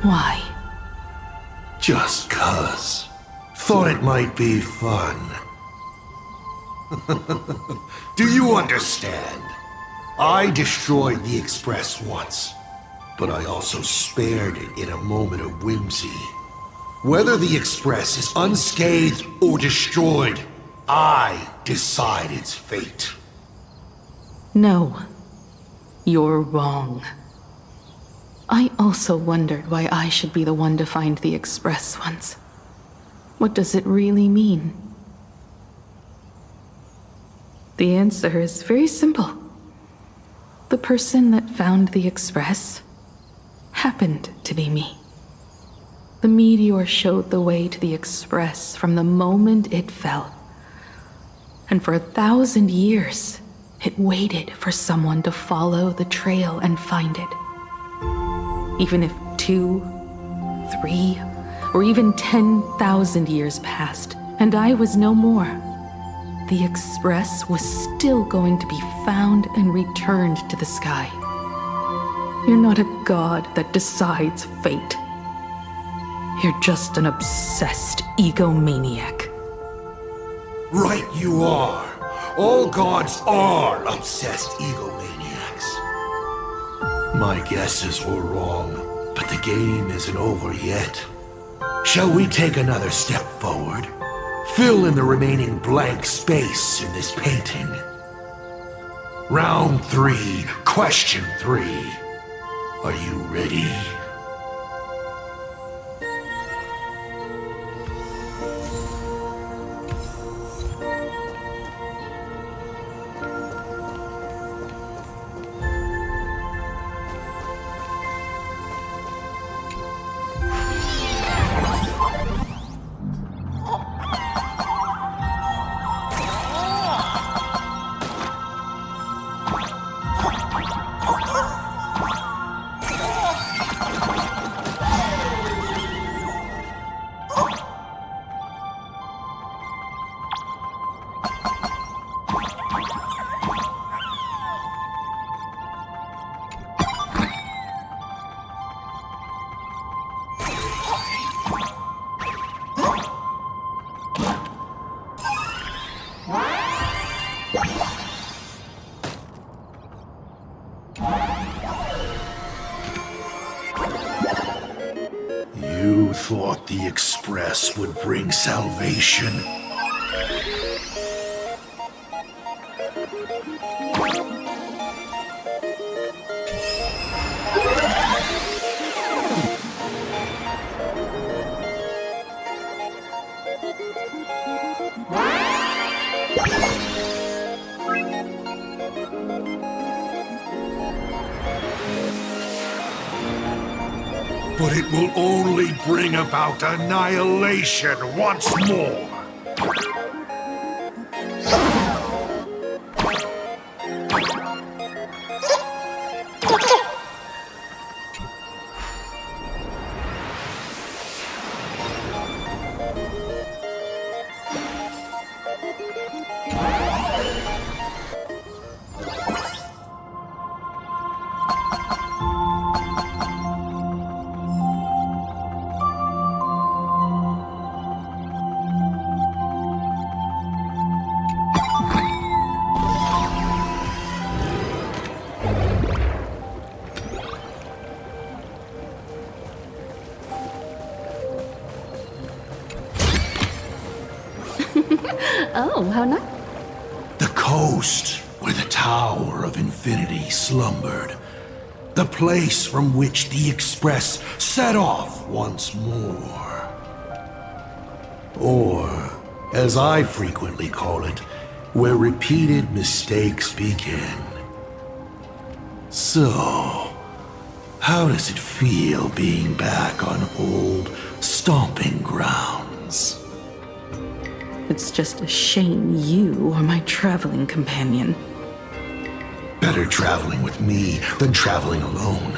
Why? Just 'cause. Thought it might be fun. Do you understand? I destroyed the Express once, but I also spared it in a moment of whimsy. Whether the Express is unscathed or destroyed, I decide its fate. No. You're wrong. I also wondered why I should be the one to find the Express once. What does it really mean? The answer is very simple. The person that found the Express happened to be me. The meteor showed the way to the Express from the moment it fell. And for 1,000 years, it waited for someone to follow the trail and find it. Even if 2, 3, or even 10,000 years passed, and I was no more, the Express was still going to be found and returned to the sky. You're not a god that decides fate. You're just an obsessed egomaniac. Right you are. All gods are obsessed egomaniacs. My guesses were wrong, but the game isn't over yet. Shall we take another step forward? Fill in the remaining blank space in this painting. Round 3, question 3. Are you ready? You thought the Express would bring salvation? But it will only bring about annihilation once more. Oh, how nice. The coast where the Tower of Infinity slumbered. The place from which the Express set off once more. Or, as I frequently call it, where repeated mistakes begin. So, how does it feel being back on old stomping grounds? It's just a shame you are my traveling companion. Better traveling with me than traveling alone.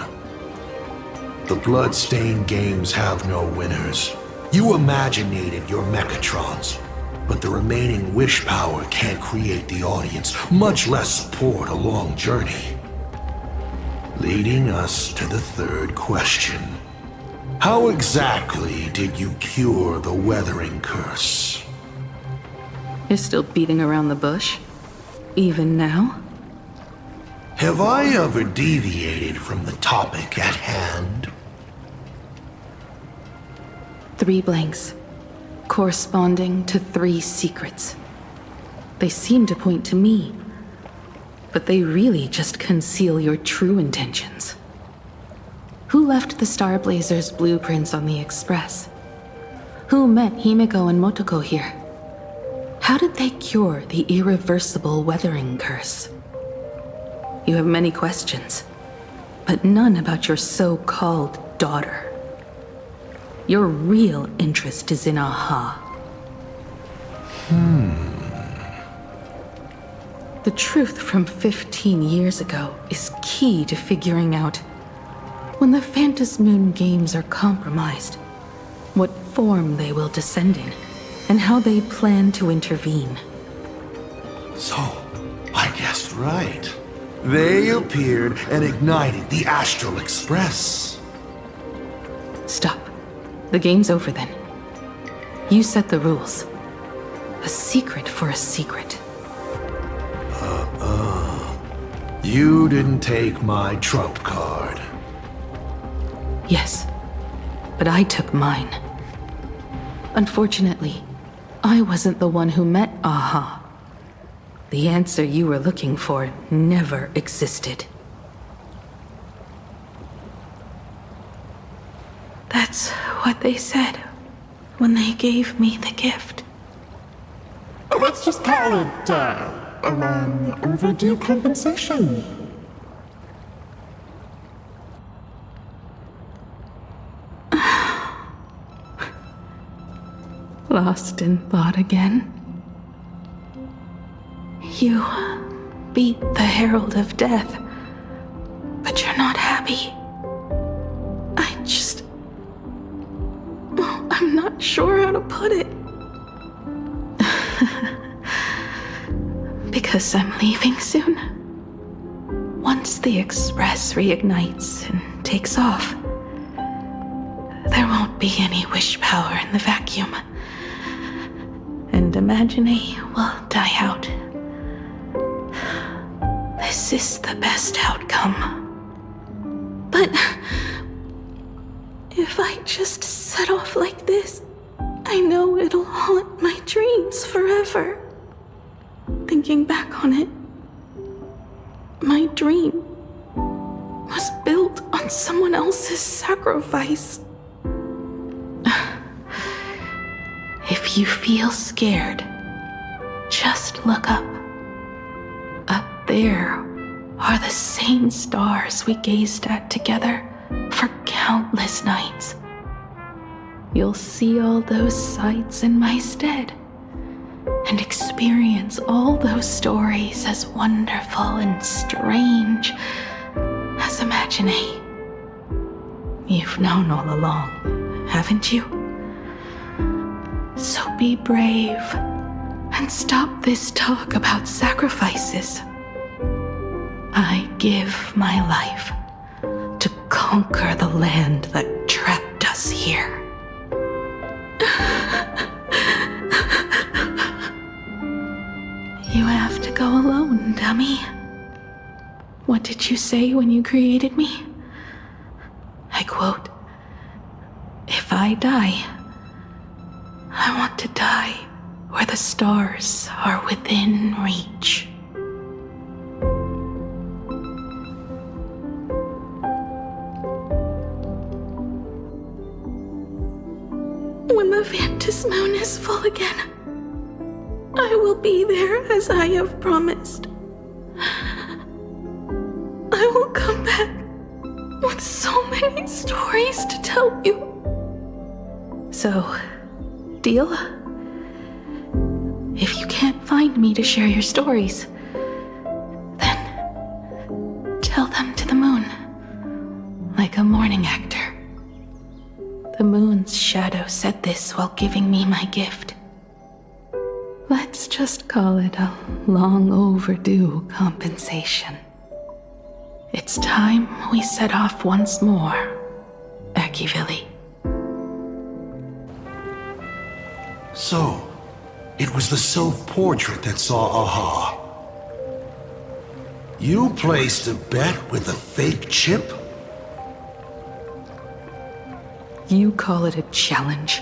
The Bloodstained games have no winners. You imaginated your Mechatrons, but the remaining wish power can't create the audience, much less support a long journey. Leading us to the third question. How exactly did you cure the weathering curse? You're still beating around the bush? Even now? Have I ever deviated from the topic at hand? 3 blanks, corresponding to 3 secrets. They seem to point to me, but they really just conceal your true intentions. Who left the Starblazer's blueprints on the Express? Who met Himiko and Motoko here? How did they cure the irreversible weathering curse? You have many questions, but none about your so-called daughter. Your real interest is in Aha. The truth from 15 years ago is key to figuring out, when the Phantasmoon games are compromised, what form they will descend in, and how they plan to intervene. So, I guessed right. They appeared and ignited the Astral Express. Stop. The game's over then. You set the rules. A secret for a secret. You didn't take my trump card. Yes, but I took mine. Unfortunately, I wasn't the one who met Aha. The answer you were looking for never existed. That's what they said when they gave me the gift. Let's just call it, a long overdue compensation. Lost in thought again. You beat the Herald of Death, but you're not happy. I'm not sure how to put it. Because I'm leaving soon. Once the Express reignites and takes off, there won't be any wish power in the vacuum. And Imagine will die out. This is the best outcome. But if I just set off like this, I know it'll haunt my dreams forever. Thinking back on it, my dream was built on someone else's sacrifice. If you feel scared, just look up. Up there are the same stars we gazed at together for countless nights. You'll see all those sights in my stead and experience all those stories as wonderful and strange as Imagine. You've known all along, haven't you? So be brave and stop this talk about sacrifices. I give my life to conquer the land that trapped us here. You have to go alone, dummy. What did you say when you created me? I quote, "If I die, I want to die where the stars are within reach. When the Ventus moon is full again, I will be there as I have promised. I will come back with so many stories to tell you. So, deal? If you can't find me to share your stories, then tell them to the moon, like a mourning actor. The moon's shadow said this while giving me my gift. Let's just call it a long overdue compensation. It's time we set off once more, Akivili. So, it was the self-portrait that saw Aha. You placed a bet with a fake chip? You call it a challenge,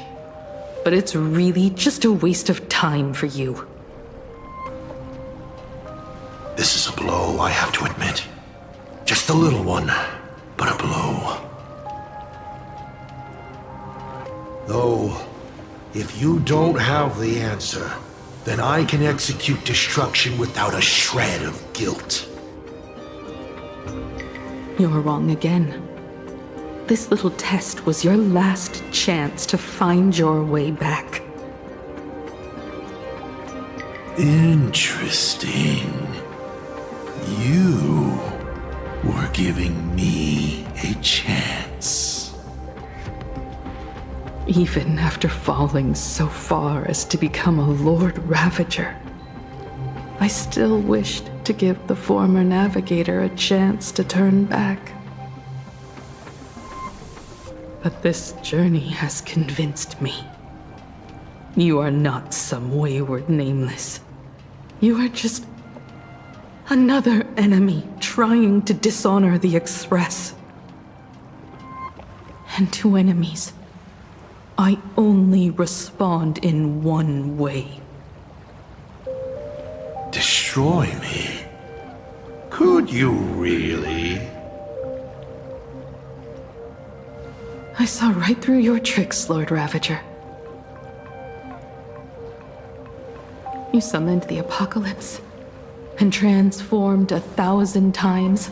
but it's really just a waste of time for you. This is a blow, I have to admit. Just a little one, but a blow. Though, if you don't have the answer, then I can execute destruction without a shred of guilt. You're wrong again. This little test was your last chance to find your way back. Interesting. You were giving me a chance. Even after falling so far as to become a Lord Ravager, I still wished to give the former navigator a chance to turn back. But this journey has convinced me. You are not some wayward nameless. You are just another enemy trying to dishonor the Express. And to enemies, I only respond in one way. Destroy me? Could you really? I saw right through your tricks, Lord Ravager. You summoned the apocalypse, and transformed 1,000 times,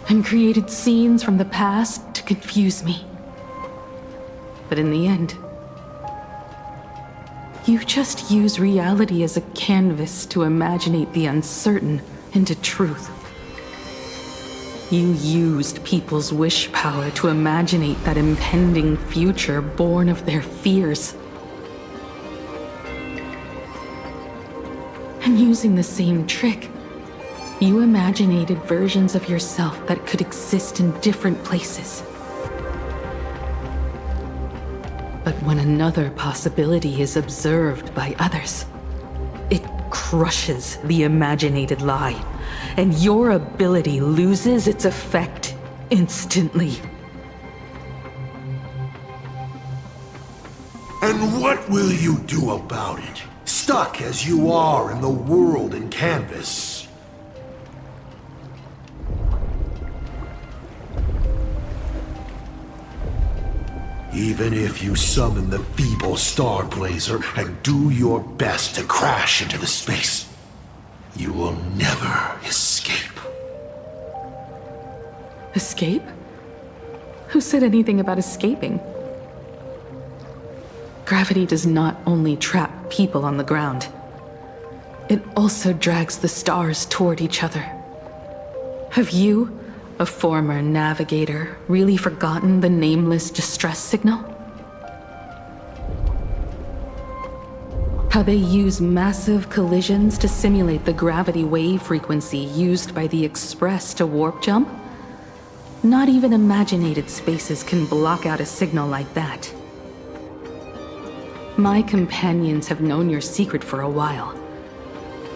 and created scenes from the past to confuse me. But in the end, you just use reality as a canvas to imaginate the uncertain into truth. You used people's wish power to imaginate that impending future born of their fears. And using the same trick, you imaginated versions of yourself that could exist in different places. But when another possibility is observed by others, it crushes the imaginated lie, and your ability loses its effect instantly. And what will you do about it? Stuck as you are in the world in canvas. Even if you summon the feeble Star Blazer and do your best to crash into the space, you will never escape. Escape? Who said anything about escaping? Gravity does not only trap people on the ground, it also drags the stars toward each other. Have you, a former navigator, really forgotten the nameless distress signal? How they use massive collisions to simulate the gravity wave frequency used by the Express to warp jump? Not even imaginated spaces can block out a signal like that. My companions have known your secret for a while.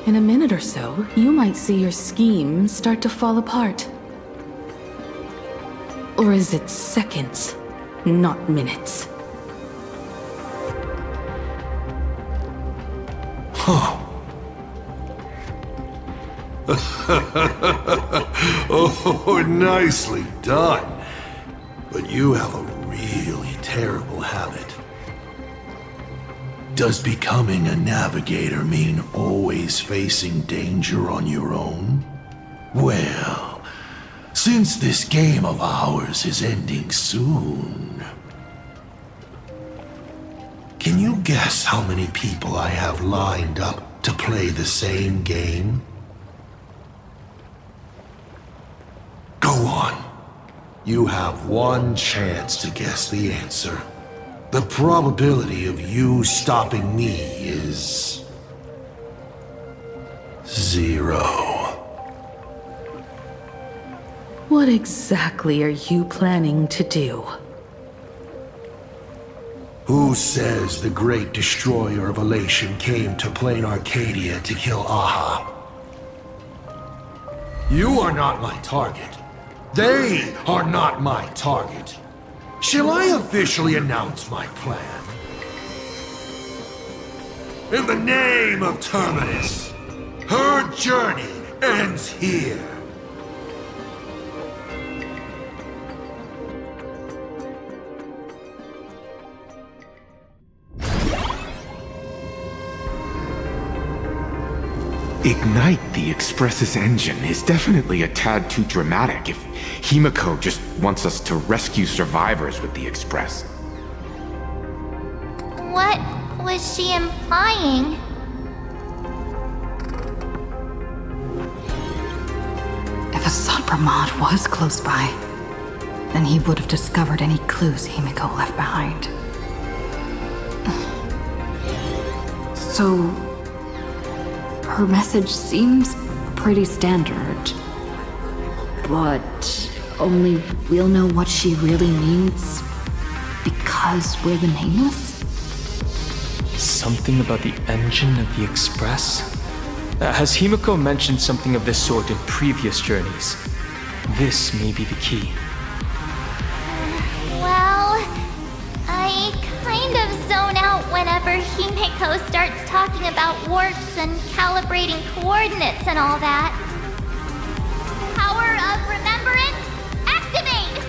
In a minute or so, you might see your scheme start to fall apart. Or is it seconds, not minutes? Huh. Oh, nicely done. But you have a really terrible habit. Does becoming a navigator mean always facing danger on your own? Well, since this game of ours is ending soon, can you guess how many people I have lined up to play the same game? Go on. You have one chance to guess the answer. The probability of you stopping me is 0. What exactly are you planning to do? Who says the great destroyer of Elation came to Plain Arcadia to kill Aha? You are not my target. They are not my target. Shall I officially announce my plan? In the name of Terminus, her journey ends here. Ignite the Express's engine is definitely a tad too dramatic if Himiko just wants us to rescue survivors with the Express. What was she implying? If Assad Pramod was close by, then he would have discovered any clues Himiko left behind. So, her message seems pretty standard, but only we'll know what she really means because we're the Nameless? Something about the engine of the Express? Has Himiko mentioned something of this sort in previous journeys? This may be the key. Well, I kind of zone out whenever Himiko starts talking about warps and calibrating coordinates and all that. Power of remembrance, activate!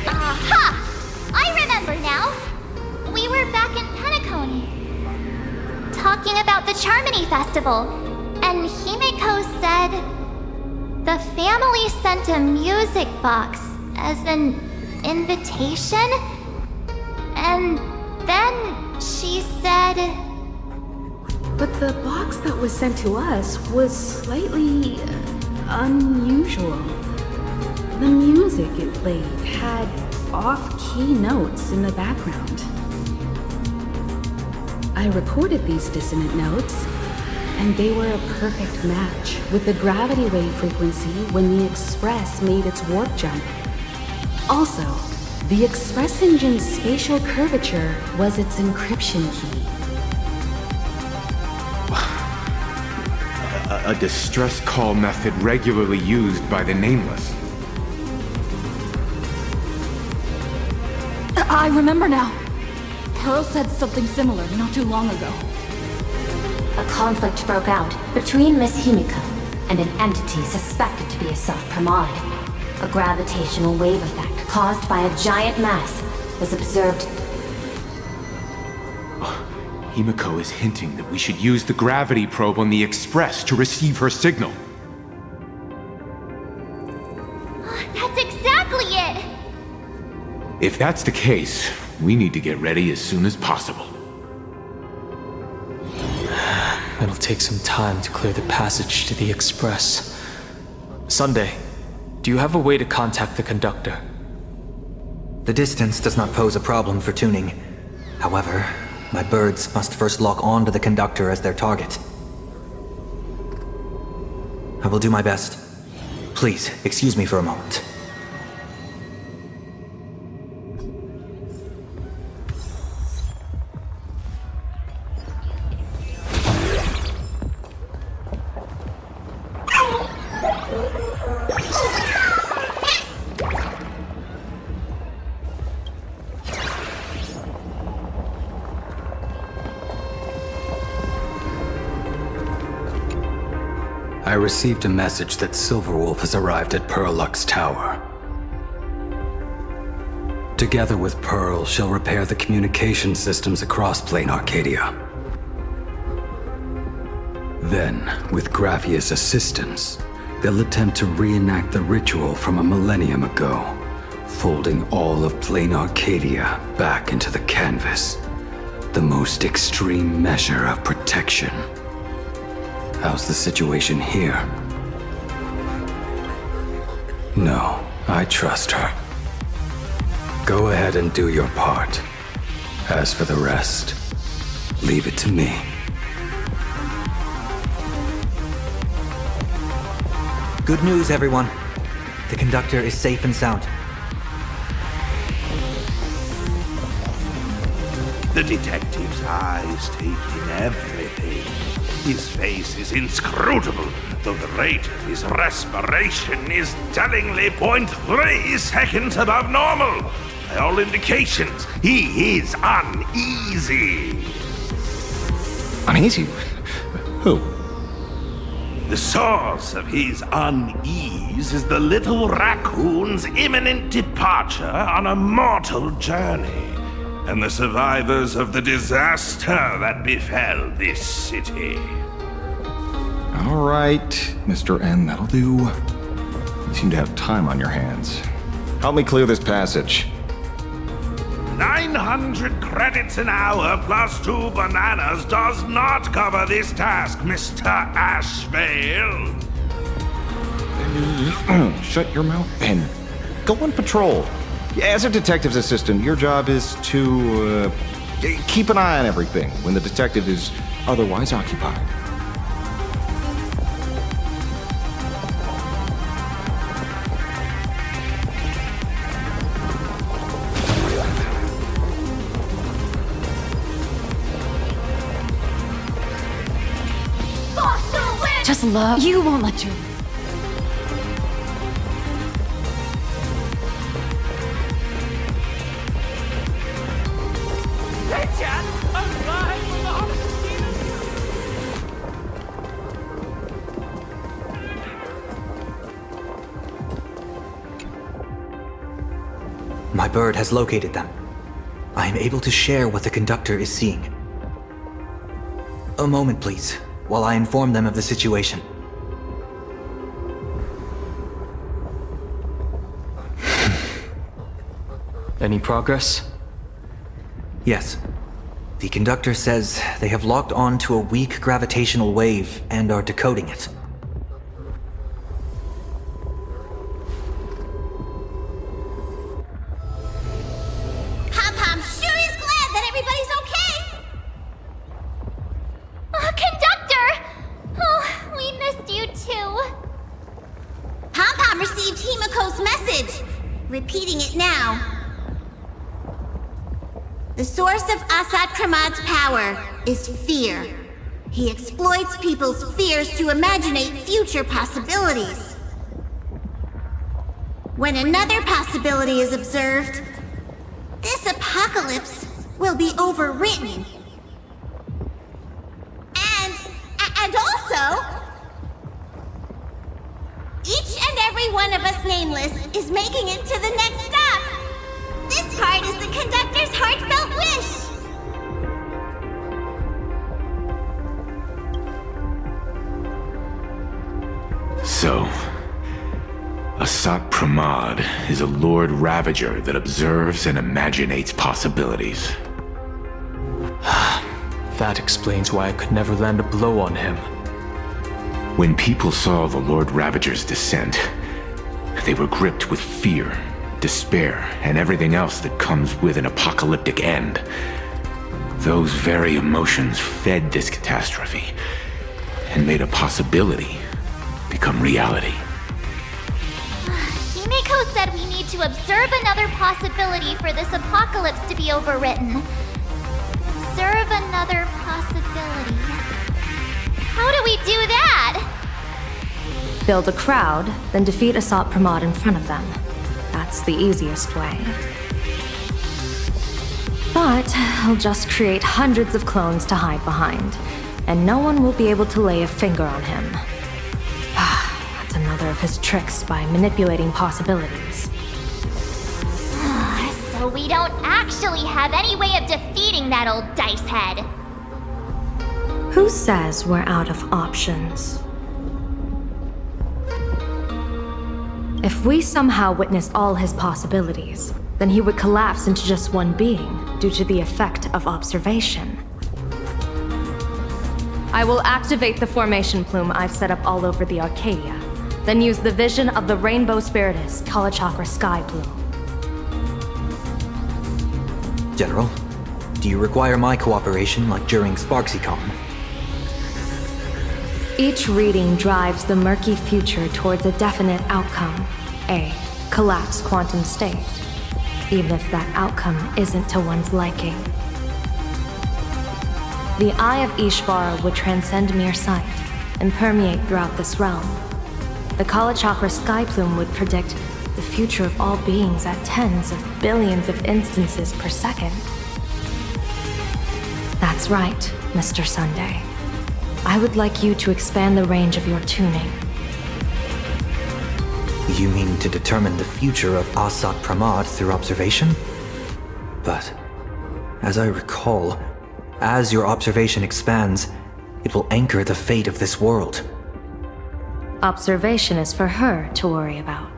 Aha! I remember now. We were back in Penacony, talking about the Charmony Festival, and Himiko said the family sent a music box as an invitation, and then she said... But the box that was sent to us was slightly unusual. The music it played had off-key notes in the background. I recorded these dissonant notes, and they were a perfect match with the gravity wave frequency when the Express made its warp jump. Also, the Express engine's spatial curvature was its encryption key. A distress call method regularly used by the Nameless. I remember now. Pearl said something similar not too long ago. A conflict broke out between Miss Himiko and an entity suspected to be Assad Pramod. A gravitational wave effect caused by a giant mass was observed. Himiko is hinting that we should use the gravity probe on the Express to receive her signal. That's exactly it! If that's the case, we need to get ready as soon as possible. It'll take some time to clear the passage to the Express. Sunday, do you have a way to contact the conductor? The distance does not pose a problem for tuning. However, my birds must first lock on to the conductor as their target. I will do my best. Please, excuse me for a moment. I received a message that Silverwolf has arrived at Pearlux Tower. Together with Pearl, she'll repair the communication systems across Plain Arcadia. Then, with Graphia's assistance, they'll attempt to reenact the ritual from a millennium ago, folding all of Plain Arcadia back into the canvas. The most extreme measure of protection. How's the situation here? No, I trust her. Go ahead and do your part. As for the rest, leave it to me. Good news, everyone. The conductor is safe and sound. The detective's eyes take in everything. His face is inscrutable, though the rate of his respiration is tellingly 0.3 seconds above normal. By all indications, he is uneasy. Uneasy? Who? The source of his unease is the little raccoon's imminent departure on a mortal journey, and the survivors of the disaster that befell this city. All right, Mr. N, that'll do. You seem to have time on your hands. Help me clear this passage. 900 credits an hour plus 2 bananas does not cover this task, Mr. Ashvale. Shut your mouth and go on patrol. As a detective's assistant, your job is to keep an eye on everything when the detective is otherwise occupied. Just love. You won't let your. Hey, Chad! I'm live from the heart of My bird has located them. I am able to share what the conductor is seeing. A moment, please, while I inform them of the situation. Any progress? Yes. The conductor says they have locked on to a weak gravitational wave and are decoding it. Pom-Pom sure is glad that everybody's okay! Conductor! Oh, we missed you too. Pom-Pom received Himiko's message. Repeating it now. The source of Asat Kramad's power is fear. He exploits people's fears to imaginate future possibilities. When another possibility is observed, this apocalypse will be overwritten. And also, each and every one of us nameless is making it to the next stop. This part is the conductor's heartfelt wish. So, Asat Pramad is a Lord Ravager that observes and imaginates possibilities. That explains why I could never land a blow on him. When people saw the Lord Ravager's descent, they were gripped with fear, despair, and everything else that comes with an apocalyptic end. Those very emotions fed this catastrophe and made a possibility become reality. Himiko said we need to observe another possibility for this apocalypse to be overwritten. Observe another possibility. How do we do that? Build a crowd, then defeat Asat Pramad in front of them. That's the easiest way. But I'll just create hundreds of clones to hide behind, and no one will be able to lay a finger on him. of his tricks by manipulating possibilities. So we don't actually have any way of defeating that old dice head. Who says we're out of options? If we somehow witness all his possibilities, then he would collapse into just one being due to the effect of observation. I will activate the formation plume I've set up all over the Arcadia, then use the vision of the Rainbow Spiritus Kalachakra Sky Plume. General, do you require my cooperation like during SparksyCon? Each reading drives the murky future towards a definite outcome, a collapsed quantum state, even if that outcome isn't to one's liking. The Eye of Ishvara would transcend mere sight and permeate throughout this realm. The Kalachakra Sky Plume would predict the future of all beings at tens of billions of instances per second. That's right, Mr. Sunday. I would like you to expand the range of your tuning. You mean to determine the future of Asat Pramad through observation? But, as I recall, as your observation expands, it will anchor the fate of this world. Observation is for her to worry about.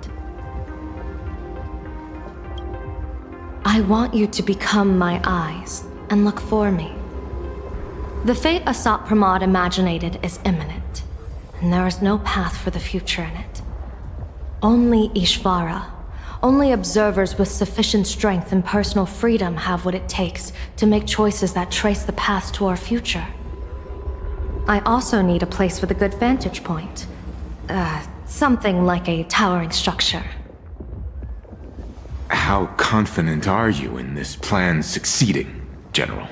I want you to become my eyes and look for me. The fate Asat Pramad imaginated is imminent, and there is no path for the future in it. Only Ishvara, only observers with sufficient strength and personal freedom have what it takes to make choices that trace the path to our future. I also need a place with a good vantage point. Something like a towering structure. How confident are you in this plan succeeding, General?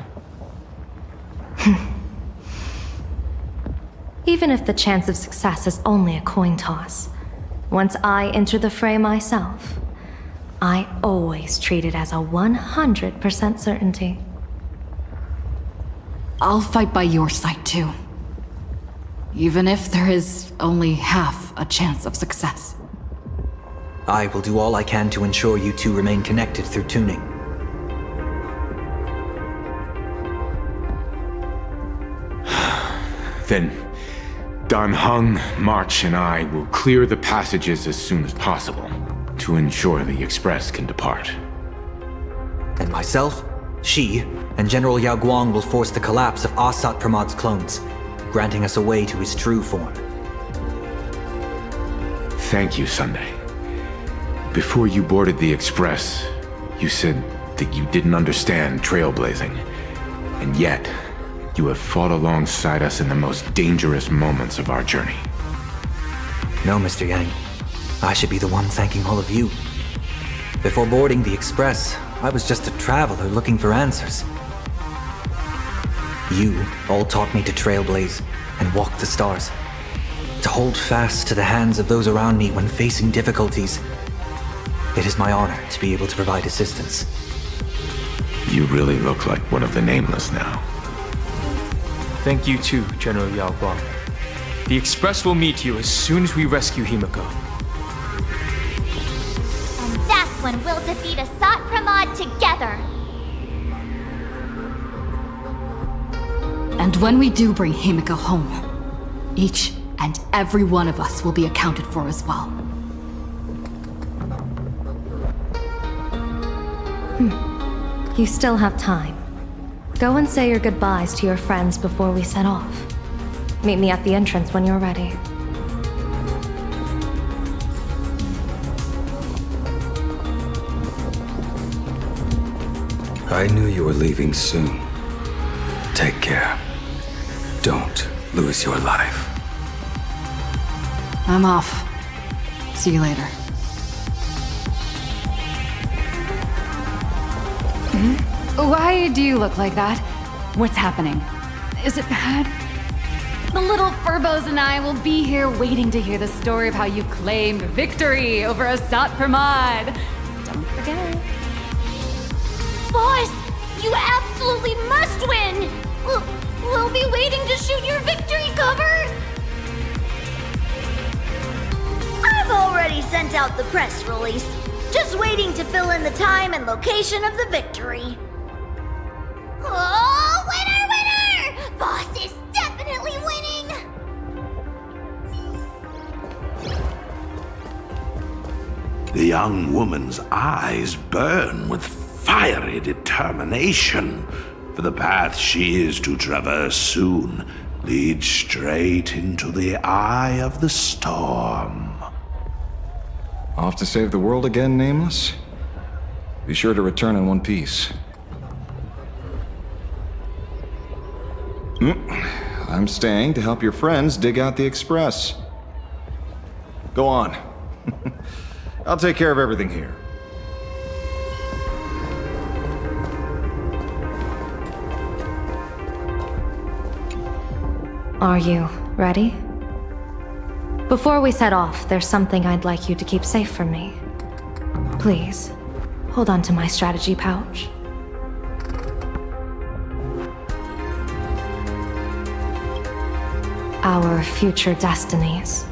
Even if the chance of success is only a coin toss, once I enter the fray myself, I always treat it as a 100% certainty. I'll fight by your side too. Even if there is only half a chance of success. I will do all I can to ensure you two remain connected through tuning. Then, Dan Heng, March, and I will clear the passages as soon as possible to ensure the Express can depart. And myself, Shi, and General Yao Guang will force the collapse of Asat Pramad's clones, granting us a way to his true form. Thank you, Sunday. Before you boarded the Express, you said that you didn't understand trailblazing, and yet you have fought alongside us in the most dangerous moments of our journey. No, Mr. Yang. I should be the one thanking all of you. Before boarding the Express, I was just a traveler looking for answers. You all taught me to trailblaze and walk the stars, to hold fast to the hands of those around me when facing difficulties. It is my honor to be able to provide assistance. You really look like one of the Nameless now. Thank you too, General Yao Guang. The Express will meet you as soon as we rescue Himiko. And that's when we'll defeat Asat Pramad together. And when we do bring Himiko home, each and every one of us will be accounted for as well. You still have time. Go and say your goodbyes to your friends before we set off. Meet me at the entrance when you're ready. I knew you were leaving soon. Take care. Don't lose your life. I'm off. See you later. Why do you look like that? What's happening? Is it bad? The little Furbos and I will be here waiting to hear the story of how you claimed victory over Asat Pramad. Don't forget. Boss, you absolutely must win! We'll be waiting to shoot your victory cover! I sent out the press release. Just waiting to fill in the time and location of the victory. Oh, winner, winner! Boss is definitely winning! The young woman's eyes burn with fiery determination, for the path she is to traverse soon leads straight into the eye of the storm. Off to save the world again, Nameless? Be sure to return in one piece. I'm staying to help your friends dig out the Express. Go on. I'll take care of everything here. Are you ready? Before we set off, there's something I'd like you to keep safe from me. Please, hold on to my strategy pouch. Our future destinies.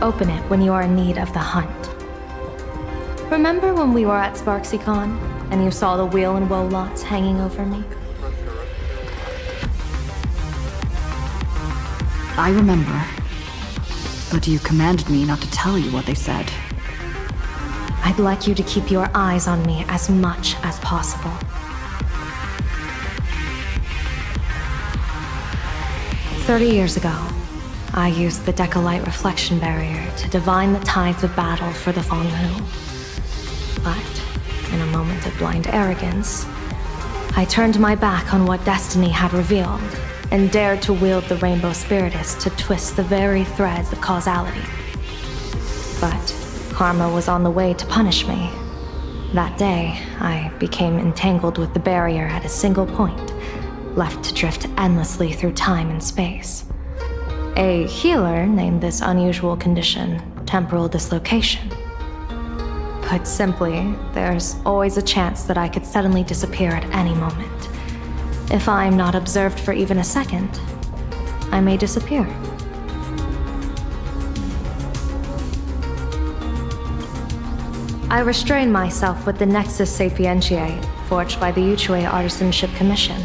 Open it when you are in need of the hunt. Remember when we were at SparksyCon and you saw the wheel and woe lots hanging over me? I remember. But you commanded me not to tell you what they said. I'd like you to keep your eyes on me as much as possible. "30 years ago, I used the Decolite reflection barrier to divine the tides of battle for the Fonghu. But, in a moment of blind arrogance, I turned my back on what destiny had revealed and dared to wield the Rainbow Spiritus to twist the very threads of causality. But karma was on the way to punish me. That day, I became entangled with the barrier at a single point, left to drift endlessly through time and space. A healer named this unusual condition temporal dislocation. Put simply, there's always a chance that I could suddenly disappear at any moment. If I'm not observed for even a second, I may disappear. I restrain myself with the Nexus Sapientiae, forged by the Yuchue Artisanship Commission.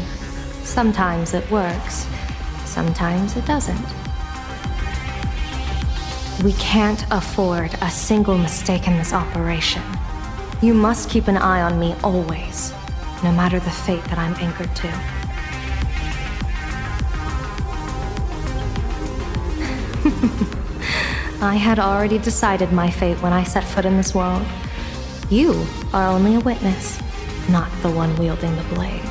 Sometimes it works, sometimes it doesn't. We can't afford a single mistake in this operation. You must keep an eye on me always, no matter the fate that I'm anchored to. I had already decided my fate when I set foot in this world. You are only a witness, not the one wielding the blade.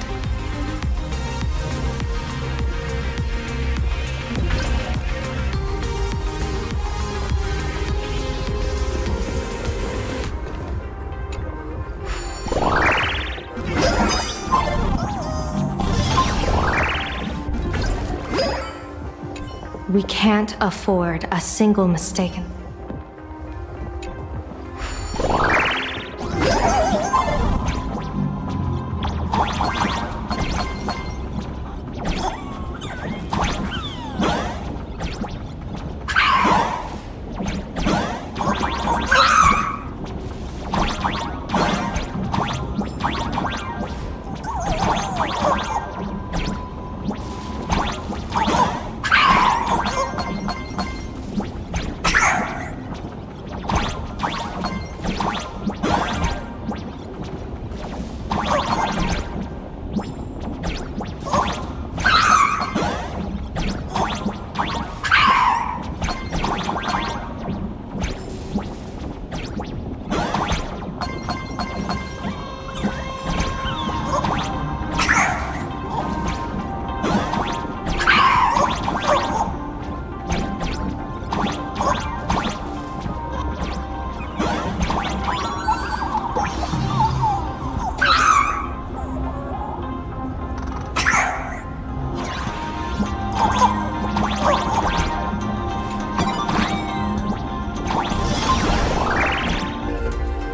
We can't afford a single mistake.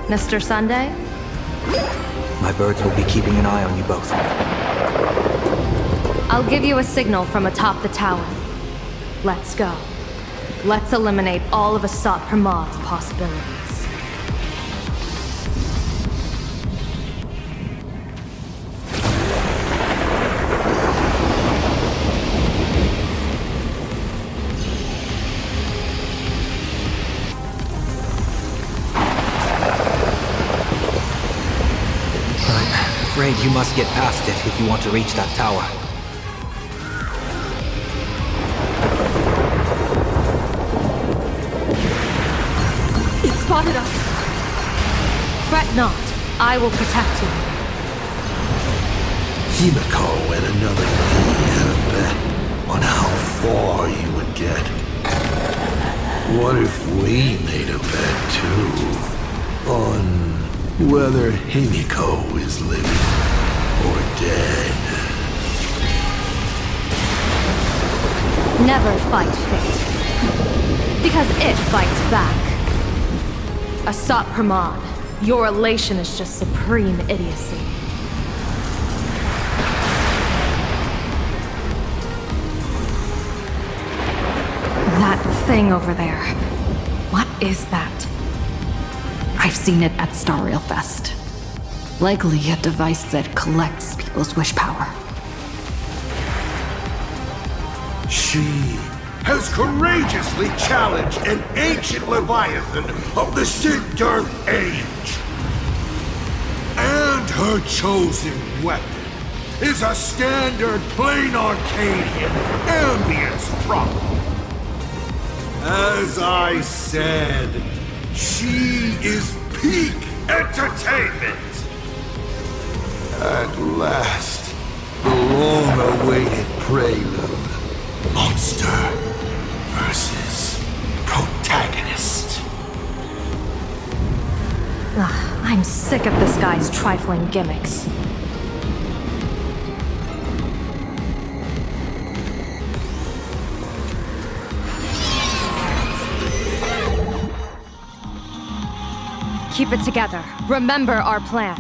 Mr. Sunday? My birds will be keeping an eye on you both. I'll give you a signal from atop the tower. Let's go. Let's eliminate all of Asat Pramad's possibilities. I'm afraid you must get past it if you want to reach that tower. It spotted us! Fret not. I will protect you. Himiko and another me had a bet on how far you would get. What if we made a bet too? On whether Himiko is living or dead? Never fight fate. Because it fights back. Asat Pramad, your elation is just supreme idiocy. That thing over there. What is that? I've seen it at Starrail Fest. Likely a device that collects people's wish power. She has courageously challenged an ancient Leviathan of the Sigurd Age. And her chosen weapon is a standard plain Arcadian ambience prop. As I said, she is peak entertainment. At last, the long-awaited prelude. Monster versus protagonist. I'm sick of this guy's trifling gimmicks. Keep it together. Remember our plan.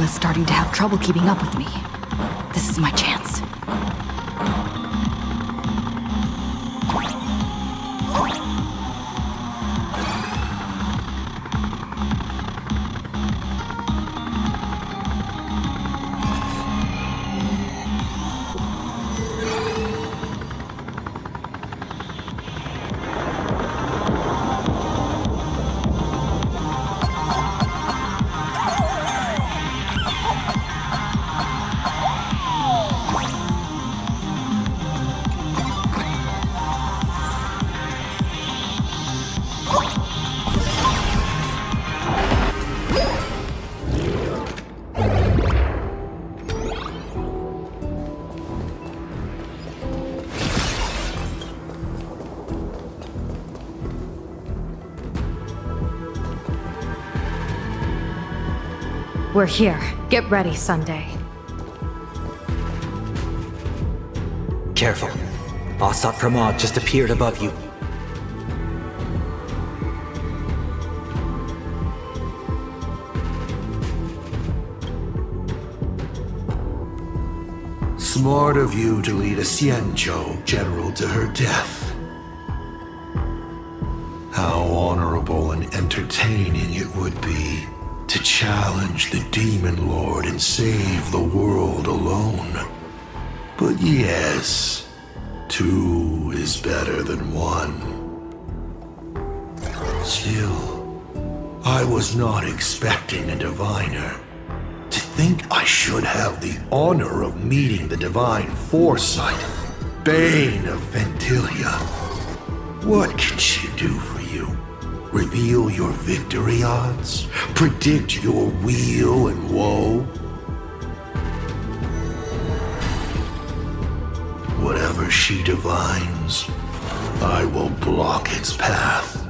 Is starting to have trouble keeping up with me. This is my chance. We're here. Get ready, Sunday. Careful. Asat Pramod just appeared above you. Smart of you to lead a Xianzhou general to her death. How honorable and entertaining it would be to challenge the Demon Lord and save the world alone. But yes, 2 is better than 1. Still, I was not expecting a diviner. To think I should have the honor of meeting the divine foresight, Bane of Ventilia. What can she do for you? Reveal your victory odds? Predict your weal and woe? Whatever she divines, I will block its path.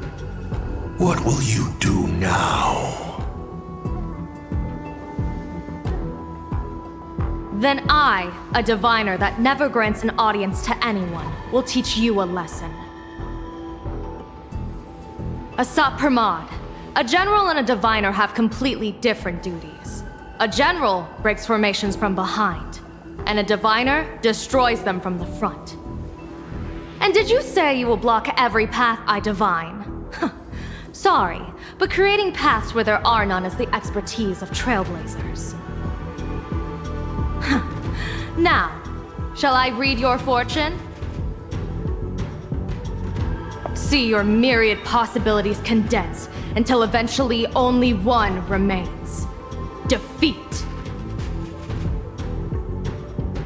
What will you do now? Then I, a diviner that never grants an audience to anyone, will teach you a lesson. Asat Pramod, a general and a diviner have completely different duties. A general breaks formations from behind, and a diviner destroys them from the front. And did you say you will block every path I divine? Sorry, but creating paths where there are none is the expertise of trailblazers. Now, shall I read your fortune? See your myriad possibilities condense until eventually only one remains. Defeat.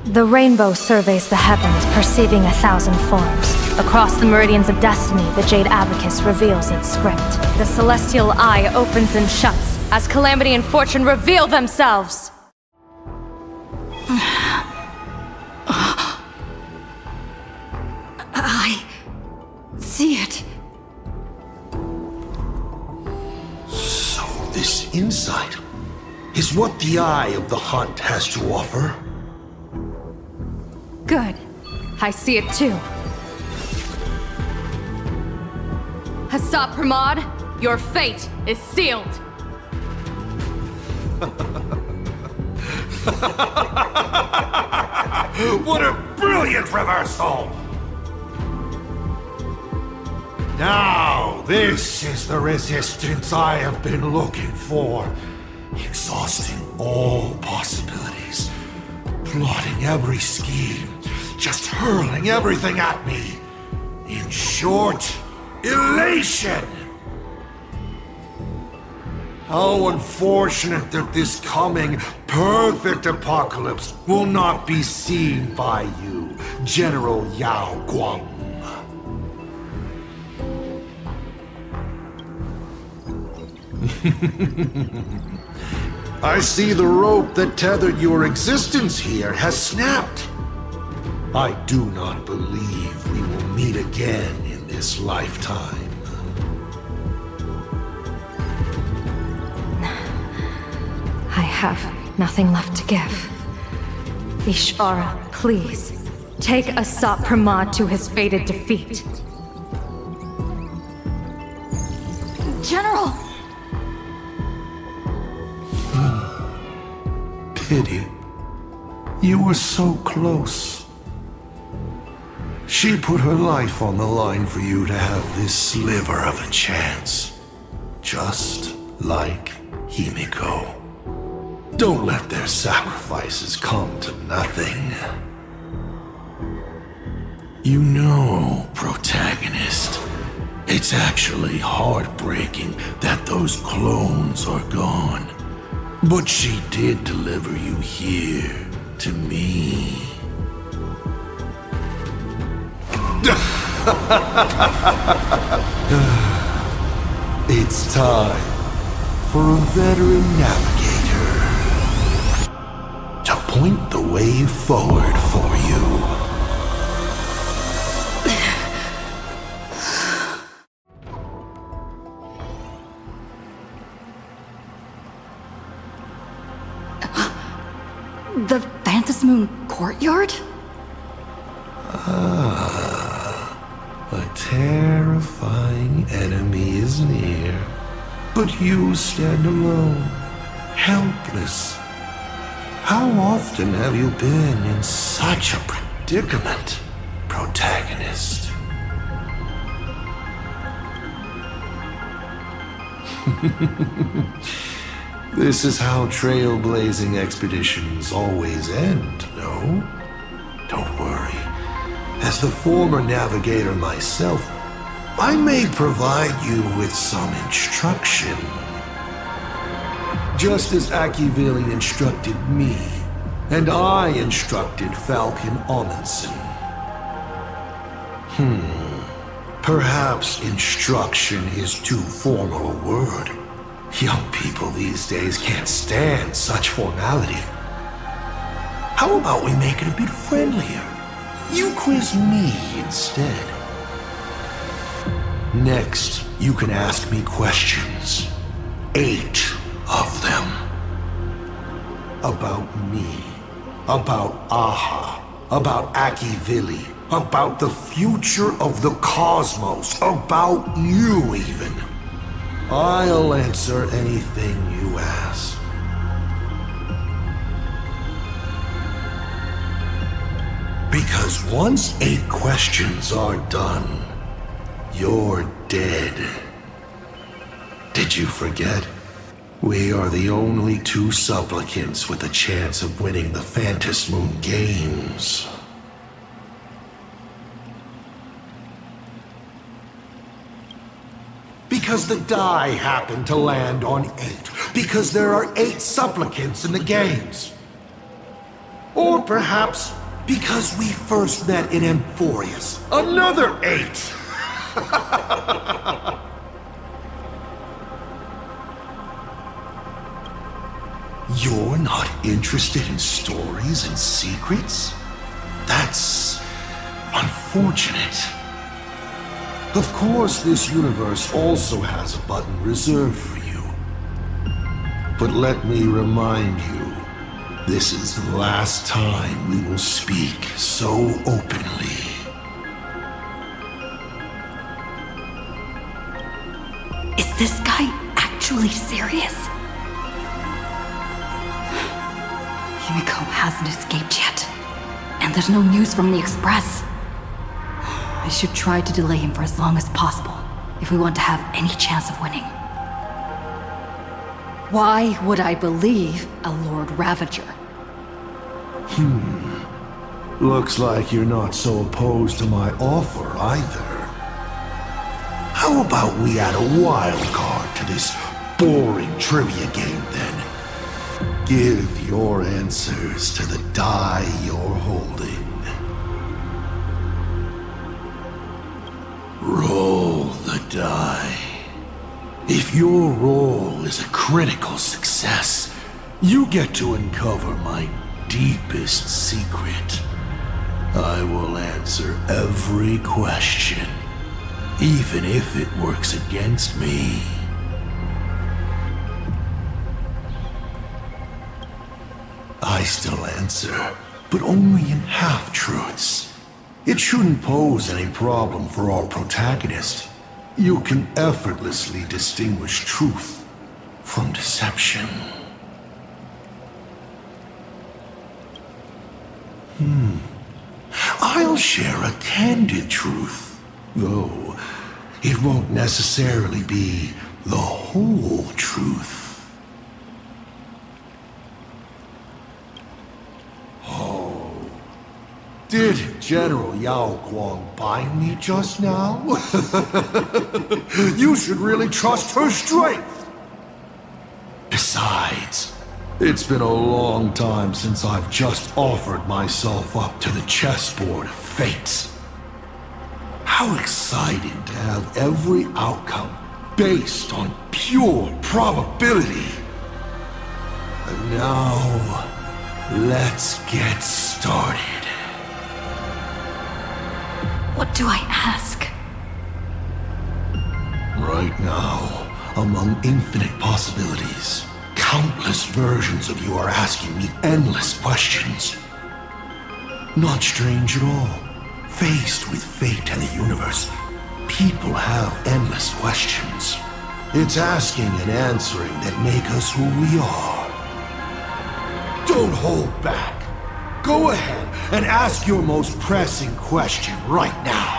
The rainbow surveys the heavens, perceiving 1,000 forms. Across the meridians of destiny, the Jade Abacus reveals its script. The celestial eye opens and shuts as calamity and fortune reveal themselves. I see it. So this insight is what the Eye of the Hunt has to offer? Good. I see it too. Asat Pramod, your fate is sealed. What a brilliant reversal! Now, this is the resistance I have been looking for. Exhausting all possibilities. Plotting every scheme. Just hurling everything at me. In short, elation! How unfortunate that this coming perfect apocalypse will not be seen by you, General Yao Guang. I see the rope that tethered your existence here has snapped. I do not believe we will meet again in this lifetime. I have nothing left to give. Ishvara, please, take Asat Pramod to his fated defeat. General! Pity. You were so close. She put her life on the line for you to have this sliver of a chance. Just like Himiko. Don't let their sacrifices come to nothing. You know, protagonist, it's actually heartbreaking that those clones are gone. But she did deliver you here, to me. It's time for a veteran navigator to point the way forward for you. The Phantasmoon courtyard? A terrifying enemy is near. But you stand alone, helpless. How often have you been in such a predicament, protagonist? This is how trailblazing expeditions always end, no? Don't worry. As the former navigator myself, I may provide you with some instruction. Just as Akivili instructed me, and I instructed Falcon Amundsen. Perhaps instruction is too formal a word. Young people these days can't stand such formality. How about we make it a bit friendlier? You quiz me instead. Next, you can ask me questions. 8 of them. About me. About Aha. About Akivili. About the future of the cosmos. About you, even. I'll answer anything you ask. Because once 8 questions are done, you're dead. Did you forget? We are the only 2 supplicants with a chance of winning the Phantasmoon Games. Because the die happened to land on 8. Because there are 8 supplicants in the games. Or perhaps because we first met in Amphorius. Another 8! You're not interested in stories and secrets? That's unfortunate. Of course, this universe also has a button reserved for you. But let me remind you, this is the last time we will speak so openly. Is this guy actually serious? Yumiko hasn't escaped yet. And there's no news from the Express. I should try to delay him for as long as possible, if we want to have any chance of winning. Why would I believe a Lord Ravager? Looks like you're not so opposed to my offer either. How about we add a wild card to this boring trivia game then? Give your answers to the die you're holding. Roll the die. If your roll is a critical success, you get to uncover my deepest secret. I will answer every question, even if it works against me. I still answer, but only in half-truths. It shouldn't pose any problem for our protagonist. You can effortlessly distinguish truth from deception. I'll share a candid truth, though it won't necessarily be the whole truth. Did General Yao Guang bind me just now? You should really trust her strength! Besides, it's been a long time since I've just offered myself up to the chessboard of fate. How exciting to have every outcome based on pure probability. And now, let's get started. What do I ask? Right now, among infinite possibilities, Countless versions of you are asking me endless questions. Not strange at all. Faced with fate and the universe, people have endless questions. It's asking and answering that make us who we are. Don't hold back. Go ahead and ask your most pressing question right now.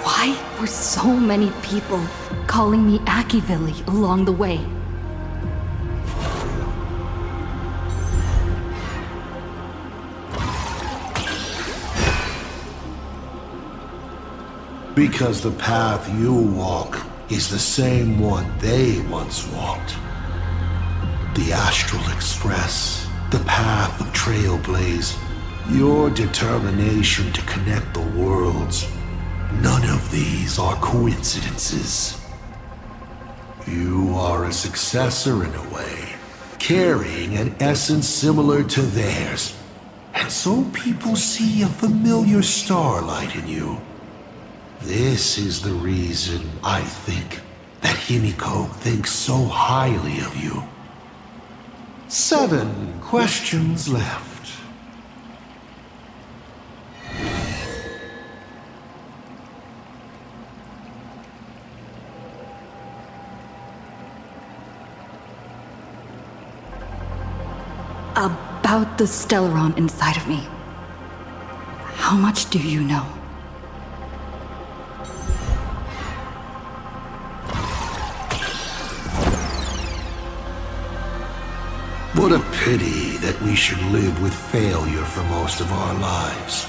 Why were so many people calling me Akivilli along the way? Because the path you walk is the same one they once walked. The Astral Express, the path of Trailblaze, your determination to connect the worlds. None of these are coincidences. You are a successor in a way, carrying an essence similar to theirs. And so people see a familiar starlight in you. This is the reason I think that Himiko thinks so highly of you. 7 questions left. About the Stellaron inside of me. How much do you know? What a pity that we should live with failure for most of our lives.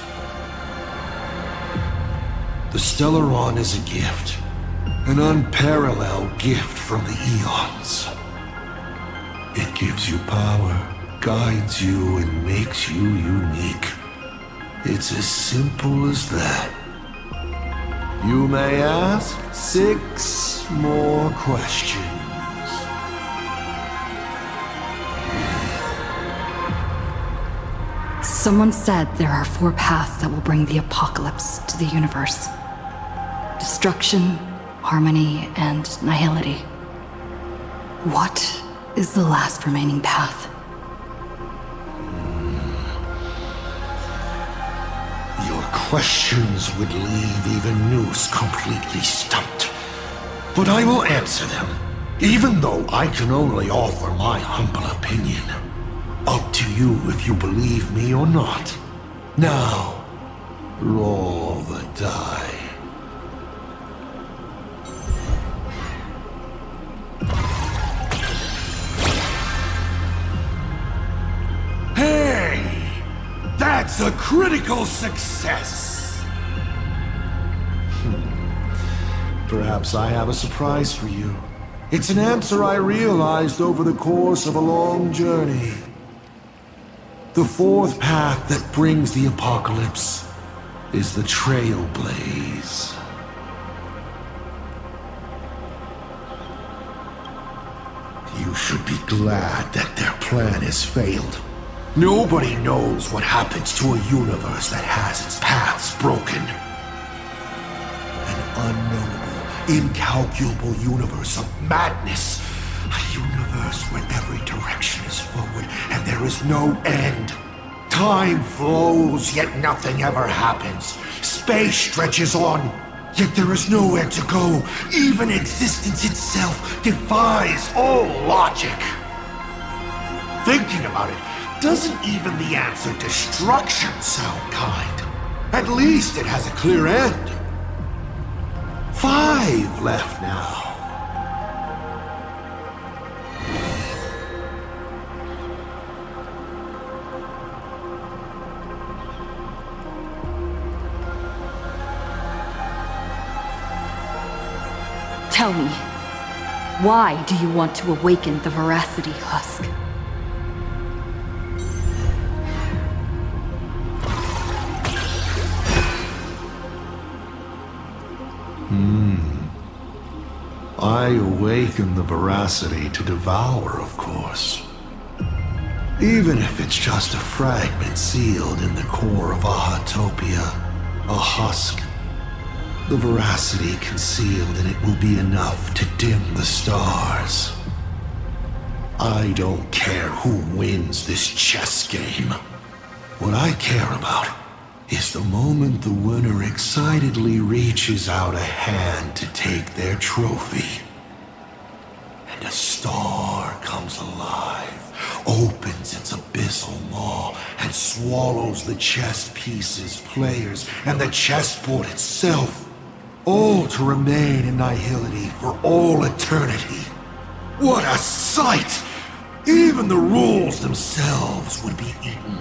The Stellaron is a gift, an unparalleled gift from the eons. It gives you power, guides you, and makes you unique. It's as simple as that. You may ask 6 more questions. Someone said there are 4 paths that will bring the apocalypse to the universe. Destruction, harmony, and nihility. What is the last remaining path? Your questions would leave even Noose completely stumped. But I will answer them, even though I can only offer my humble opinion. Up to you if you believe me or not. Now, roll the die. Hey! That's a critical success! Perhaps I have a surprise for you. It's an answer I realized over the course of a long journey. The 4th path that brings the apocalypse is the Trailblaze. You should be glad that their plan has failed. Nobody knows what happens to a universe that has its paths broken. An unknowable, incalculable universe of madness. A universe where every direction is forward and there is no end. Time flows, yet nothing ever happens. Space stretches on, yet there is nowhere to go. Even existence itself defies all logic. Thinking about it, doesn't even the answer destruction sound kind? At least it has a clear end. 5 left now. Tell me, why do you want to awaken the Veracity Husk? I awaken the veracity to devour, of course. Even if it's just a fragment sealed in the core of Ahatopia, a husk. The veracity concealed in it will be enough to dim the stars. I don't care who wins this chess game. What I care about is the moment the winner excitedly reaches out a hand to take their trophy. And a star comes alive, opens its abyssal maw, and swallows the chess pieces, players, and the chessboard itself, all to remain in nihility for all eternity. What a sight! Even the rules themselves would be eaten.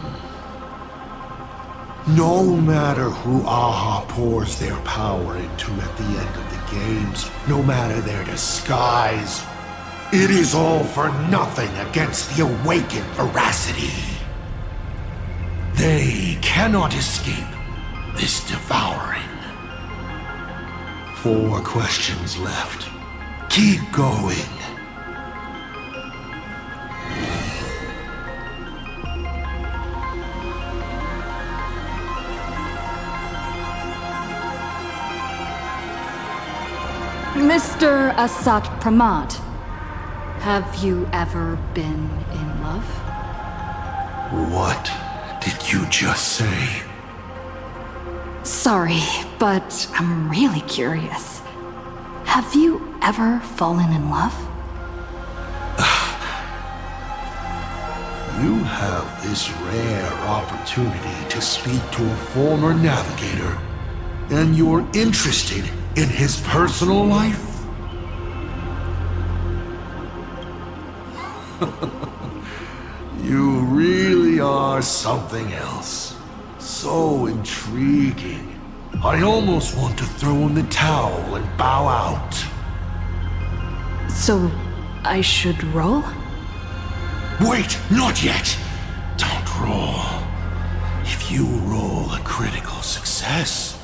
No matter who Aha pours their power into at the end of the games, no matter their disguise, it is all for nothing against the awakened veracity. They cannot escape this devouring. 4 questions left. Keep going. Mr. Asat Pramad, have you ever been in love? What did you just say? Sorry, but I'm really curious. Have you ever fallen in love? You have this rare opportunity to speak to a former navigator, and you're interested in his personal life? You really are something else. So intriguing. I almost want to throw in the towel and bow out. So, I should roll? Wait, not yet! Don't roll. If you roll a critical success,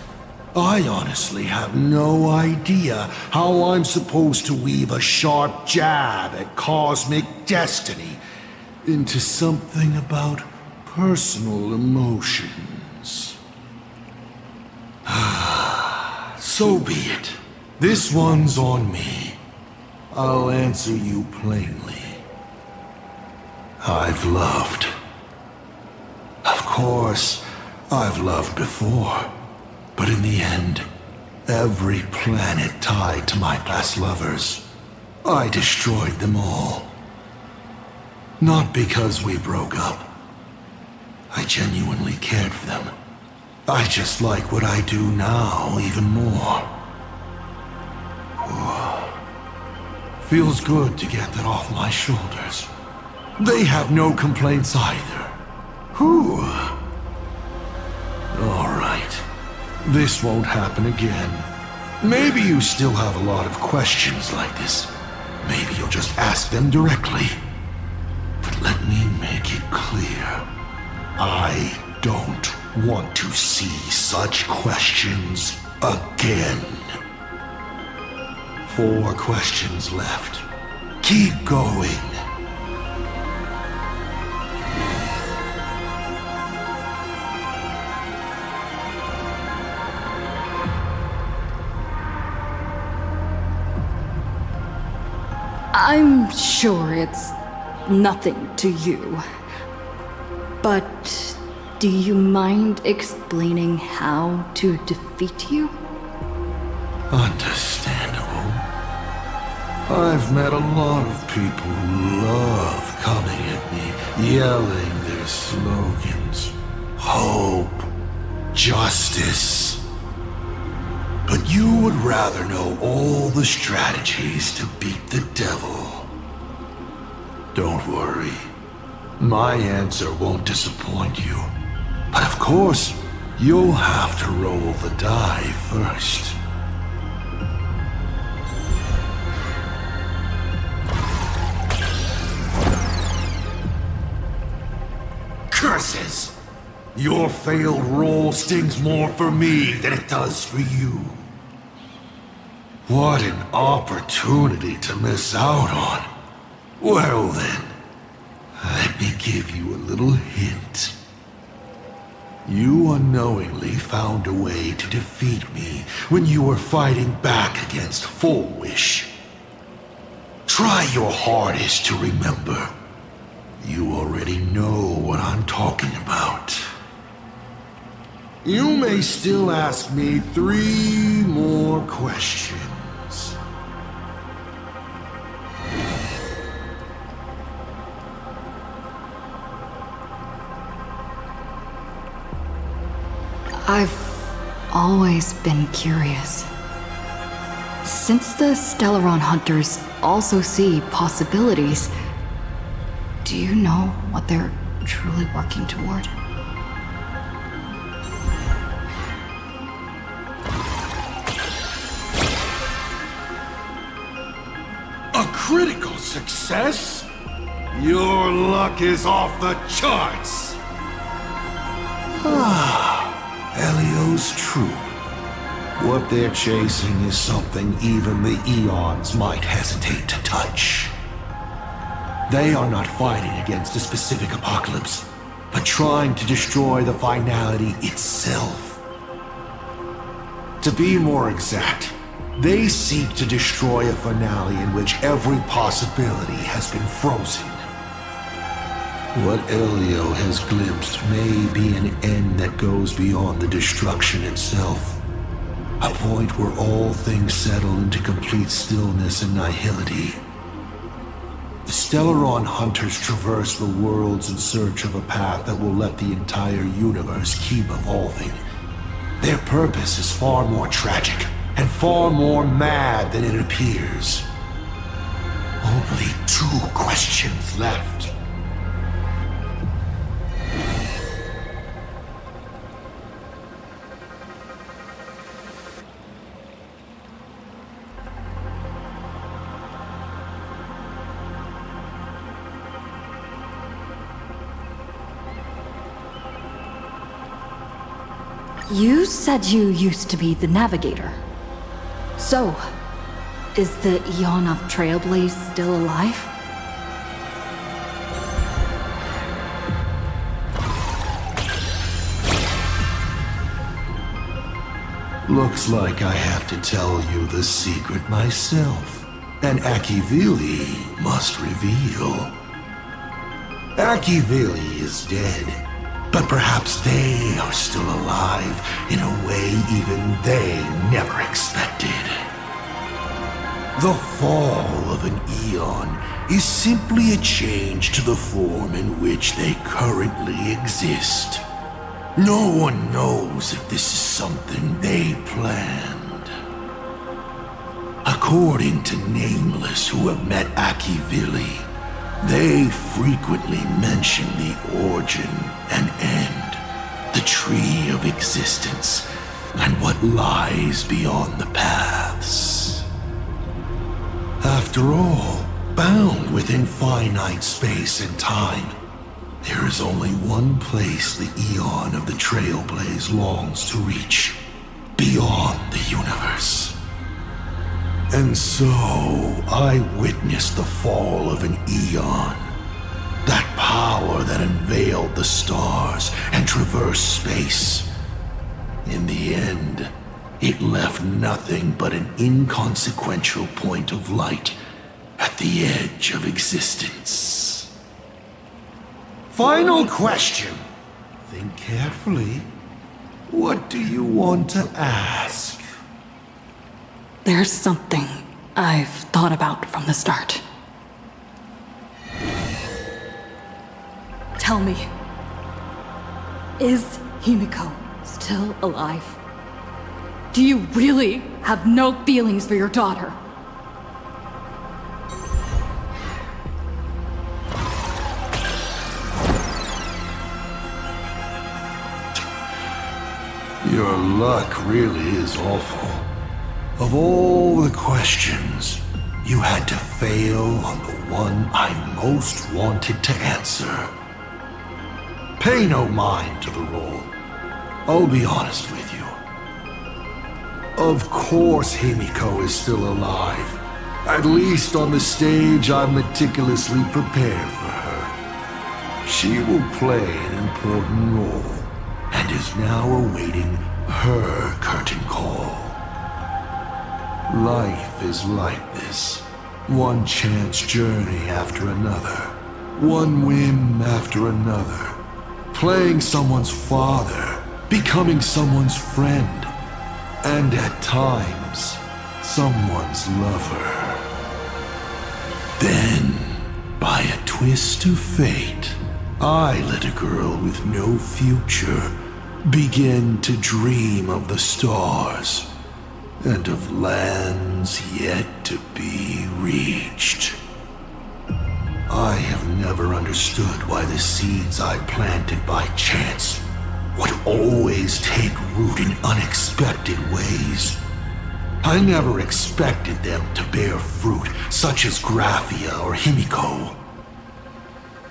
I honestly have no idea how I'm supposed to weave a sharp jab at cosmic destiny into something about personal emotions. So be it. This one's on me. I'll answer you plainly. I've loved. Of course, I've loved before. But in the end, every planet tied to my past lovers, I destroyed them all. Not because we broke up. I genuinely cared for them. I just like what I do now even more. Feels good to get that off my shoulders. They have no complaints either. Whew. All right. This won't happen again. Maybe you still have a lot of questions like this. Maybe you'll just ask them directly. But let me make it clear. I don't want to see such questions again. 4 questions left. Keep going. I'm sure it's nothing to you. But do you mind explaining how to defeat you? Understandable. I've met a lot of people who love coming at me, yelling their slogans. Hope. Justice. But you would rather know all the strategies to beat the devil. Don't worry. My answer won't disappoint you. But of course, you'll have to roll the die first. Curses! Your failed roll stings more for me than it does for you. What an opportunity to miss out on. Well then, let me give you a little hint. You unknowingly found a way to defeat me when you were fighting back against Full Wish. Try your hardest to remember. You already know what I'm talking about. You may still ask me 3 more questions. I've always been curious. Since the Stellaron Hunters also see possibilities, do you know what they're truly working toward? A critical success? Your luck is off the charts! Elio's troop. What they're chasing is something even the Eons might hesitate to touch. They are not fighting against a specific apocalypse, but trying to destroy the finality itself. To be more exact, they seek to destroy a finale in which every possibility has been frozen. What Elio has glimpsed may be an end that goes beyond the destruction itself. A point where all things settle into complete stillness and nihility. The Stellaron Hunters traverse the worlds in search of a path that will let the entire universe keep evolving. Their purpose is far more tragic and far more mad than it appears. Only 2 questions left. You said you used to be the Navigator. So, is the Eon of Trailblaze still alive? Looks like I have to tell you the secret myself. And Akivili must reveal. Akivili is dead. But perhaps they are still alive in a way even they never expected. The fall of an Eon is simply a change to the form in which they currently exist. No one knows if this is something they planned. According to Nameless who have met Akivili, they frequently mention the origin and end, the tree of existence, and what lies beyond the paths. After all, bound within finite space and time, there is only one place the Eon of the Trailblaze longs to reach, beyond the universe. And so, I witnessed the fall of an Eon. That power that unveiled the stars and traversed space. In the end, it left nothing but an inconsequential point of light at the edge of existence. Final question. Think carefully. What do you want to ask? There's something I've thought about from the start. Tell me, is Himiko still alive? Do you really have no feelings for your daughter? Your luck really is awful. Of all the questions, you had to fail on the one I most wanted to answer. Pay no mind to the role. I'll be honest with you. Of course Himiko is still alive. At least on the stage I'm meticulously prepared for her. She will play an important role, and is now awaiting her curtain call. Life is like this. One chance journey after another. One whim after another. Playing someone's father, becoming someone's friend, and at times, someone's lover. Then, by a twist of fate, I let a girl with no future begin to dream of the stars and of lands yet to be reached. I have never understood why the seeds I planted by chance would always take root in unexpected ways. I never expected them to bear fruit, such as Graphia or Himiko.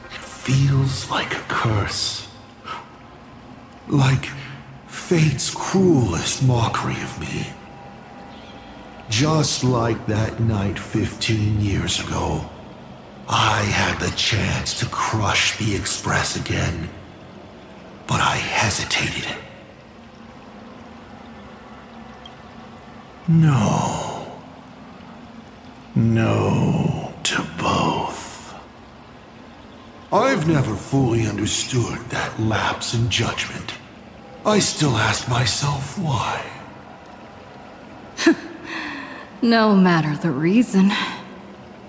It feels like a curse. Like fate's cruelest mockery of me. Just like that night 15 years ago, I had the chance to crush the Express again, but I hesitated. No. No to both. I've never fully understood that lapse in judgment. I still ask myself why. No matter the reason,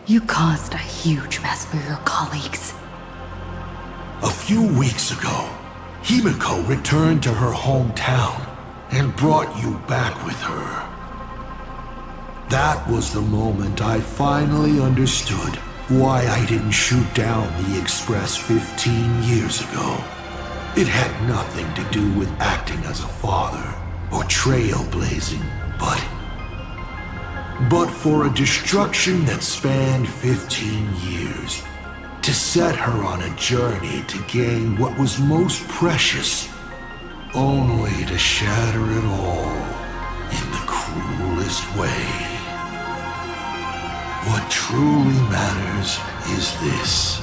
you caused a huge mess for your colleagues. A few weeks ago, Himiko returned to her hometown and brought you back with her. That was the moment I finally understood why I didn't shoot down the Express 15 years ago. It had nothing to do with acting as a father or trailblazing, but for a destruction that spanned 15 years, to set her on a journey to gain what was most precious, only to shatter it all in the cruelest way. What truly matters is this.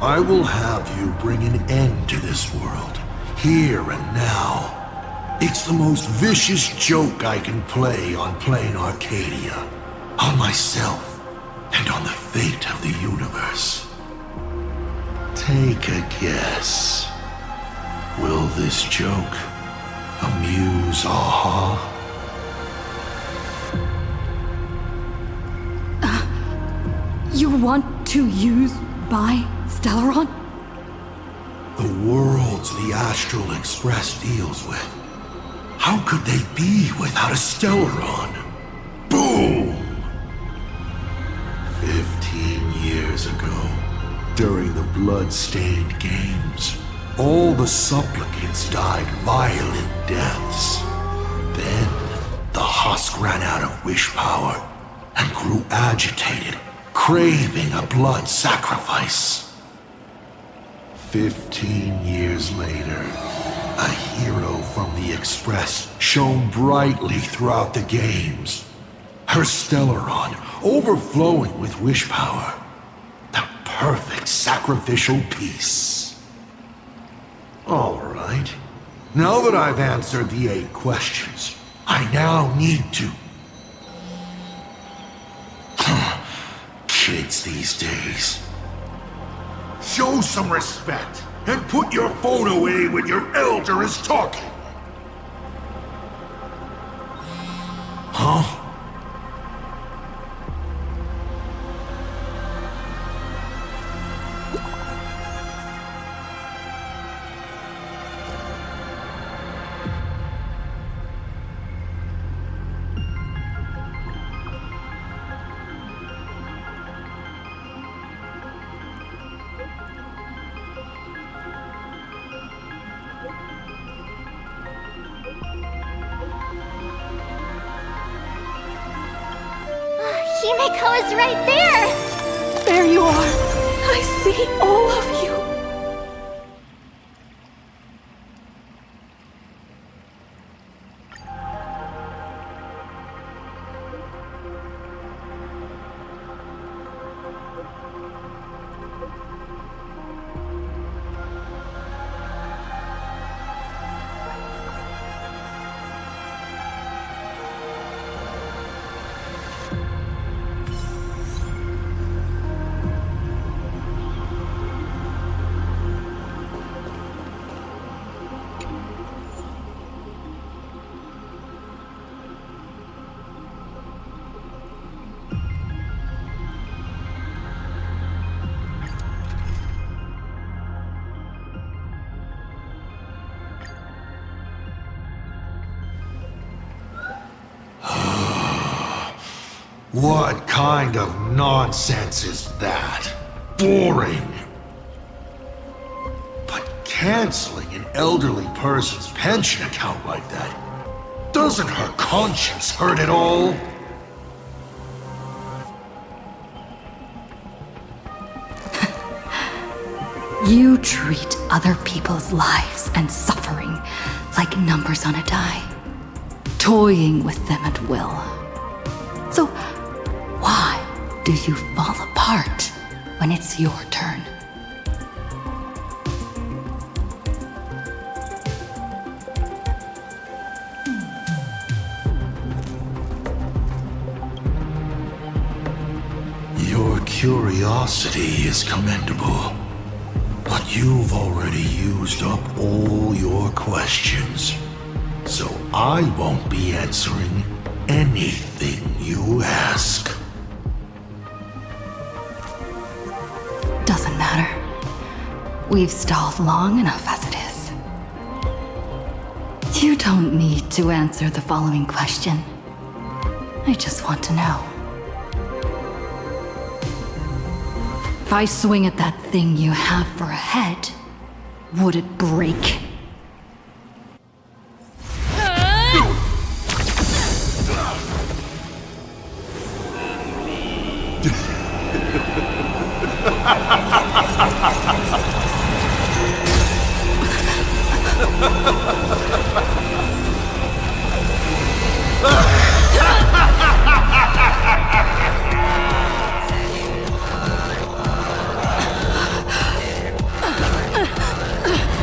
I will have you bring an end to this world, here and now. It's the most vicious joke I can play on plain Arcadia, on myself, and on the fate of the universe. Take a guess. Will this joke amuse Aha? You want to use by Stellaron? The worlds the Astral Express deals with. How could they be without a Stellaron? Boom! 15 years ago, during the blood-stained games, all the supplicants died violent deaths. Then, the husk ran out of wish power and grew agitated, craving a blood sacrifice. 15 years later, a hero from the Express shone brightly throughout the games. Her Stellaron overflowing with wish power. The perfect sacrificial piece. All right. Now that I've answered the 8 questions, I now need to... Kids these days. Show some respect and put your phone away when your elder is talking. Huh? Himiko is right there! There you are! I see all of you! What kind of nonsense is that? Boring. But canceling an elderly person's pension account like that, doesn't her conscience hurt at all? You treat other people's lives and suffering like numbers on a die, toying with them at will. So, why do you fall apart when it's your turn? Your curiosity is commendable, but you've already used up all your questions, so I won't be answering anything you ask. Doesn't matter. We've stalled long enough as it is. You don't need to answer the following question. I just want to know. If I swing at that thing you have for a head, would it break?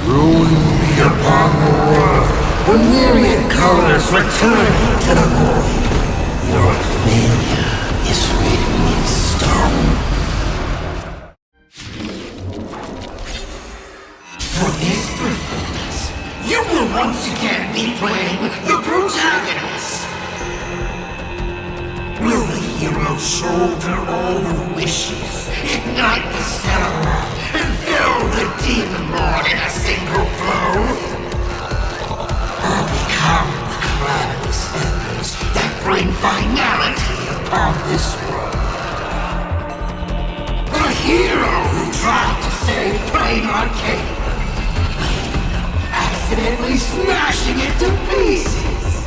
Ruins be upon the world, the myriad colors returning to the void. Your failure is written in stone. For this performance, you will once again be playing the protagonist. Will the hero shoulder all the wishes, ignite the stellar, and fill the demon lord in a single blow? Or become the calamitous embers that bring finality upon this world? A hero who tried to save Plain Arcade, accidentally smashing it to pieces.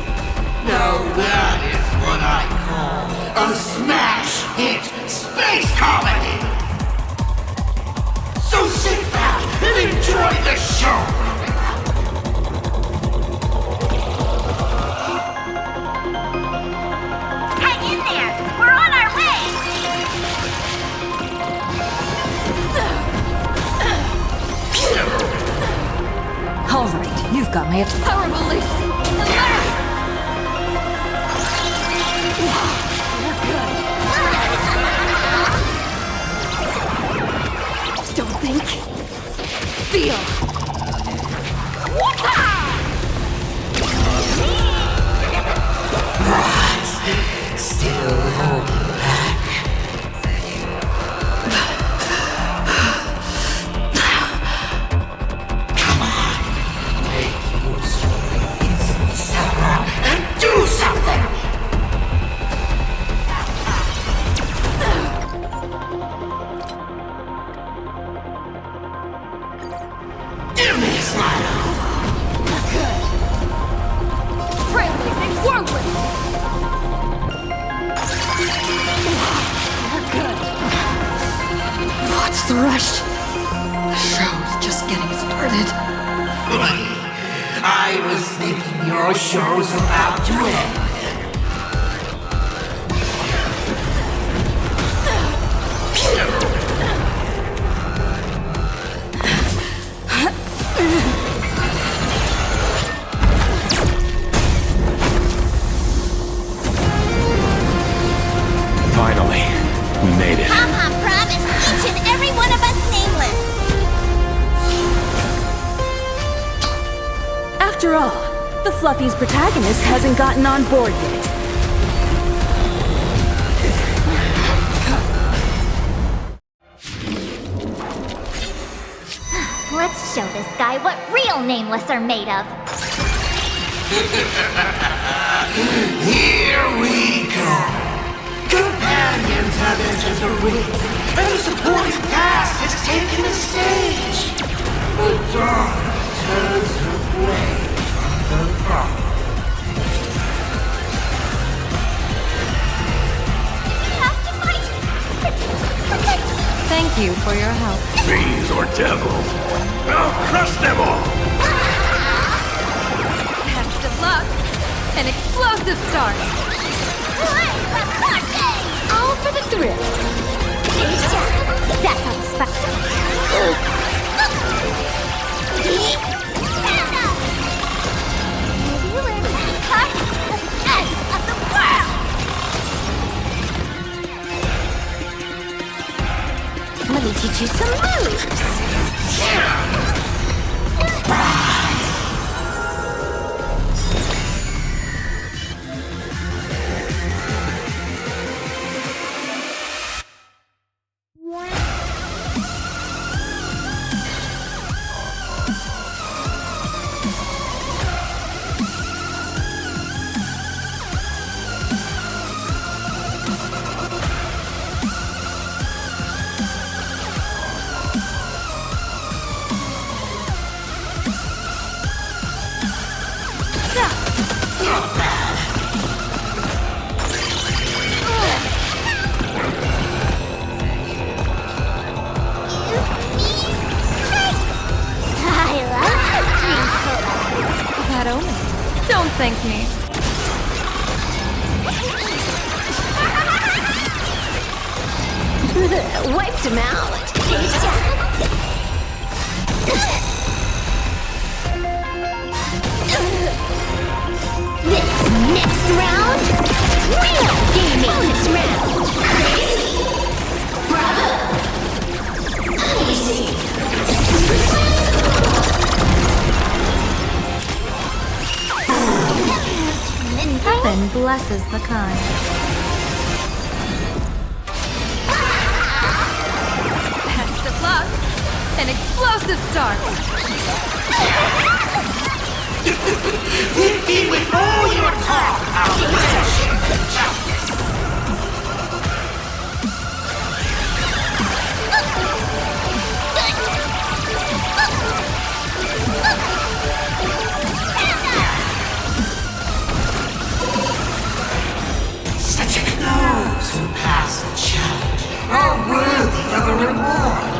Now that is what I call a smash hit space comedy. So sit back and enjoy the show. Hang in there! We're on our way! All right, you've got my Power release! Don't think. Feel. Still holding back. Come on, make use of your instant power and do something! Give me a smile! Good. Trailblazing whirlwind! Good. What's the rush? The show's just getting started. I was thinking your show's about to end. Finally, we made it. Pom-Pom promised each and every one of us nameless. After all, the Fluffy's protagonist hasn't gotten on board yet. Let's show this guy what real nameless are made of. Here we go. Goodbye. the ring, and the supporting cast has taken the stage. The daughter turns her blade from the father. Thank you for your help. Fiends or devils, I'll crush them all! Best of luck. An explosive start. All for the thrill. That's unexpected. Cut the end of the world! Let me teach you some moves. That omen. Don't thank me. Wiped him out. This next round, real gaming. Bonus round. Bravo. Easy. Heaven blesses the kind. Best of luck. An explosive start. Hit me with all your talk about leadership and justice. Such those who pass the challenge are worthy of a reward.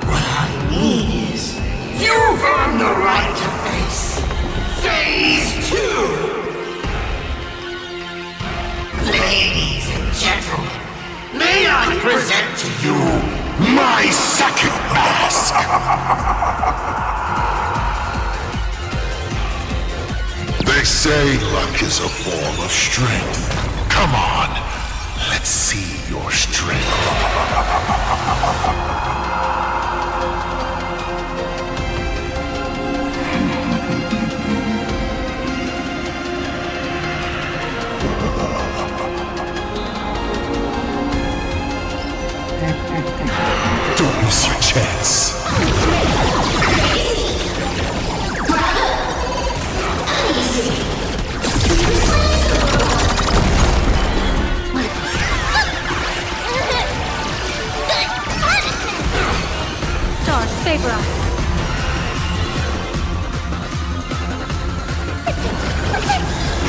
What I mean is, you've earned the right to face Phase 2! Ladies and gentlemen, may I present to you my second mask! They say luck is a form of strength. Come on, let's see your strength. Don't miss your chance. Stars favor us.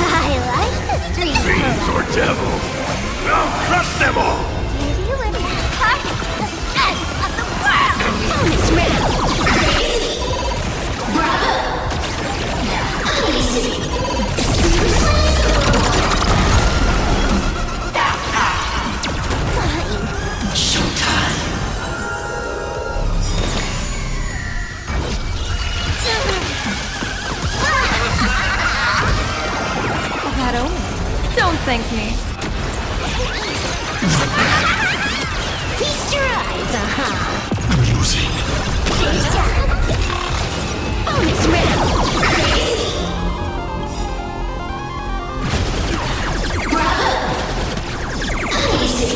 I like the street. Fiends or devils, I'll crush them all! Cut the end of the world! Bonus round. Bravo. Easy. Fine. Showtime. That omen. Don't thank me. Feast your eyes, Amusing. Bonus round. Bravo. Easy.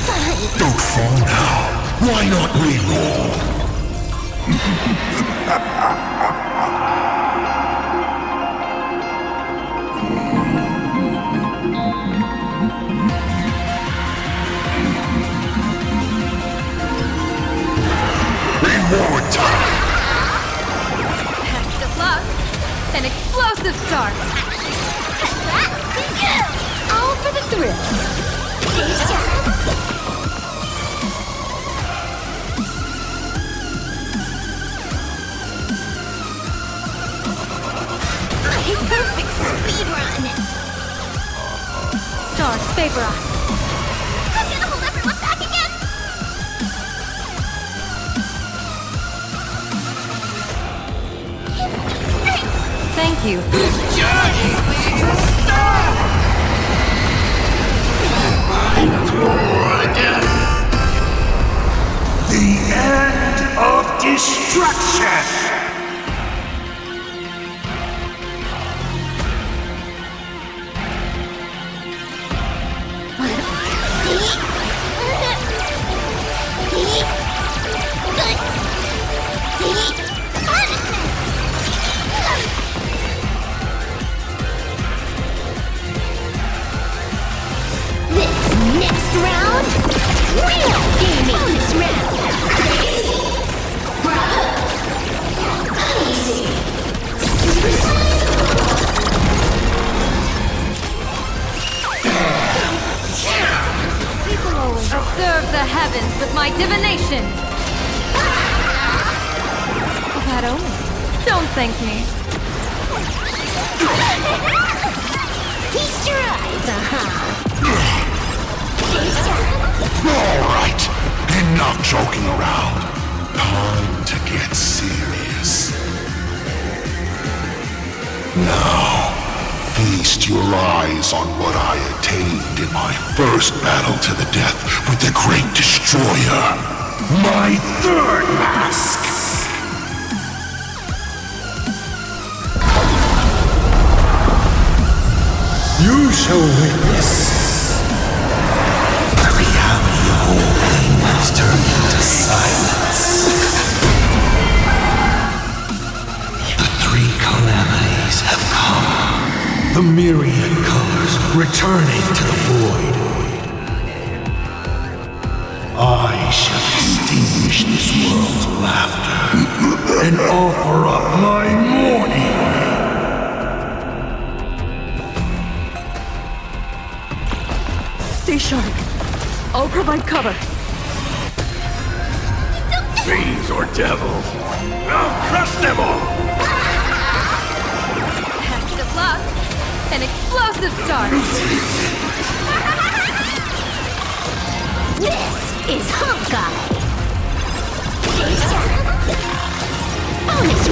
Fine. Don't fall now. Why not re-roll? An explosive start! All for the thrill. A perfect speedrun! Stars favor us. I'm gonna hold everyone back again! Thank you. The end of destruction! Next round, real gaming. Bonus round. Easy. People always observe the heavens with my divination. That only. Don't thank me. Feast your eyes, Alright, enough joking around. Time to get serious. Now, feast your eyes on what I attained in my first battle to the death with the Great Destroyer. My third mask! You shall witness. The reality of all things turned into silence. The three calamities have come. The myriad colors returning to the void. I shall extinguish this world's laughter and offer up my mourning. Stay sharp. I'll provide cover. Fiends or devils, I'll crush them all! Act of luck. An explosive start. This is Honkai. Bonus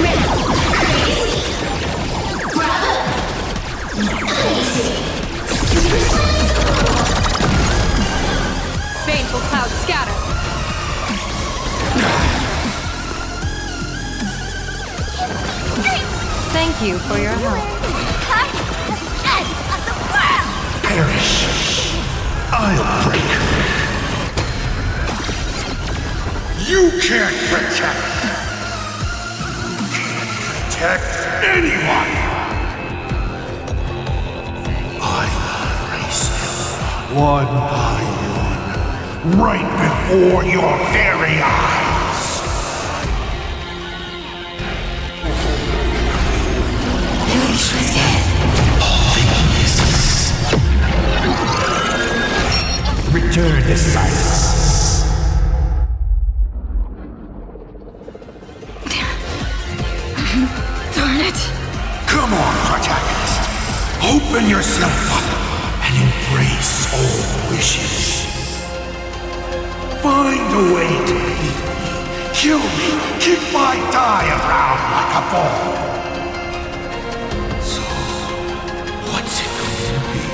Baneful clouds scatter. Thank you for your help. Perish. I'll break. You can't protect. Protect anyone. I will erase them one by one, right before your very eyes. Return to silence. Darn it. Come on, protagonist. Open yourself up and embrace all wishes. Find a way to beat me, kill me, kick my die around like a ball. So, what's it going to be?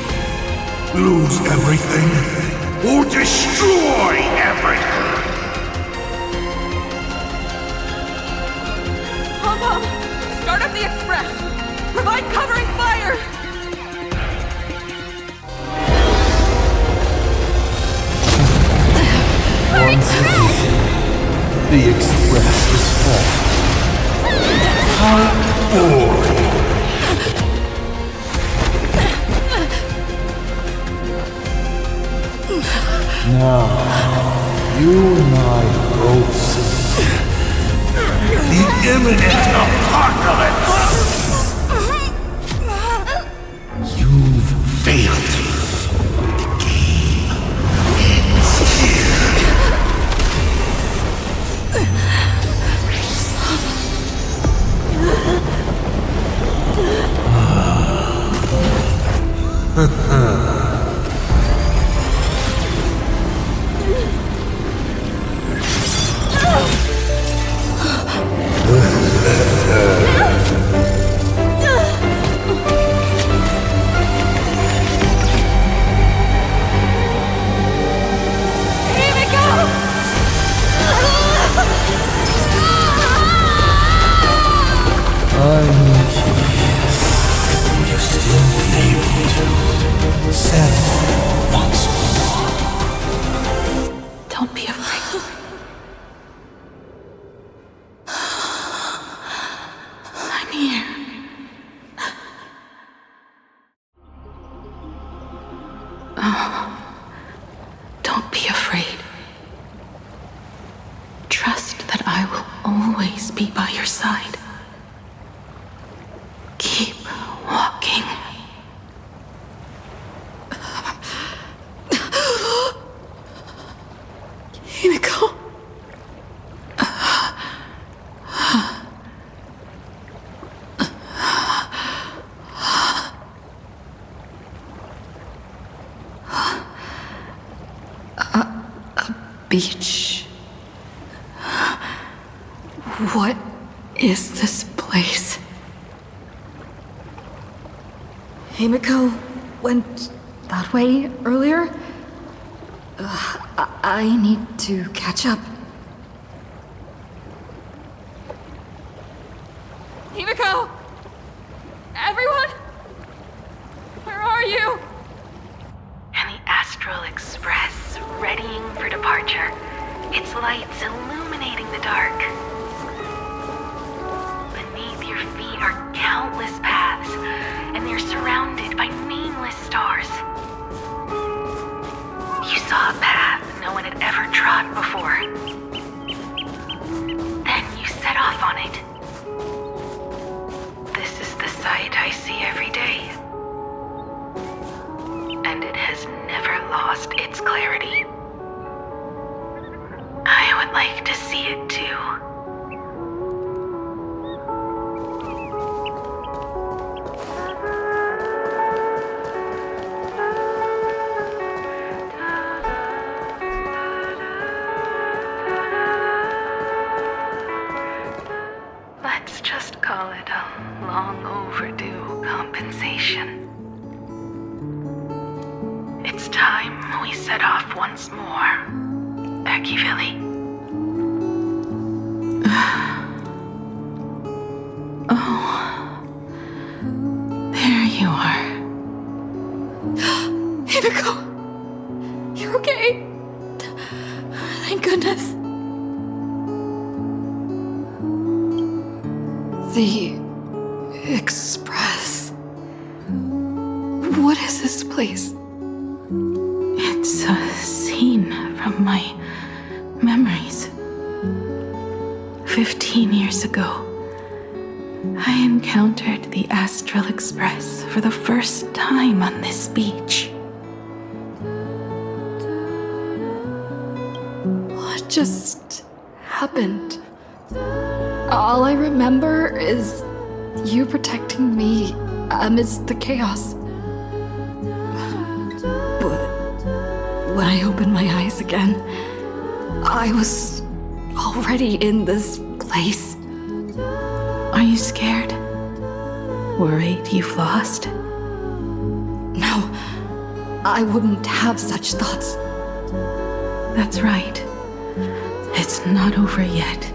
Lose everything or destroy everything? Pom-Pom, start up the express. Provide covering fire. Once again, the express is full. How boring. Now, you and I both see the imminent apocalypse. Don't be afraid. I'm here. Oh, don't be afraid. Trust that I will always be by your side. Keep walking. Himiko. A beach. What is this place? Himiko went that way earlier? I need to catch up. Himiko! Everyone? Where are you? And the Astral Express, readying for departure. Its lights illuminating the dark. Beneath your feet are countless paths, and they're surrounded by nameless stars. You saw a path no one had ever trod before. Then you set off on it. This is the sight I see every day. And it has never lost its clarity. I would like to see it too. Let's just call it a long overdue compensation. It's time we set off once more, Akivili. Oh, there you are. Himiko! You're okay? Thank goodness. The Express. What is this place? It's a scene from my memories. 15 years ago, I encountered the Astral Express for the first time on this beach. What just happened? All I remember is you protecting me amidst the chaos. But when I opened my eyes again, I was already in this place. Are you scared? Worried you've lost? No, I wouldn't have such thoughts. That's right. It's not over yet.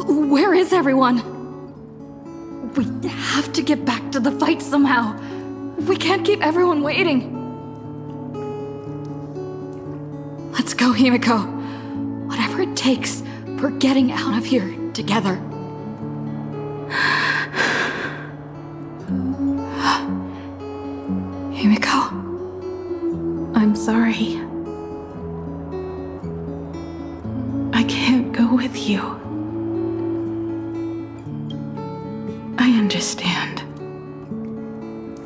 Where is everyone? We have to get back to the fight somehow. We can't keep everyone waiting. Let's go, Himiko. Whatever it takes, we're getting out of here together. Himiko, I'm sorry. I can't go with you. I understand.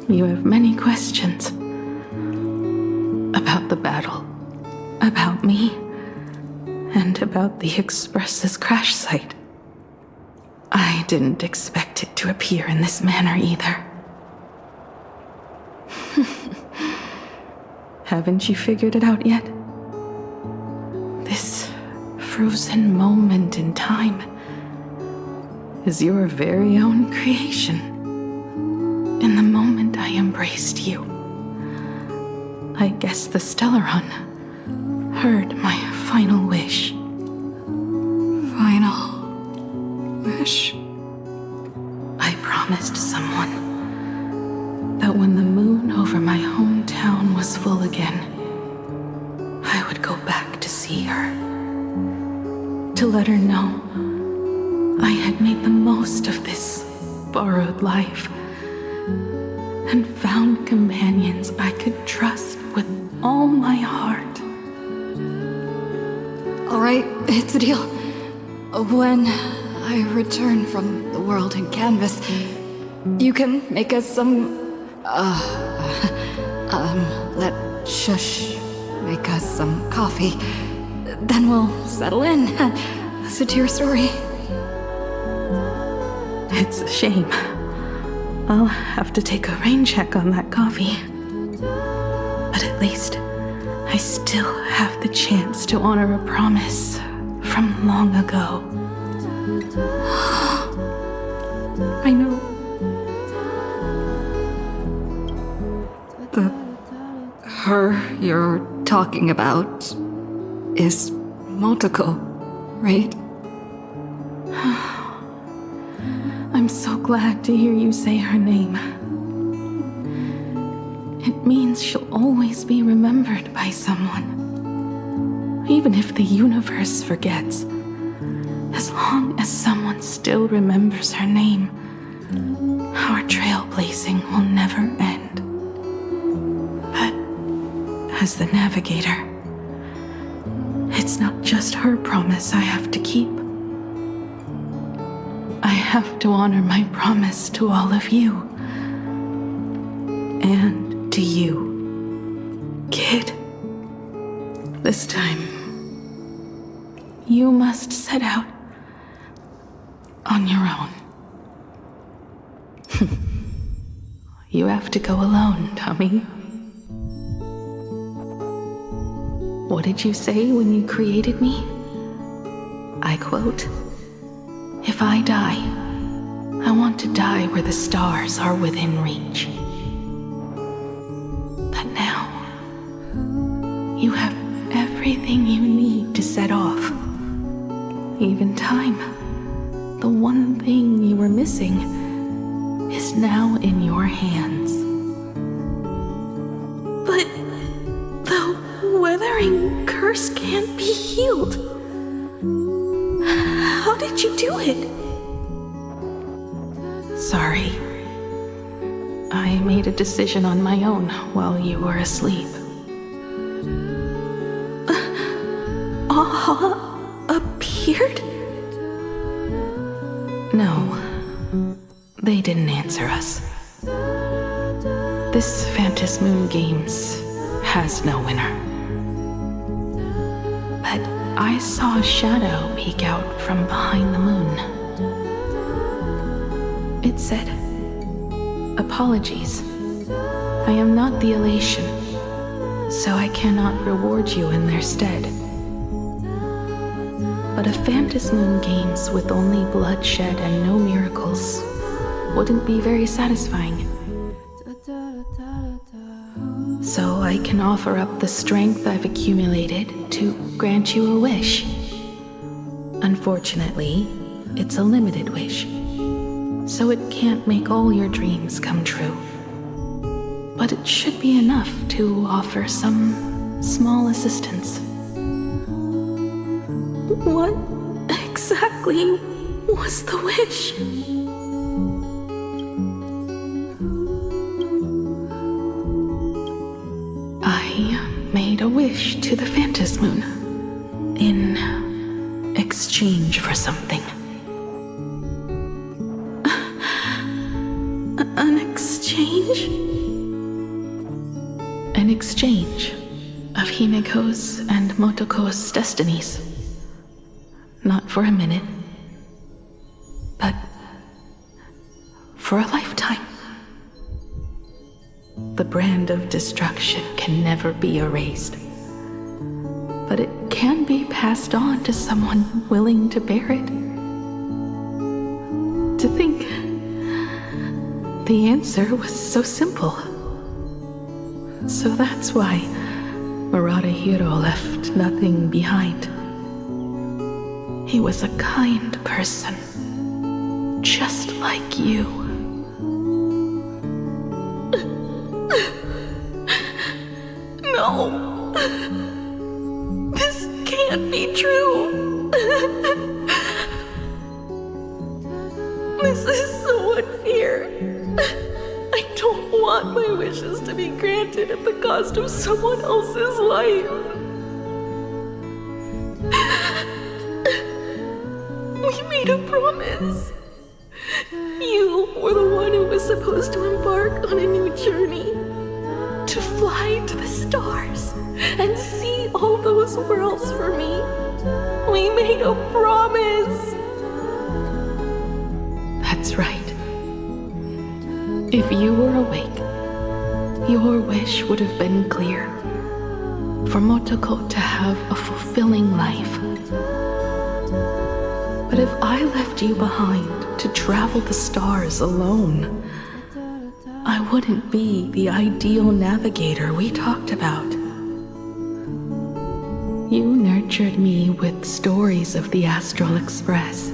You have many questions about the battle, about me, and about the Express's crash site. I didn't expect it to appear in this manner either. Haven't you figured it out yet? This frozen moment in time is your very own creation. In the moment I embraced you, I guess the Stellaron heard my final wish. Final wish? I promised someone that when the moon over my hometown was full again, I would go back to see her. To let her know I had made the most of this borrowed life and found companions I could trust with all my heart. All right, it's a deal. When I return from the world in canvas, you can make us some, let Shush make us some coffee. Then we'll settle in and listen to your story. It's a shame. I'll have to take a rain check on that coffee. But at least I still have the chance to honor a promise from long ago. I know. Her you're talking about is Motoko, right? I'm so glad to hear you say her name. It means she'll always be remembered by someone. Even if the universe forgets, as long as someone still remembers her name, our trailblazing will never end. But as the navigator, it's not just her promise I have to keep. I have to honor my promise to all of you. And to you, kid. This time, you must set out on your own. You have to go alone, Tommy. What did you say when you created me? I quote, "If I die, I want to die where the stars are within reach." But now, you have everything you need to set off. Even time. The one thing you were missing is now in your hands. But the weathering curse can't be healed. How did you do it? Sorry. I made a decision on my own while you were asleep. Appeared? No. They didn't answer us. This Phantasmoon Games has no winner. But I saw a shadow peek out from behind the moon. It said, "Apologies. I am not the elation, so I cannot reward you in their stead." But a Phantasmoon Games with only bloodshed and no miracles wouldn't be very satisfying. So I can offer up the strength I've accumulated to grant you a wish. Unfortunately, it's a limited wish, so it can't make all your dreams come true. But it should be enough to offer some small assistance. What exactly was the wish? I made a wish to the Phantasmoon in exchange for something. An exchange? An exchange of Himeko's and Motoko's destinies. Not for a minute, but for a lifetime. The brand of destruction can never be erased, but it can be passed on to someone willing to bear it. To think the answer was so simple. So that's why Murata left nothing behind. He was a kind person, just like you. No! This can't be true! This is so unfair. I don't want my wishes to be granted at the cost of someone else's life. We made a promise. You were the one who was supposed to embark on a new journey. To fly to the stars and see all those worlds for me. We made a promise. That's right. If you were awake, your wish would have been clear. For Motoko to have a fulfilling life. But if I left you behind to travel the stars alone, I wouldn't be the ideal navigator we talked about. You nurtured me with stories of the Astral Express.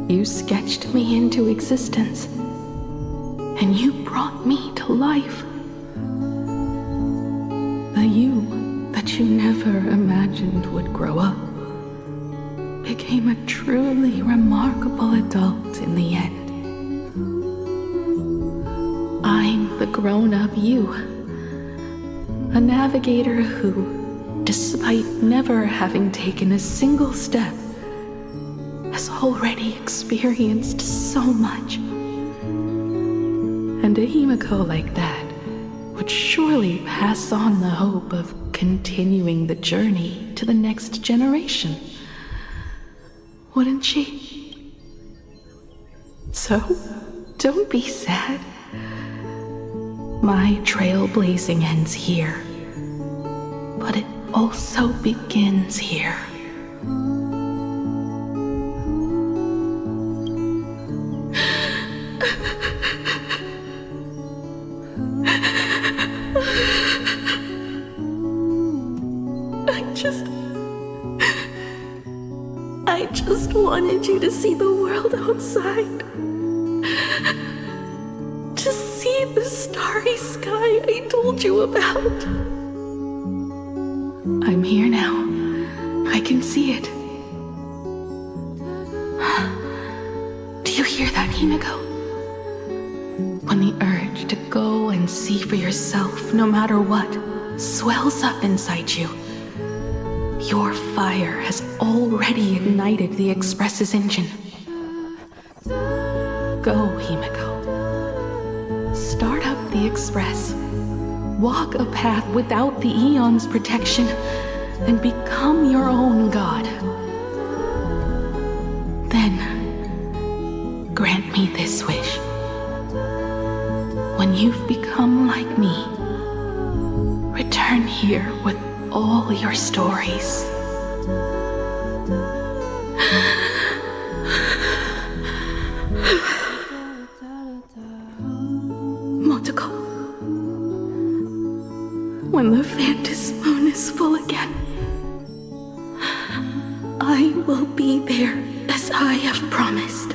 You sketched me into existence, and you brought me to life. The you that you never imagined would grow up became a truly remarkable adult in the end. I'm the grown-up you, a navigator who, despite never having taken a single step, has already experienced so much. And a Himiko like that would surely pass on the hope of continuing the journey to the next generation. Wouldn't she? So, don't be sad. My trailblazing ends here, but it also begins here. I just wanted you to see the world outside. To see the starry sky I told you about. I'm here now. I can see it. Do you hear that, Himiko? When the urge to go and see for yourself, no matter what, swells up inside you, your fire has already ignited the Express's engine. Go, Himiko. Start up the Express. Walk a path without the Aeon's protection, and become your own god. Then, grant me this wish. When you've become like me, return here with all your stories. Motoko, when the Phantom Moon is full again, I will be there as I have promised.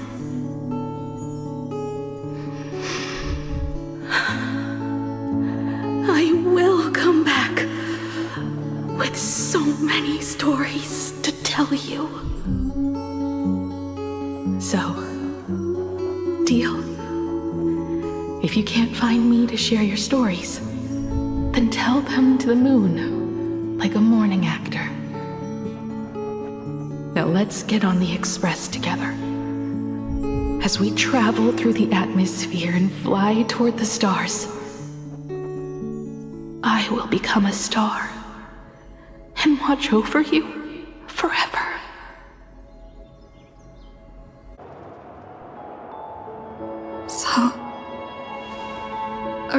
I will come back with so many stories to tell you. So, deal? If you can't find me to share your stories, then tell them to the moon, like a morning actor. Now let's get on the Express together. As we travel through the atmosphere and fly toward the stars, I will become a star and watch over you forever.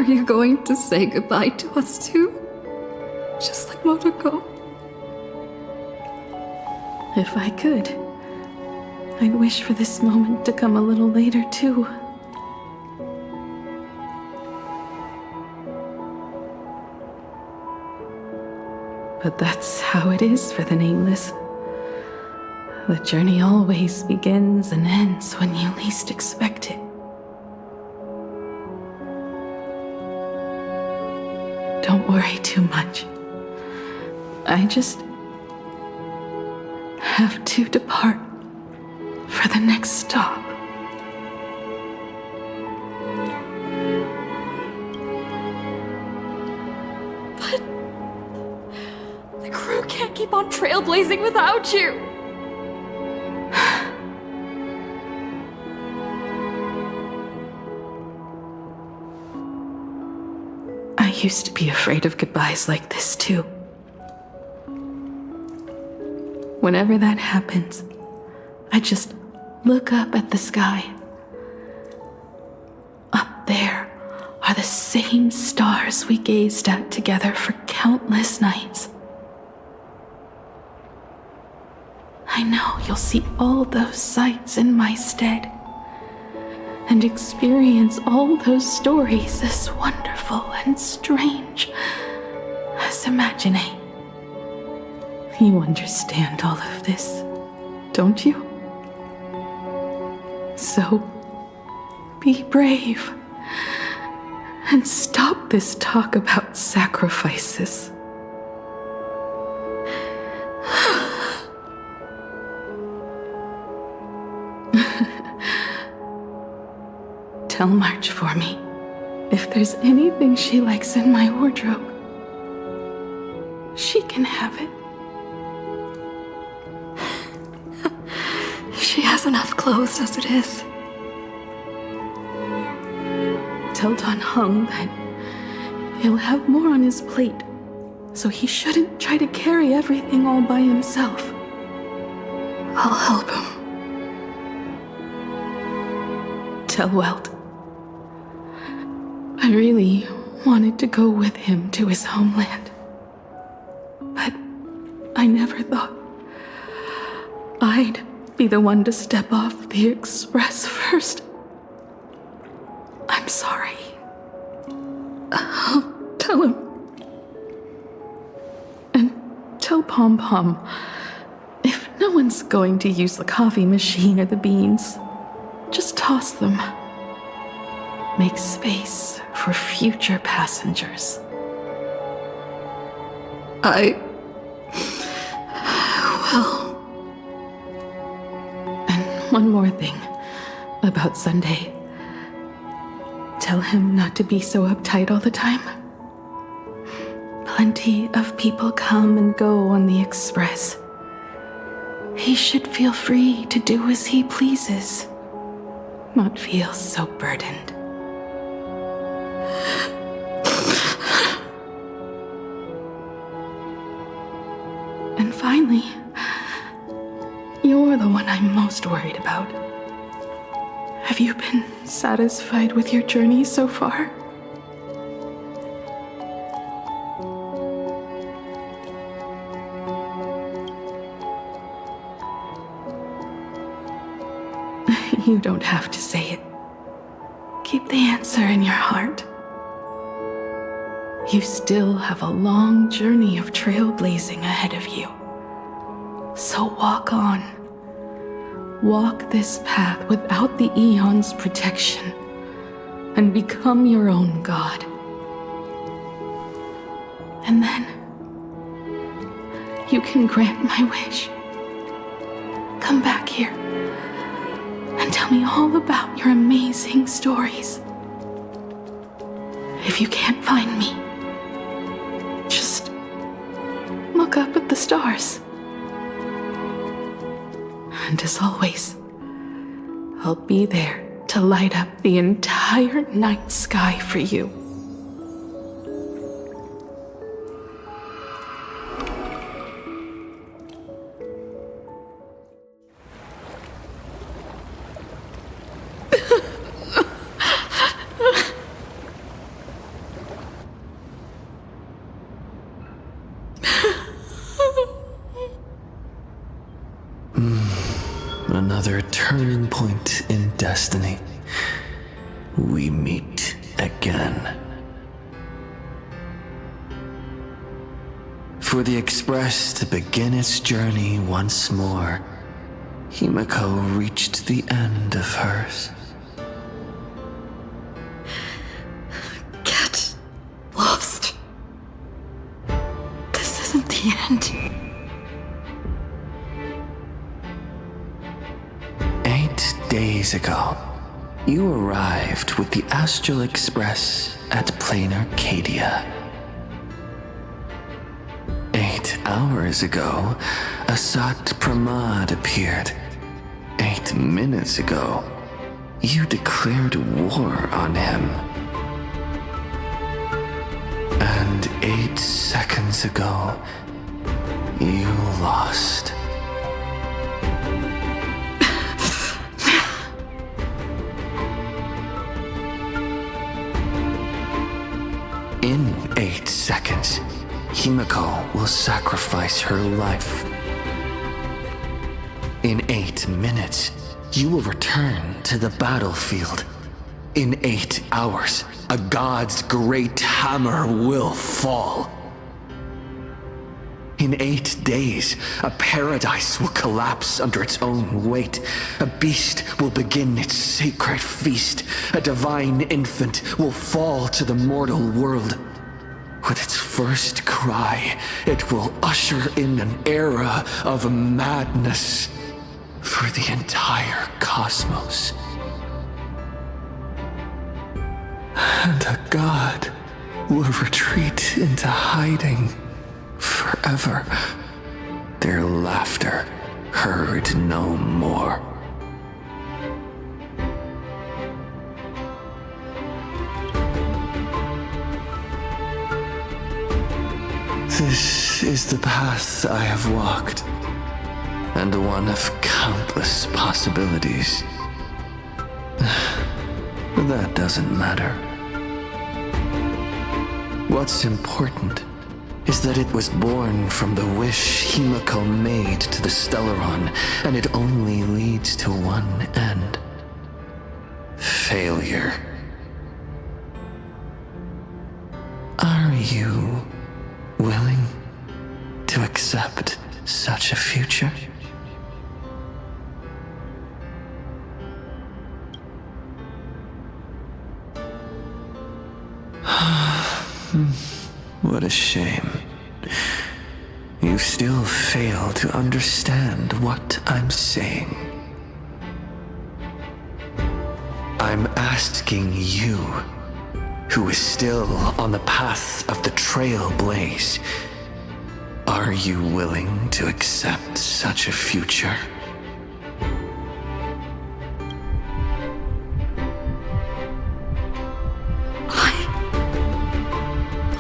Are you going to say goodbye to us too? Just like Motoko? If I could, I'd wish for this moment to come a little later too. But that's how it is for the Nameless. The journey always begins and ends when you least expect it. Don't worry too much. I just have to depart for the next stop. But the crew can't keep on trailblazing without you. I used to be afraid of goodbyes like this too. Whenever that happens, I just look up at the sky. Up there are the same stars we gazed at together for countless nights. I know you'll see all those sights in my stead and experience all those stories as wonderful and strange as imagining. You understand all of this, don't you? So, be brave and stop this talk about sacrifices. Tell March for me if there's anything she likes in my wardrobe. She can have it. She has enough clothes as it is. Tell Don Hung that he'll have more on his plate, so he shouldn't try to carry everything all by himself. I'll help him. Tell Welt I really wanted to go with him to his homeland, but I never thought I'd be the one to step off the express first. I'm sorry. I'll tell him. And tell Pom Pom, if no one's going to use the coffee machine or the beans, just toss them. Make space for future passengers. Well. One more thing about Sunday. Tell him not to be so uptight all the time. Plenty of people come and go on the express. He should feel free to do as he pleases, not feel so burdened. And finally, you're the one I'm most worried about. Have you been satisfied with your journey so far? You don't have to say it. Keep the answer in your heart. You still have a long journey of trailblazing ahead of you. So walk on. Walk this path without the Eon's protection and become your own god. And then you can grant my wish. Come back here and tell me all about your amazing stories. If you can't find me, just look up at the stars. And as always, I'll be there to light up the entire night sky for you. another turning point in destiny, we meet again. For the Express to begin its journey once more, Himiko reached the end of hers. Get lost. This isn't the end. 8 days ago, you arrived with the Astral Express at Plain Arcadia. 8 hours ago, Asat Pramad appeared. 8 minutes ago, you declared war on him. And 8 seconds ago, you lost. In 8 seconds, Himiko will sacrifice her life. In 8 minutes, you will return to the battlefield. In 8 hours, a god's great hammer will fall. In 8 days, a paradise will collapse under its own weight. A beast will begin its sacred feast. A divine infant will fall to the mortal world. With its first cry, it will usher in an era of madness for the entire cosmos. And a god will retreat into hiding forever. Their laughter heard no more. This is the path I have walked, and one of countless possibilities. That doesn't matter. What's important is that it was born from the wish Himiko made to the Stellaron, and it only leads to one end. Failure. Are you willing to accept such a future? What a shame. You still fail to understand what I'm saying. I'm asking you, who is still on the path of the Trailblaze, are you willing to accept such a future?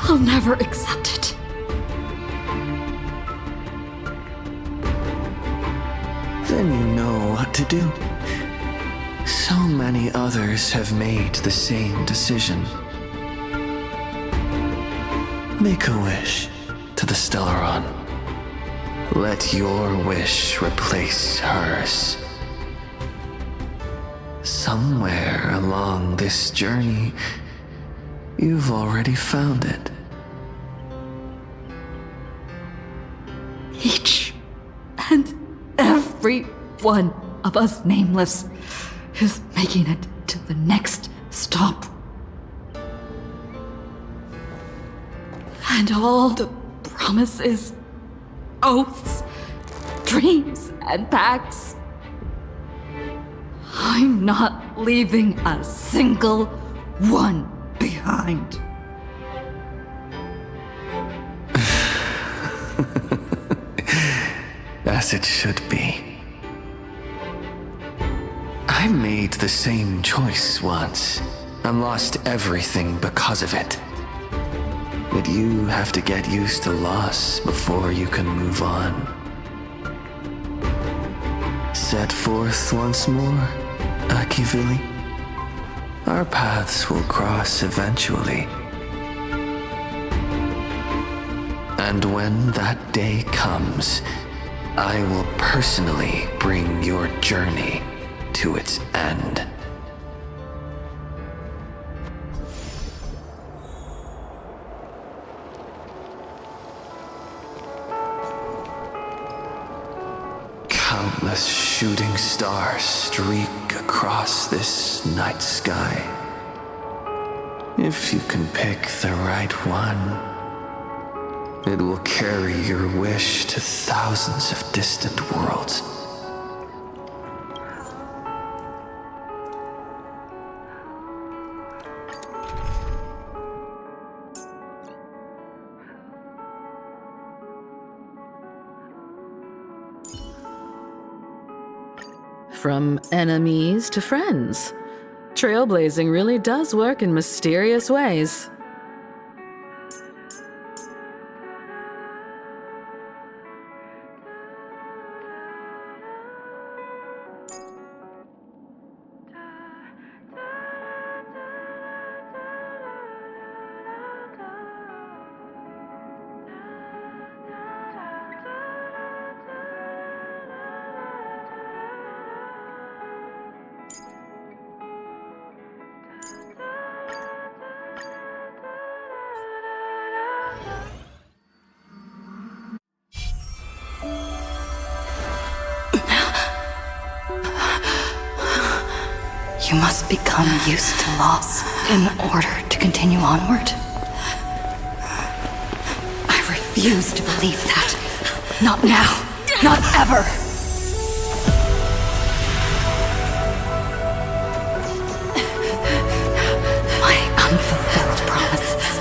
I'll never accept it. Then you know what to do. So many others have made the same decision. Make a wish to the Stellaron. Let your wish replace hers. Somewhere along this journey, you've already found it. Each and every one of us nameless is making it to the next stop. And all the promises, oaths, dreams, and pacts. I'm not leaving a single one behind. As it should be. I made the same choice once, and lost everything because of it. But you have to get used to loss before you can move on. Set forth once more, Akivili. Our paths will cross eventually. And when that day comes, I will personally bring your journey to its end. Countless shooting stars streak across this night sky. If you can pick the right one, it will carry your wish to thousands of distant worlds. From enemies to friends, trailblazing really does work in mysterious ways. You must become used to loss in order to continue onward. I refuse to believe that. Not now. Not ever. My unfulfilled promises.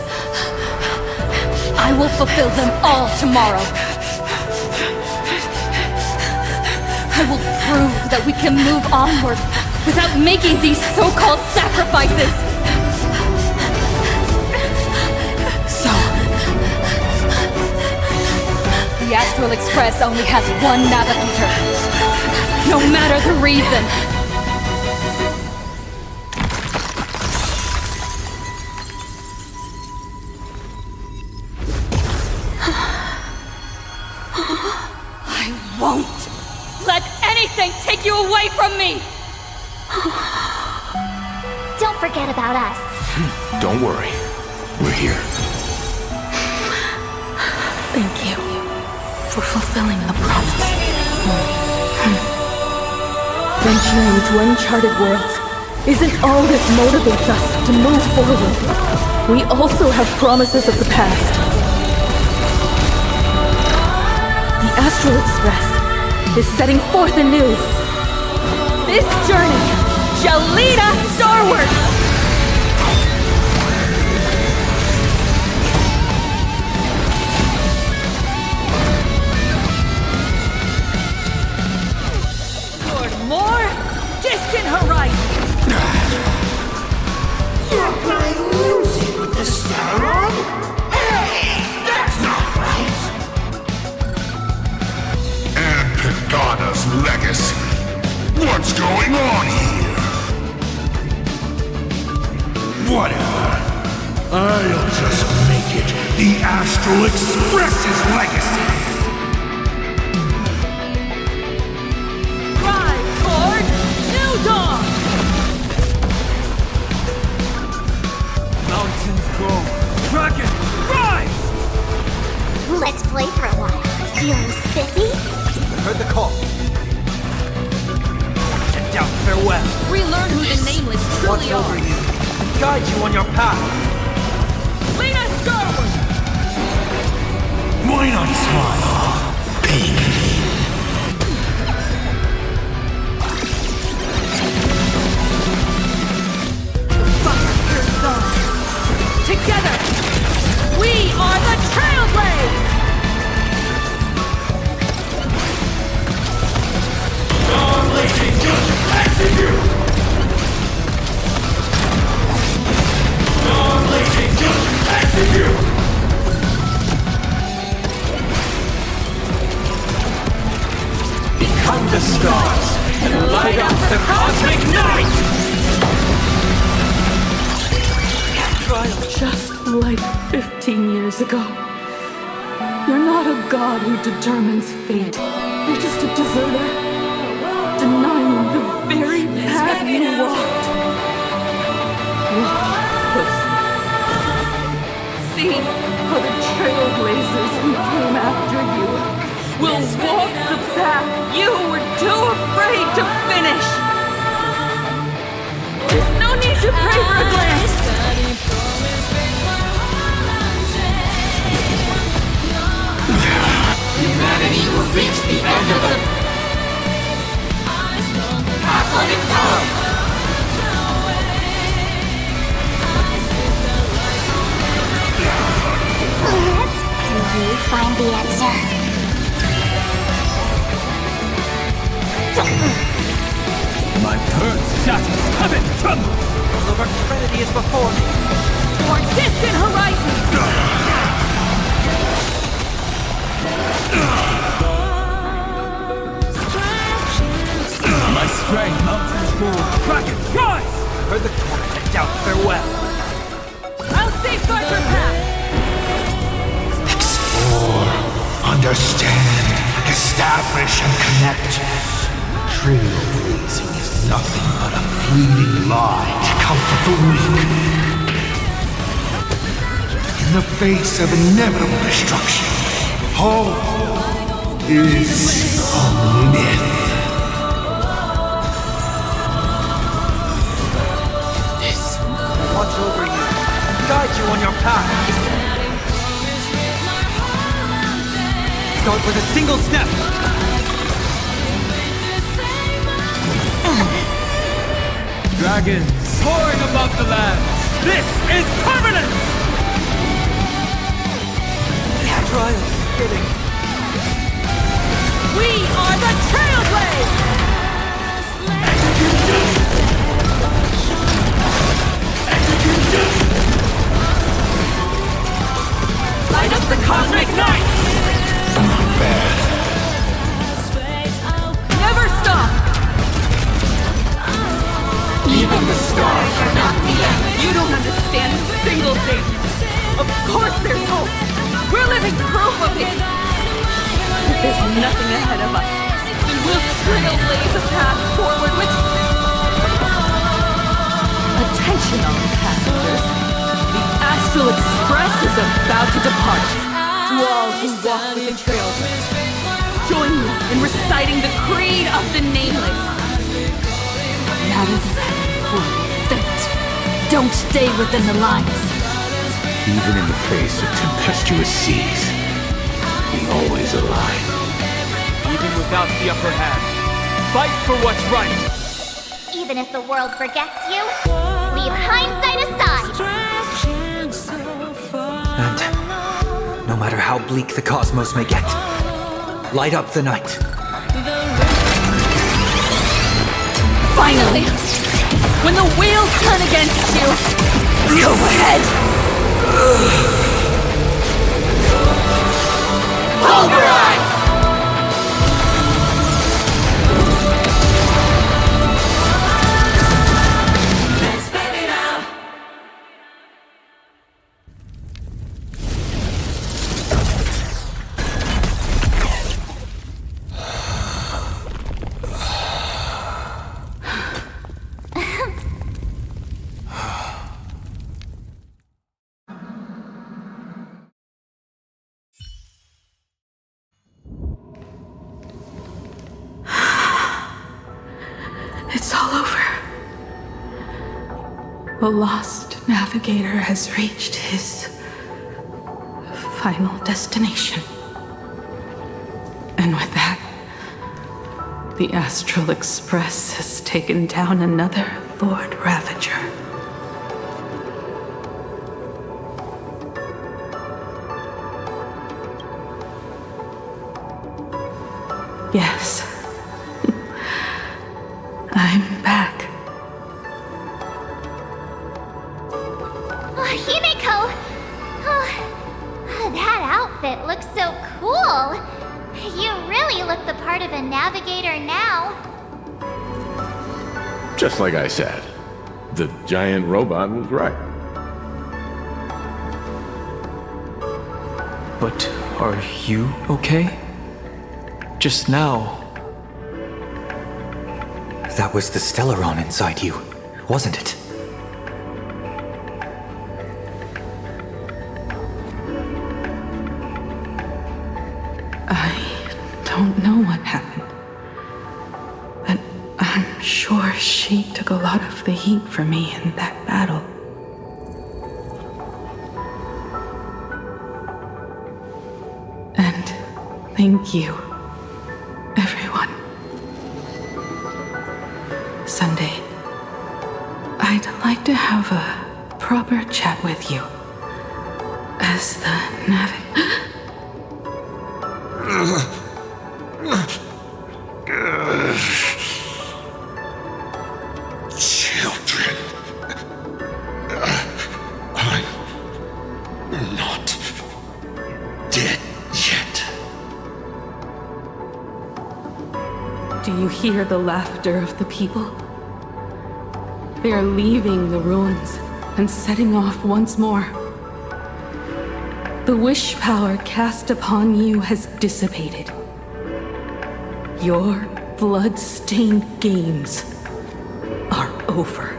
I will fulfill them all tomorrow. I will prove that we can move onward without making these so-called sacrifices! So... the Astral Express only has one navigator. No matter the reason! I won't let anything take you away from me! Don't forget about us. Don't worry. We're here. Thank you for fulfilling the promise. Venturing to uncharted worlds isn't all that motivates us to move forward. We also have promises of the past. The Astral Express is setting forth anew. This journey shall lead us starward! Toward more distant horizons! You're playing music with the star on? Hey, that's not right! And Pagana's legacy. What's going on here? Whatever. I'll just make it the Astral Express's legacy. Ride toward New Dawn! Mountains go. Dragon, rise! Let's play for a while. Feeling spiffy? I heard the call. And down farewell. Relearn who the Nameless truly Watch over are. you and guide you on your path. Lead us starward! Why not smile? Baby. Fire turns on. Together, we are the Trailblaze! Starblazing just execute! Starblazing just execute! Become the stars and light up the cosmic night! Just like 15 years ago. You're not a god who determines fate, You're just a deserter, denying the very path you walked. Watch closely. See how the trailblazers who came after you will walk the path you were too afraid to finish. There's no need to pray for a glance. Humanity will reach the end of the path on its own. Can you find the answer? My earth shatters, heaven trembles! Although our trinity is before me. Our distant horizon! My strength mountains move. Kraken, rise! Heard the cry of doubt farewell. I'll safeguard your path! Explore, understand, establish, and connect. Trailblazing is nothing but a fleeting lie to comfort the weak. In the face of inevitable destruction, hope is a myth. Watch over you, guide you on your path. Start with a single step. Dragons soaring above the land. This is permanent. Trial fitting. We are the Trailblazers! Light up the cosmic night! Never stop! Even the stars are not the end. You don't understand a single thing. Of course there's hope. We're living proof of it. If there's nothing ahead of us, then we'll trailblaze a path forward with... Attention all passengers. The Astral Express is about to depart. To all who walk with the Trailblaze, join me in reciting the Creed of the Nameless. That is for fate. Don't stay within the lines. Even in the face of tempestuous seas, we always align. Even without the upper hand, fight for what's right. Even if the world forgets you, leave hindsight aside. And no matter how bleak the cosmos may get, light up the night. Finally! When the wheels turn against you, go ahead! Pulverize! It's all over. The lost navigator has reached his final destination. And with that, the Astral Express has taken down another Lord Ravager. Yes. I'm back. Oh, Himeko! Oh, that outfit looks so cool. You really look the part of a navigator now. Just like I said, the giant robot was right. But are you okay? Just now. That was the Stellaron inside you, wasn't it? I don't know what happened, but I'm sure she took a lot of the heat for me in that battle. And thank you, everyone. Sunday, I'd like to have a proper chat with you as the Children. I'm not dead yet. Do you hear the laughter of the people? They are leaving the ruins and setting off once more. The wish power cast upon you has dissipated. Your blood-stained games are over.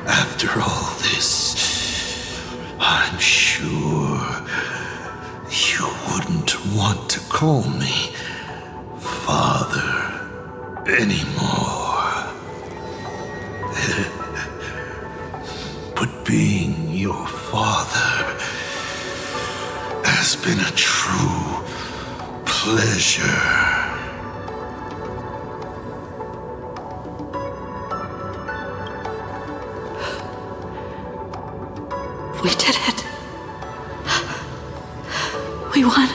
After all this, I'm sure you wouldn't want to call me Father anymore. But being your father has been a true pleasure. We did it. We won.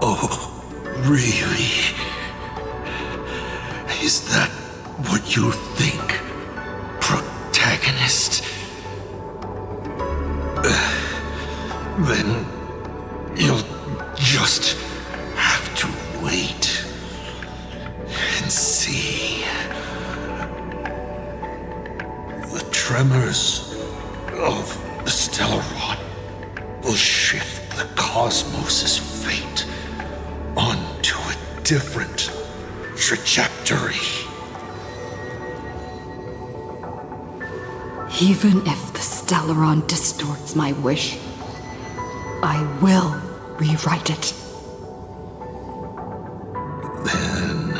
Oh, really? Is that what you think, protagonist? Then you'll just have to wait and see. The tremors of the Stellaron will shift the cosmos's fate onto a different trajectory. Even if the Stellaron distorts my wish, I will rewrite it. Then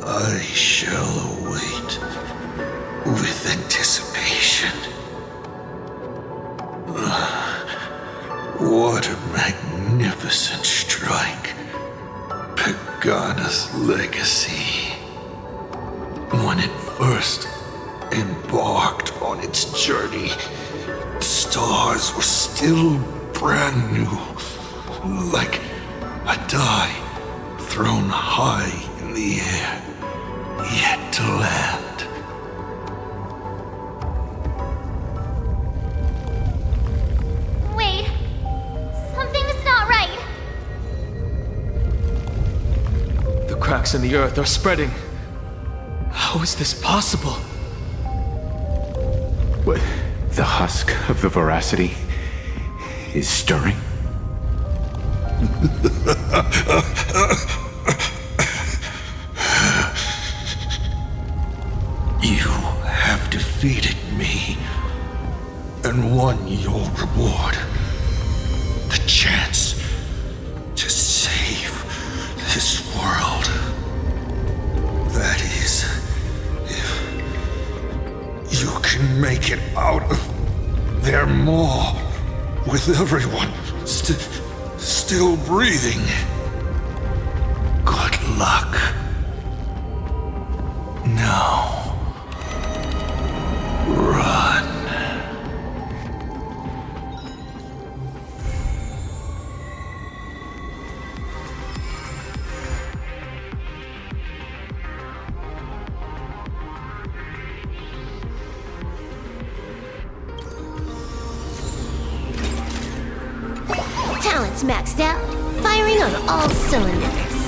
I shall await with anticipation. What a magnificent strike. Pagana's legacy. When it first embarked on its journey, the stars were still brand new, like a die thrown high in the air, yet to land. Wait, something's not right. The cracks in the earth are spreading. How is this possible? What? The husk of the veracity is stirring? You have defeated me and won your reward. The chance to save this world. That is, if you can make it out of there more with everyone still breathing. Good luck. Now, run. Talents maxed out, firing on all cylinders.